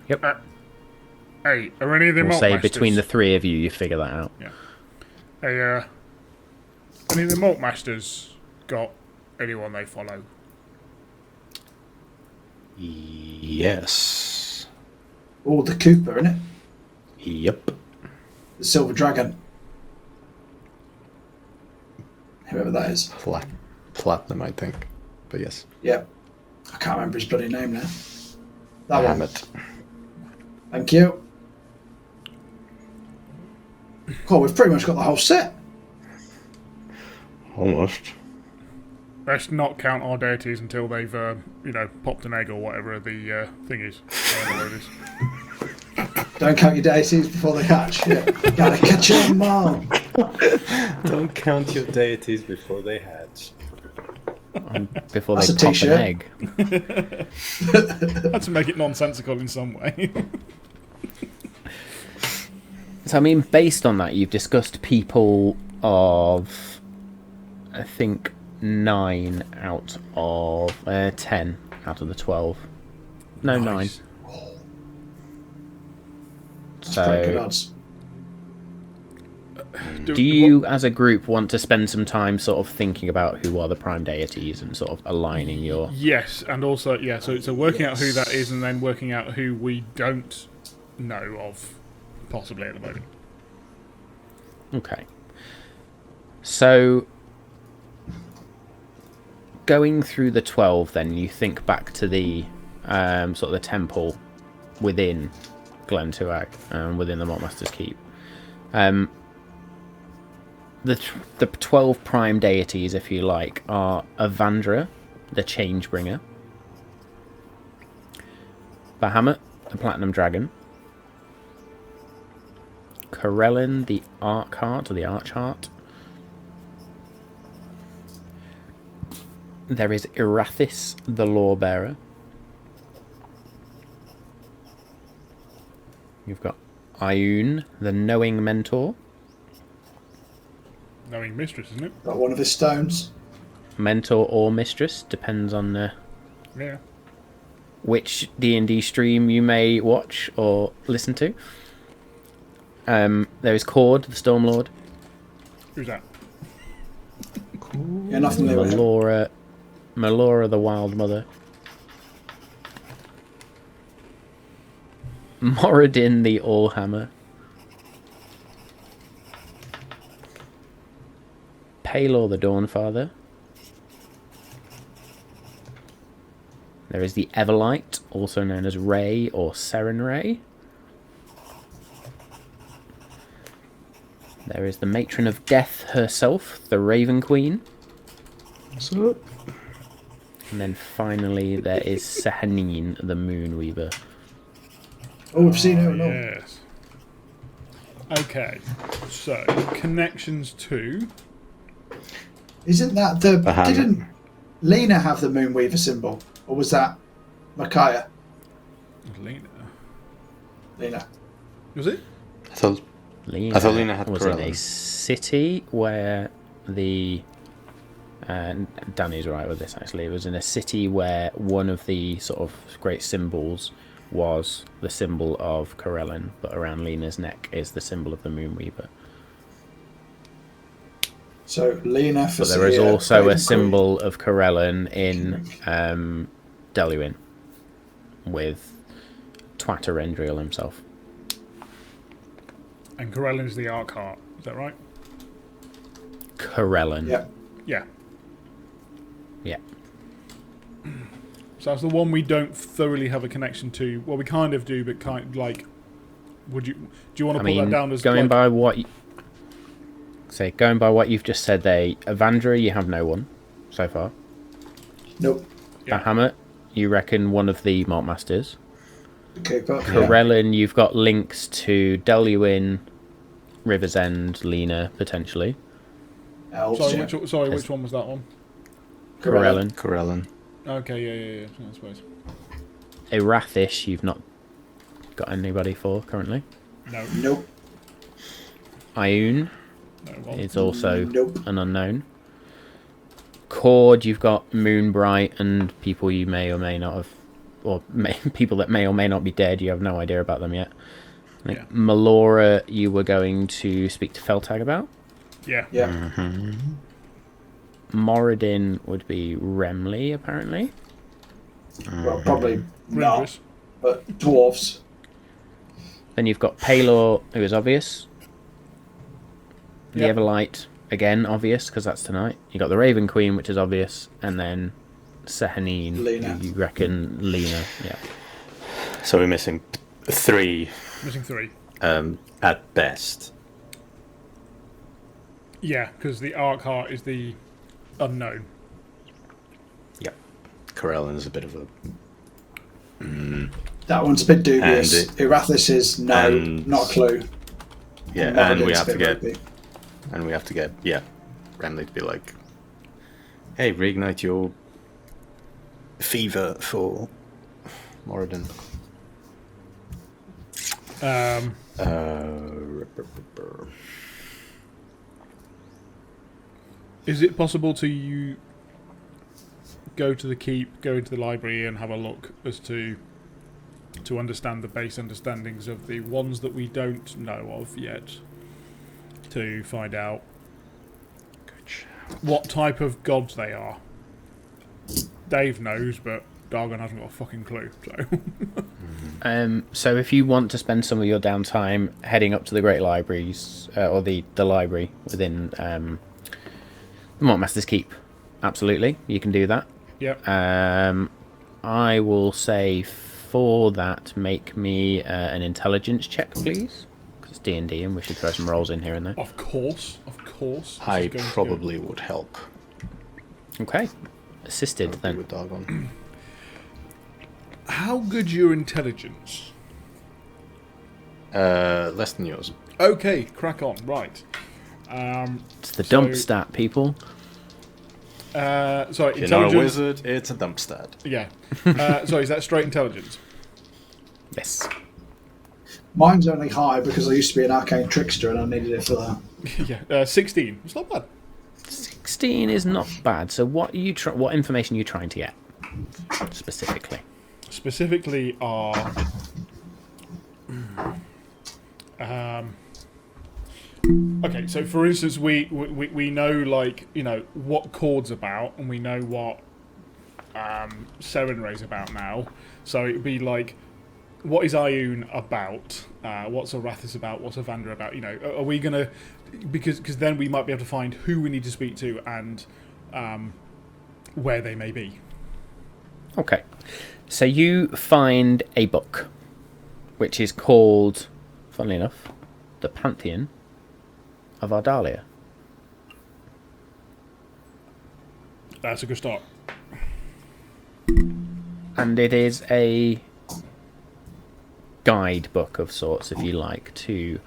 Yep. Hey, are any of them we'll say between the three of you, you figure that out. Yeah. Hey, any of the Malt Masters got anyone they follow? Yes. Oh, the Cooper, innit? Yep. The Silver Dragon. Whoever that is. Platinum, I think. But yes. Yeah. I can't remember his bloody name now. That one. Hammett. Thank you. Cool, we've pretty much got the whole set. Almost. Let's not count our deities until they've, popped an egg or whatever the thing is. I don't know what it is. Don't count your deities before they hatch. Yeah. Gotta catch them all. Don't count your deities before they hatch. Before That's they a pop t-shirt. an egg. Had to make it nonsensical in some way. So, I mean, based on that, you've discussed people of, I think, 9 out of 10 out of the 12. No, Nice. 9. That's pretty good So, odds. do you, as a group, want to spend some time sort of thinking about who are the Prime Deities and sort of aligning your... Yes, and also, yeah, so working out who that is and then working out who we don't know of, possibly at the moment. Okay. So, going through the 12, then, you think back to the sort of the temple within Glen Tuag, within the Maltmaster's Keep. The 12 prime deities, if you like, are Evandra, the Changebringer, Bahamut, the Platinum Dragon, Corellin, the Archeart, or the Archheart. There is Irathis, the Lawbearer. You've got Ioun, the Knowing Mentor. Knowing Mistress, isn't it? Got one of his stones. Mentor or Mistress, depends on Yeah. which D&D stream you may watch or listen to. There is Cord, the Stormlord. Who's that? Yeah, nothing new with him. Melora, the Wild Mother. Morriden the Old Hammer. Palor the Dawnfather. There is the Everlight, also known as Ray or Seren Ray. There is the Matron of Death herself, the Raven Queen. What's up? And then finally there is Sehanine, the Moonweaver. Oh, we've seen it. No. Yes. Okay, so connections to... Isn't that the... Bahamut. Didn't Lena have the Moonweaver symbol? Or was that Micaiah? Lena. Lena. Was it? I thought Lena had was in a Corellin. city where the... Danny's right with this, actually. It was in a city where one of the sort of great symbols was the symbol of Corellin, but around Lena's neck is the symbol of the Moonweaver. So Lena for But there is also a symbol of Corellin in Deluin with Twatterendriel himself. And Corellin's the Archeart, is that right? Corellin. Yeah. Yeah. Yeah. So that's the one we don't thoroughly have a connection to. Well, we kind of do, but kind like, do you want to put that down as going like, by what going by what you've just said there, Evandra, you have no one so far. Nope. Yeah. Bahamut, you reckon one of the Malt Masters. The Cooper. Corellin, you've got links to Deluin, River's End, Lena, potentially. Elves, Sorry, yeah. which one was that one? Corellin. Corellin. Okay, yeah, I suppose. Irathish, you've not got anybody for currently. No, Nope. Ioun no. Well, is also Nope. an unknown. Cord, you've got Moonbright and people you may or may not have, or people that may or may not be dead. You have no idea about them yet. I think Yeah. Melora, you were going to speak to Feltag about. Yeah. Yeah. Morriden would be Remley, apparently. Well, probably not, Ringrous. but dwarves. Then you've got Palor, who is obvious. The Yep. Everlight, again, obvious, because that's tonight. You got the Raven Queen, which is obvious, and then Sehanine, Lena. who you reckon Lena, yeah. So we're missing 3 Missing 3. at best. Yeah, because the Archeart is the unknown. Yep. Corellin's a bit of a... That one's a bit dubious. And Erathis is no, and- not a clue. Yeah, And and we Morriden's have a to bit get... ropey. And we have to get, Remley to be like, hey, reignite your fever for Morriden. Is it possible to go to the keep, go into the library, and have a look as to understand the base understandings of the ones that we don't know of yet, to find out what type of gods they are? Dave knows, but Dargon hasn't got a fucking clue. So if you want to spend some of your downtime heading up to the Great Libraries, or the library within the Mortmaster's Keep, absolutely, you can do that. Yep. I will say for that, make me an intelligence check, please. Because it's D&D and we should throw some rolls in here and there. Of course. This I is going to probably would help. Okay. Assisted Be then. with Dargon. How good's your intelligence? Less than yours. Okay, crack on. Right. It's the dump stat, people. Sorry, If you're not a intelligence. wizard, it's a dump stat. Yeah. Sorry, is that straight intelligence? Yes. Mine's only high because I used to be an arcane trickster and I needed it for that. Yeah. 16. It's not bad. 16 is not bad. So what information are you trying to get specifically? Specifically are okay, so for instance we know, like, you know, what Chord's about, and we know what Serenray's about now. So it'd be like, what is Ioun about? What's Arathis about? What's Evandra about? You know, are we gonna, because then we might be able to find who we need to speak to and where they may be. Okay. So you find a book, which is called, funnily enough, The Pantheon of Ardalia. That's a good start. And it is a guidebook of sorts, if you like, to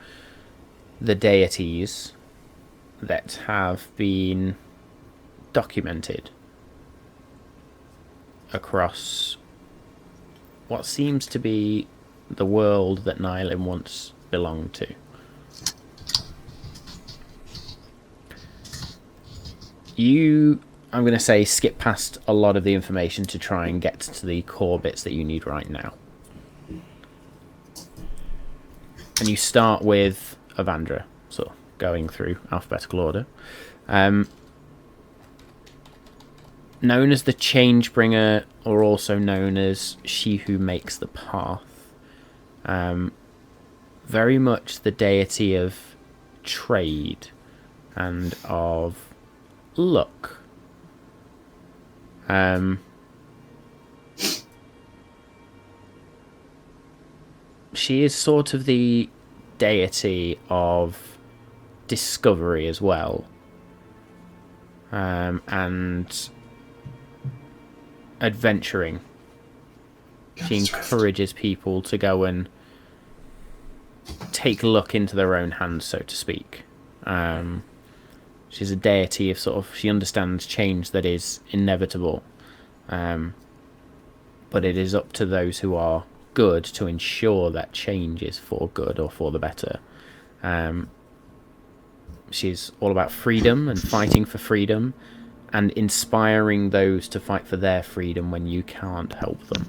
the deities that have been documented across what seems to be the world that Nylin once belonged to. I'm going to say, skip past a lot of the information to try and get to the core bits that you need right now. And you start with Evandra, so going through alphabetical order. Known as the Changebringer, or also known as She Who Makes the Path. Very much the deity of trade and of luck. She is sort of the deity of discovery as well. And adventuring. She encourages people to go and take luck into their own hands, so to speak. She's a deity of sort of, she understands change that is inevitable. But it is up to those who are good to ensure that change is for good or for the better. She's all about freedom and fighting for freedom and inspiring those to fight for their freedom when you can't help them.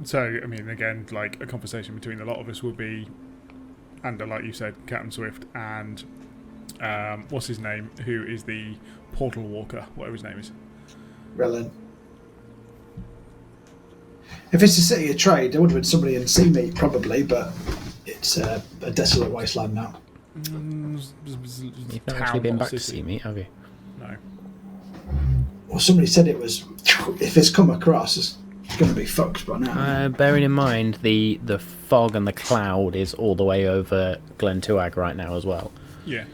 So, I mean, again, like, a conversation between a lot of us would be, and like you said, Captain Swift and what's his name? Who is the portal walker? Whatever his name is. Relin. If it's a city of trade, there would have been somebody in Seamead probably, but it's a desolate wasteland now. You've not actually been back to Seamead, have you? No. Well, somebody said it was. If it's come across, it's going to be fucked by now. Bearing in mind the fog and the cloud is all the way over Glen Tuag right now as well. Yeah.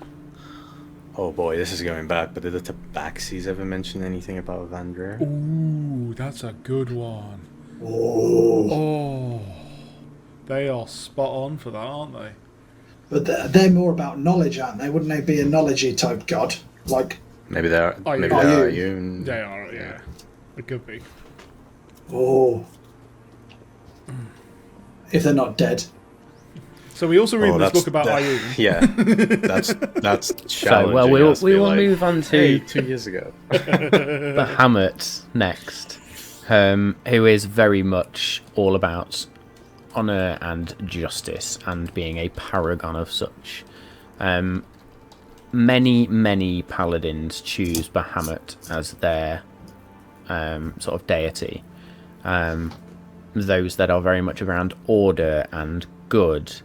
Oh boy, this is going back, but did the Tabaxis ever mention anything about Evandra? Ooh, that's a good one. Oh. They are spot on for that, aren't they? But they're more about knowledge, aren't they? Wouldn't they be a knowledge type god? Like Maybe they are. Are you- Maybe are they are. you? You. They are, yeah. It could be. oh, if they're not dead. So we also read this book about that- Ioun. Yeah, that's challenging. So, well, us to we be will like, move on to Hey, 2 years ago. Bahamut next, who is very much all about honour and justice and being a paragon of such. Many paladins choose Bahamut as their sort of deity. Those that are very much around order and good.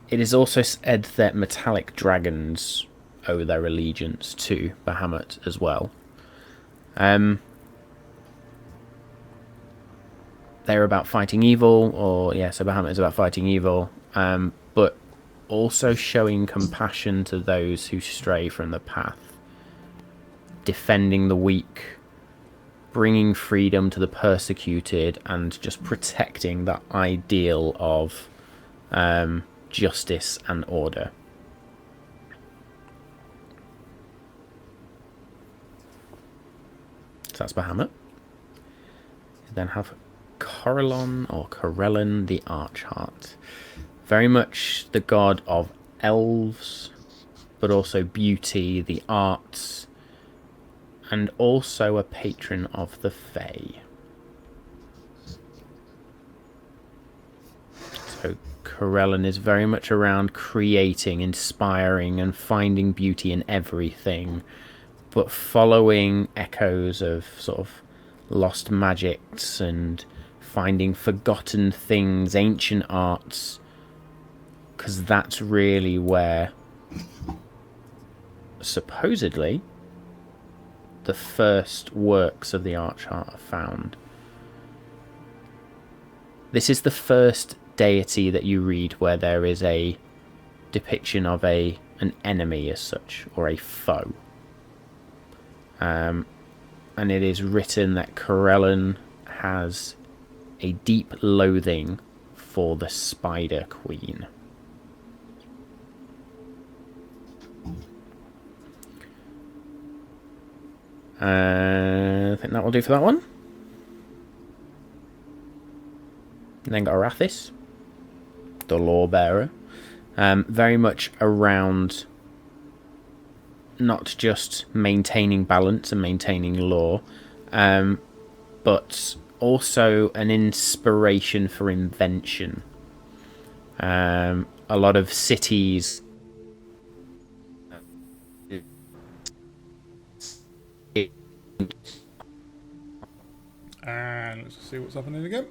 It is also said that metallic dragons owe their allegiance to Bahamut as well. They're about fighting evil, so Bahamut is about fighting evil, but also showing compassion to those who stray from the path, defending the weak, bringing freedom to the persecuted, and just protecting that ideal of justice and order. So that's Bahamut. You then have Corellon the Archheart. Very much the god of elves, but also beauty, the arts, and also a patron of the Fae. So Corellon is very much around creating, inspiring, and finding beauty in everything, but following echoes of sort of lost magics and finding forgotten things, ancient arts, because that's really where supposedly the first works of the Archheart are found. This is the first deity that you read where there is a depiction of an enemy as such, or a foe. And it is written that Corellon has a deep loathing for the Spider Queen. I think that will do for that one. And then got Arathis, the Law Bearer. Very much around not just maintaining balance and maintaining law, but also an inspiration for invention. A lot of cities And let's see what's happening again.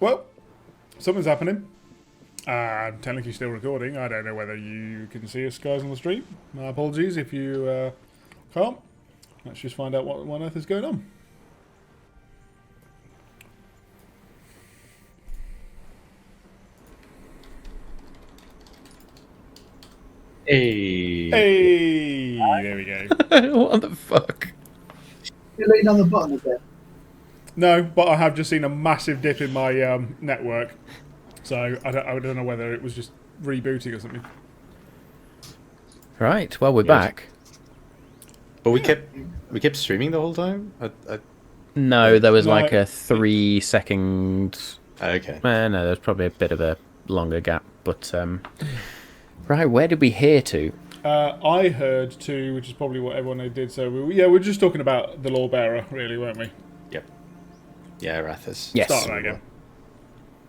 Well, something's happening. I'm technically still recording. I don't know whether you can see us guys on the stream. My apologies if you can't. Let's just find out what on earth is going on. Hey. Hey, there we go. what the fuck? You're leaning on the button again. No, but I have just seen a massive dip in my network. So I don't know whether it was just rebooting or something. Right, well, we're Yes. back. But we kept streaming the whole time. No, there was No. like a 3 second... Okay. No, there's probably a bit of a longer gap. But right, where did we hear to? I heard to, which is probably what everyone did. So we're just talking about the law bearer, really, weren't we? Yep. Yeah, Arathis. Yes. Start that again.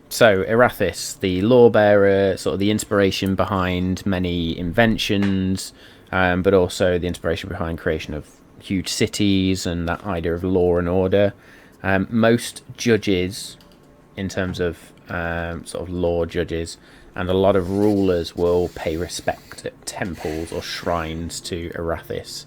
So, Arathis, the lawbearer, sort of the inspiration behind many inventions, but also the inspiration behind creation of huge cities and that idea of law and order. Most judges, in terms of sort of law judges, and a lot of rulers will pay respect at temples or shrines to Arathis.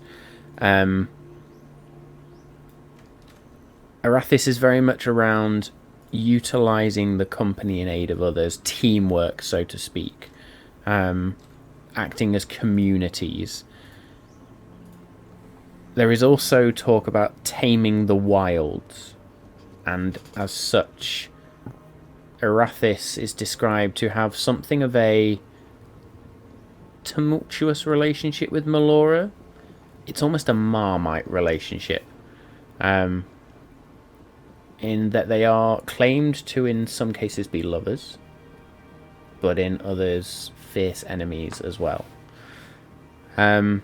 Arathis is very much around utilising the company in aid of others, teamwork, so to speak, acting as communities. There is also talk about taming the wilds, and as such, Arathis is described to have something of a tumultuous relationship with Melora. It's almost a Marmite relationship. In that they are claimed to, in some cases, be lovers, but in others, fierce enemies as well. And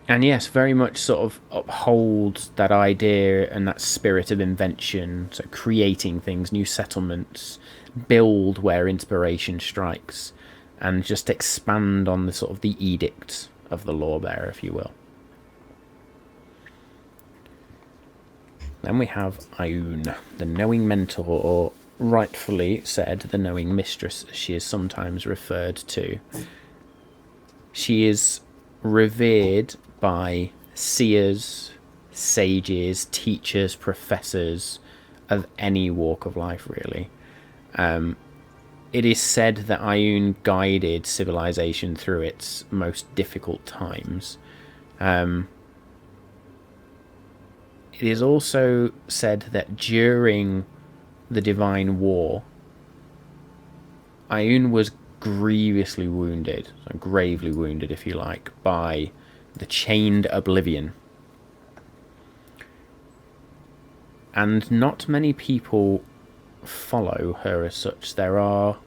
yes, very much sort of upholds that idea and that spirit of invention, so creating things, new settlements, build where inspiration strikes, and just expand on the sort of the edict of the lawbearer, if you will. Then we have Ioun, the knowing mentor, or rightfully said, the knowing mistress, as she is sometimes referred to. She is revered by seers, sages, teachers, professors of any walk of life, really. It is said that Ioun guided civilization through its most difficult times. It is also said that during the Divine War, Ioun was grievously wounded, so gravely wounded if you like, by the Chained Oblivion. And not many people follow her as such. There are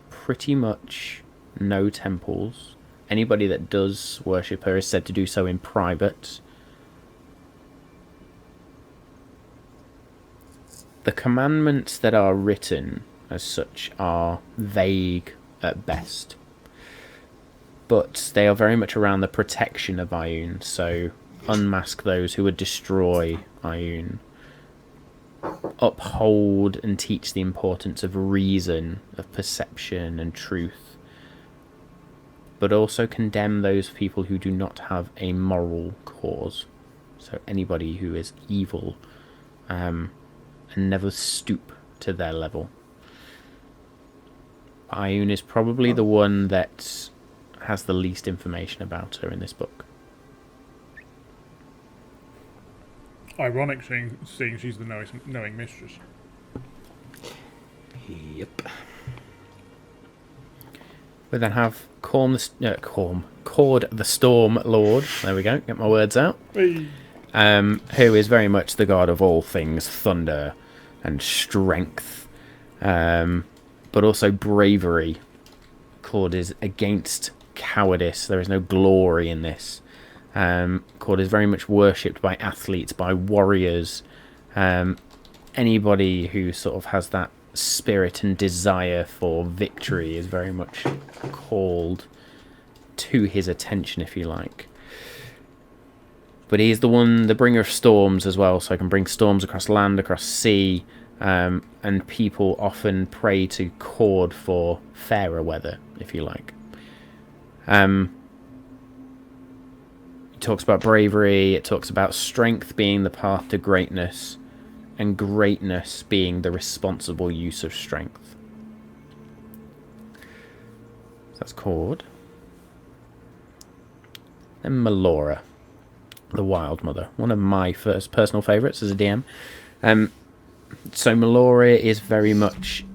pretty much no temples. Anybody that does worship her is said to do so in private. The commandments that are written as such are vague at best, but they are very much around the protection of Ioun, so unmask those who would destroy Ioun, uphold and teach the importance of reason, of perception and truth, but also condemn those people who do not have a moral cause, so anybody who is evil, and never stoop to their level. Ioun is probably the one that has the least information about her in this book. Ironic seeing she's the knowing mistress. Yep. We then have Cord the Storm Lord. There we go, get my words out. Hey. Who is very much the god of all things thunder and strength, but also bravery. Cord is against cowardice. There is no glory in this. Cord is very much worshipped by athletes, by warriors, anybody who sort of has that spirit and desire for victory is very much called to his attention, if you like. But he is the bringer of storms as well, so I can bring storms across land, across sea, and people often pray to Cord for fairer weather, if you like. It talks about bravery, it talks about strength being the path to greatness, and greatness being the responsible use of strength. So that's Cord. Then Melora, the Wild Mother, one of my first personal favourites as a DM. So Melora is very much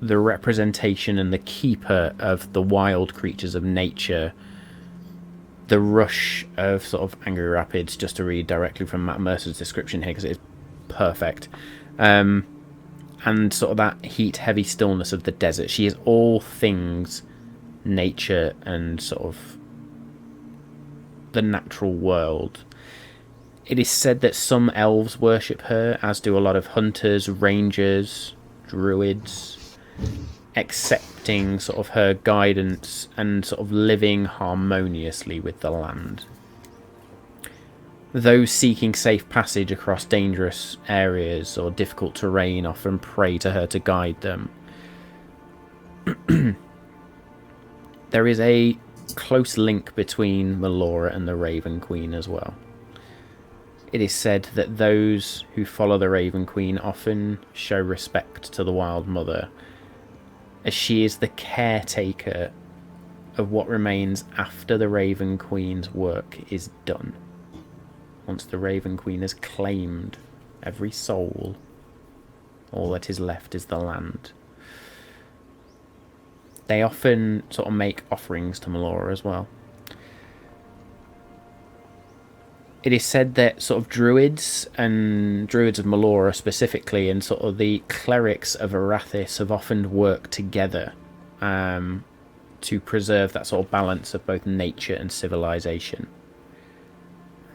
the representation and the keeper of the wild creatures of nature. The rush of sort of angry rapids, just to read directly from Matt Mercer's description here because it is perfect. and sort of that heat-heavy stillness of the desert. She is all things nature and sort of the natural world. It is said that some elves worship her, as do a lot of hunters, rangers, druids, accepting sort of her guidance and sort of living harmoniously with the land. Those seeking safe passage across dangerous areas or difficult terrain often pray to her to guide them. There is a close link between Melora and the Raven Queen as well. It is said that those who follow the Raven Queen often show respect to the Wild Mother, as she is the caretaker of what remains after the Raven Queen's work is done. Once the Raven Queen has claimed every soul, all that is left is the land. They often sort of make offerings to Melora as well. It is said that sort of druids of Melora specifically, and sort of the clerics of Arathis have often worked together to preserve that sort of balance of both nature and civilization.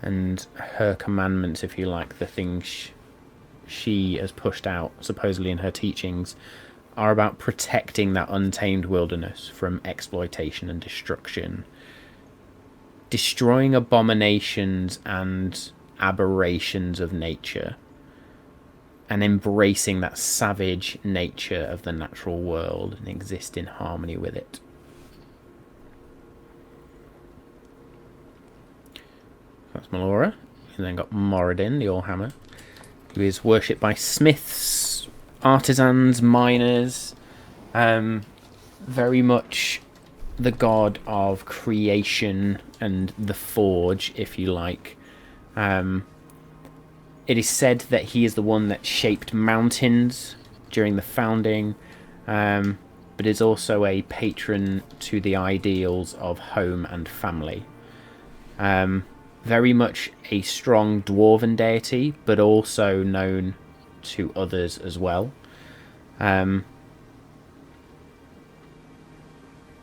And her commandments, if you like, the things she has pushed out, supposedly in her teachings, are about protecting that untamed wilderness from exploitation and destruction, destroying abominations and aberrations of nature, and embracing that savage nature of the natural world and exist in harmony with it. That's Melora. You then got Morriden the Old Hammer, who is worshipped by smiths, artisans, miners, very much the god of creation and the forge, if you like. It is said that he is the one that shaped mountains during the founding, but is also a patron to the ideals of home and family. Very much a strong dwarven deity, but also known to others as well. There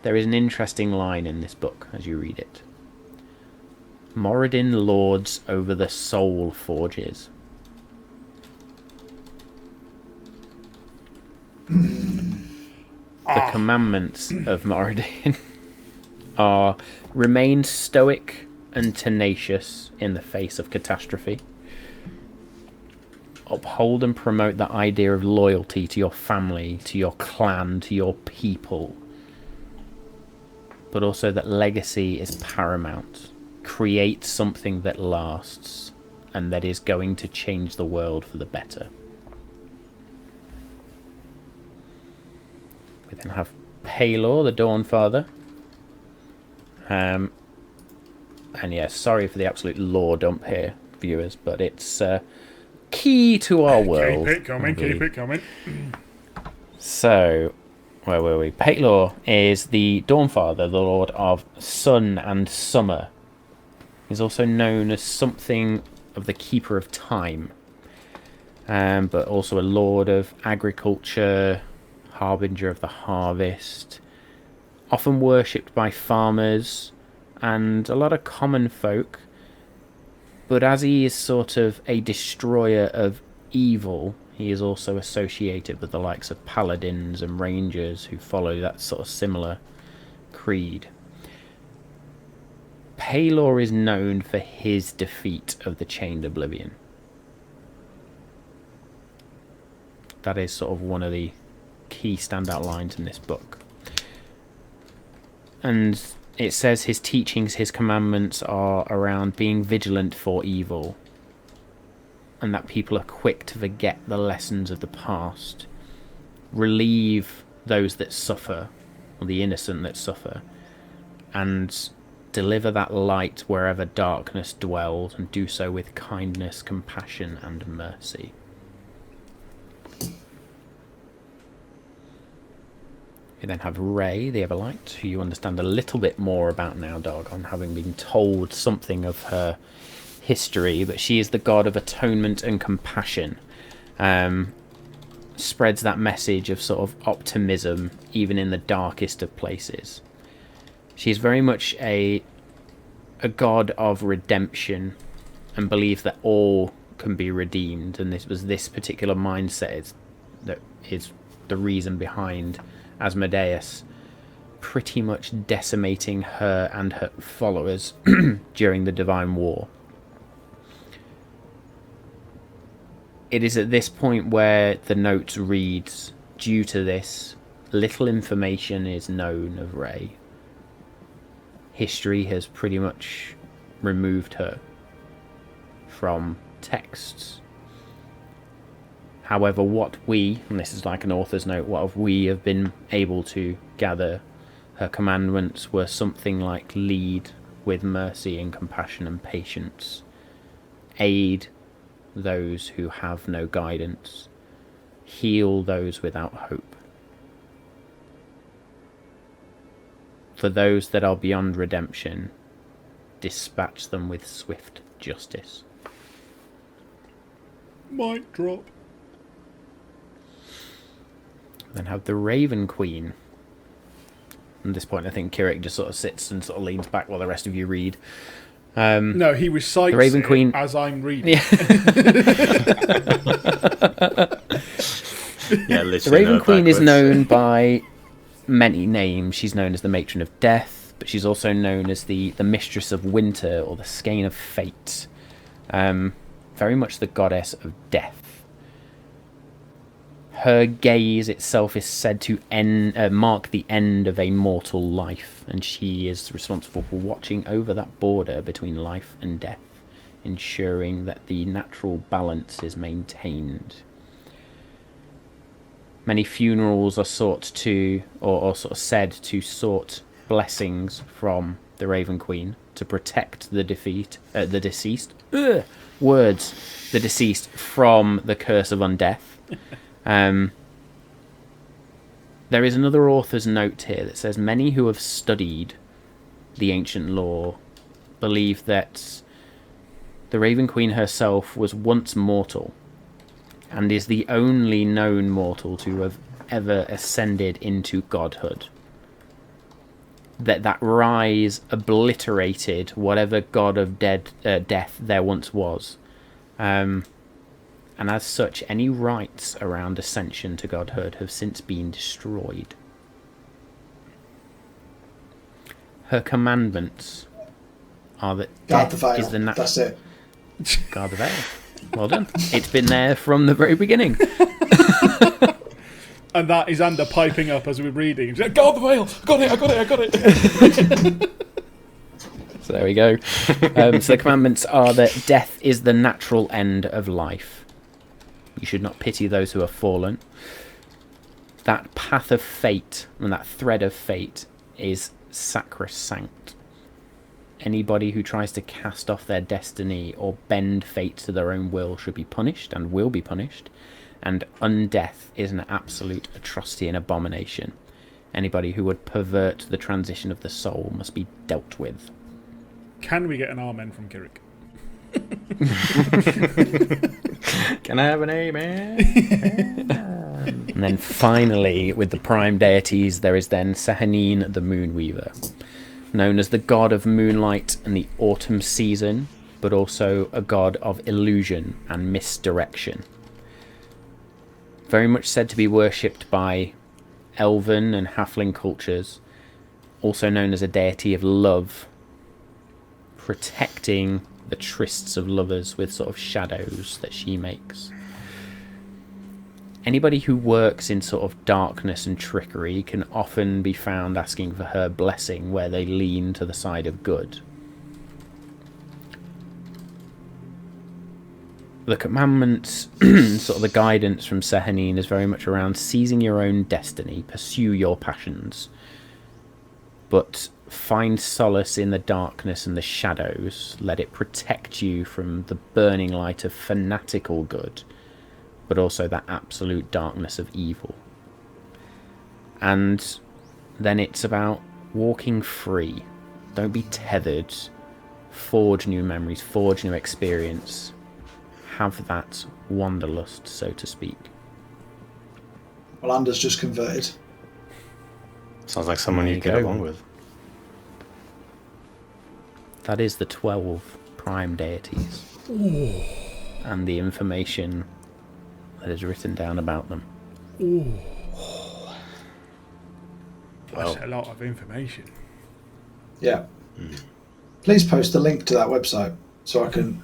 is an interesting line in this book as you read it. Morriden lords over the soul forges. The commandments of Morriden are remain stoic and tenacious in the face of catastrophe. Uphold and promote the idea of loyalty to your family, to your clan, to your people. But also that legacy is paramount. Create something that lasts and that is going to change the world for the better. We then have Palor, the Dawnfather. And yeah, sorry for the absolute lore dump here, viewers, but it's key to our world. Keep it coming. So, where were we? Palor is the Dawnfather, the Lord of Sun and Summer. He's also known as something of the Keeper of Time, but also a Lord of Agriculture, Harbinger of the Harvest, often worshipped by farmers and a lot of common folk. But as he is sort of a destroyer of evil, he is also associated with the likes of paladins and rangers who follow that sort of similar creed. Palor is known for his defeat of the Chained Oblivion. That is sort of one of the key standout lines in this book. And it says his teachings, his commandments are around being vigilant for evil, and that people are quick to forget the lessons of the past, relieve those that suffer, or the innocent that suffer, and deliver that light wherever darkness dwells, and do so with kindness, compassion, and mercy. You then have Ray, the Everlight, who you understand a little bit more about now, Dargon, having been told something of her history, but she is the god of atonement and compassion. spreads that message of sort of optimism even in the darkest of places. She's very much a god of redemption and believes that all can be redeemed, and this particular mindset that is the reason behind Asmodeus pretty much decimating her and her followers during the Divine War. It is at this point where the note reads, due to this, little information is known of Rey. History has pretty much removed her from texts. However, what we, and this is like an author's note, what we have been able to gather, her commandments were something like lead with mercy and compassion and patience, aid those who have no guidance, heal those without hope. For those that are beyond redemption, dispatch them with swift justice. Mic drop. Then have the Raven Queen. At this point, I think Kirik just sort of sits and sort of leans back while the rest of you read. No, he recites the Raven Queen as I'm reading. Yeah. Yeah, The Raven no, Queen is backwards. known by many names. She's known as the Matron of Death, but she's also known as the Mistress of Winter or the Skein of Fate. Very much the goddess of death. Her gaze itself is said to mark the end of a mortal life, and she is responsible for watching over that border between life and death, ensuring that the natural balance is maintained. Many funerals are sought to, or sort of said to sought blessings from the Raven Queen to protect the deceased from the curse of undeath. There is another author's note here that says many who have studied the ancient lore believe that the Raven Queen herself was once mortal and is the only known mortal to have ever ascended into godhood. That rise obliterated whatever god of death there once was. And as such, any rites around ascension to godhood have since been destroyed. Her commandments are that Guard the death veil. is the natural... That's it. Guard the veil. Well done. It's been there from the very beginning. And that is Ander piping up as we're reading. Guard the veil! I got it! So there we go. So the commandments are that death is the natural end of life. You should not pity those who have fallen. That path of fate and that thread of fate is sacrosanct. Anybody who tries to cast off their destiny or bend fate to their own will should be punished and will be punished. And undeath is an absolute atrocity and abomination. Anybody who would pervert the transition of the soul must be dealt with. Can we get an amen from Kirik? Can I have an amen? And then finally, with the Prime Deities, there is then Sehanine the Moonweaver, known as the god of moonlight and the autumn season, but also a god of illusion and misdirection. Very much said to be worshipped by elven and halfling cultures, also known as a deity of love, protecting the trysts of lovers with sort of shadows that she makes. Anybody who works in sort of darkness and trickery can often be found asking for her blessing where they lean to the side of good. The commandments, sort of the guidance from Sehanine is very much around seizing your own destiny, pursue your passions, but find solace in the darkness and the shadows. Let it protect you from the burning light of fanatical good, but also that absolute darkness of evil. And then it's about walking free. Don't be tethered. Forge new memories, forge new experience. Have that wanderlust, so to speak. Well, Anders just converted. Sounds like someone There you you get go. along with. That is the 12 Prime Deities. And the information that is written down about them. That's a lot of information. Yeah. Please post the link to that website so I can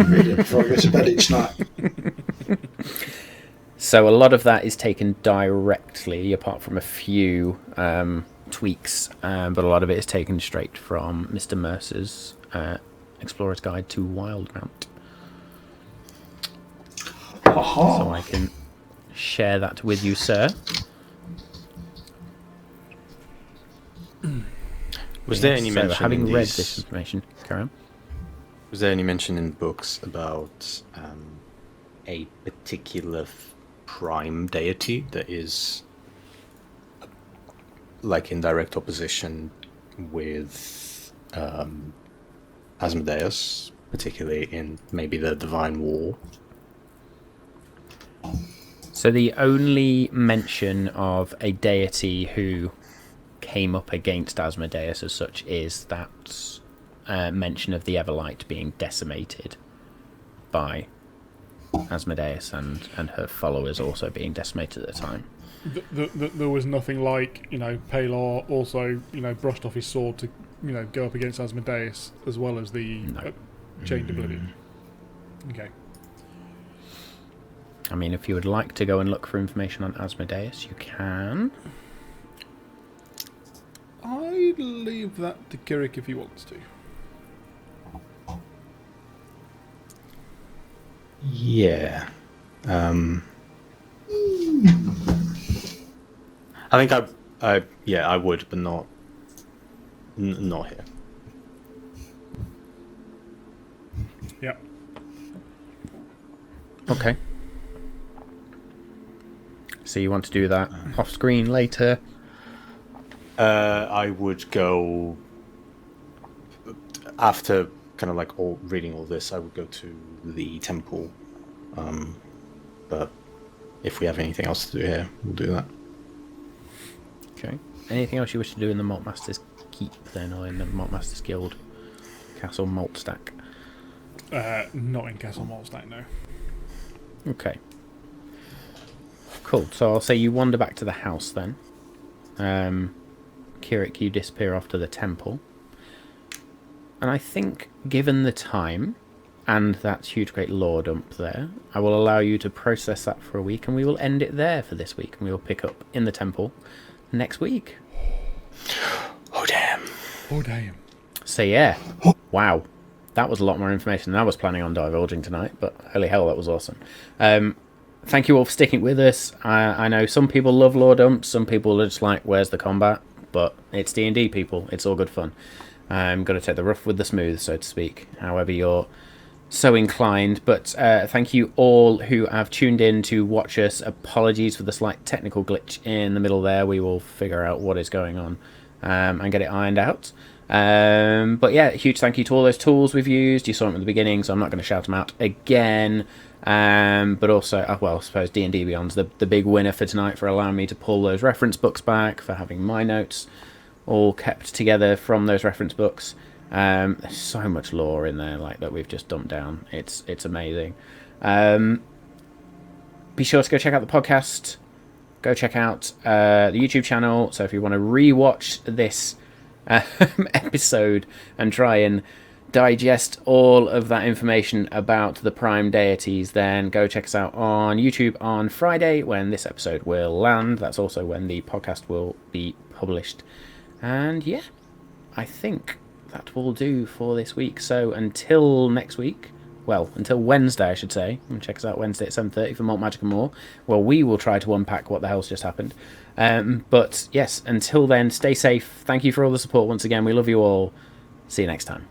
read it before I go to bed each night. So a lot of that is taken directly, apart from a few tweaks, but a lot of it is taken straight from Mr. Mercer's Explorer's Guide to Wildmount. Aha. So I can share that with you, sir. Was there any So, mention having in read these, this information, carry on. Was there any mention in books about a particular prime deity that is like in direct opposition with Asmodeus, particularly in maybe the Divine War? So the only mention of a deity who came up against Asmodeus as such is that mention of the Everlight being decimated by Asmodeus and her followers also being decimated at the time. There was nothing like, Palor also, brushed off his sword to, go up against Asmodeus as well as the Chained Oblivion. Okay. I mean, if you would like to go and look for information on Asmodeus, you can. I'd leave that to Kirik if he wants to. Yeah. I think I would, but not here. Yep. Okay. So you want to do that off screen later? I would go after kind of like reading all this. I would go to the temple, but if we have anything else to do here, we'll do that. Okay. Anything else you wish to do in the Maltmaster's Keep then, or in the Maltmaster's Guild Castle Malt Stack? Not in Castle Maltstack, no. Okay. Cool. So I'll say you wander back to the house then. Kirik, you disappear off to the temple. And I think, given the time and that huge great lore dump there, I will allow you to process that for a week, and we will end it there for this week, and we will pick up in the temple next week. Oh damn! Oh, damn. So yeah, wow, that was a lot more information than I was planning on divulging tonight, but holy hell, that was awesome. Thank you all for sticking with us. I know some people love lore dumps, some people are just like, where's the combat? But it's D&D, people. It's all good fun. I'm going to take the rough with the smooth, so to speak, however you're so inclined. But thank you all who have tuned in to watch us. Apologies for the slight technical glitch in the middle there. We will figure out what is going on and get it ironed out. But yeah, huge thank you to all those tools we've used. You saw them at the beginning, so I'm not going to shout them out again. But also, well, I suppose D&D Beyond's the big winner for tonight for allowing me to pull those reference books back, for having my notes all kept together from those reference books. There's so much lore in there like that we've just dumped down. It's amazing. Be sure to go check out the podcast. Go check out the YouTube channel. So if you want to rewatch this episode and try and digest all of that information about the Prime Deities, then go check us out on YouTube on Friday when this episode will land. That's also when the podcast will be published. And yeah, I think that will do for this week. So until next week, well, until Wednesday, I should say. And check us out Wednesday at 7:30 for Malt Magic and more. Well, we will try to unpack what the hell's just happened. But yes, until then, stay safe. Thank you for all the support once again. We love you all. See you next time.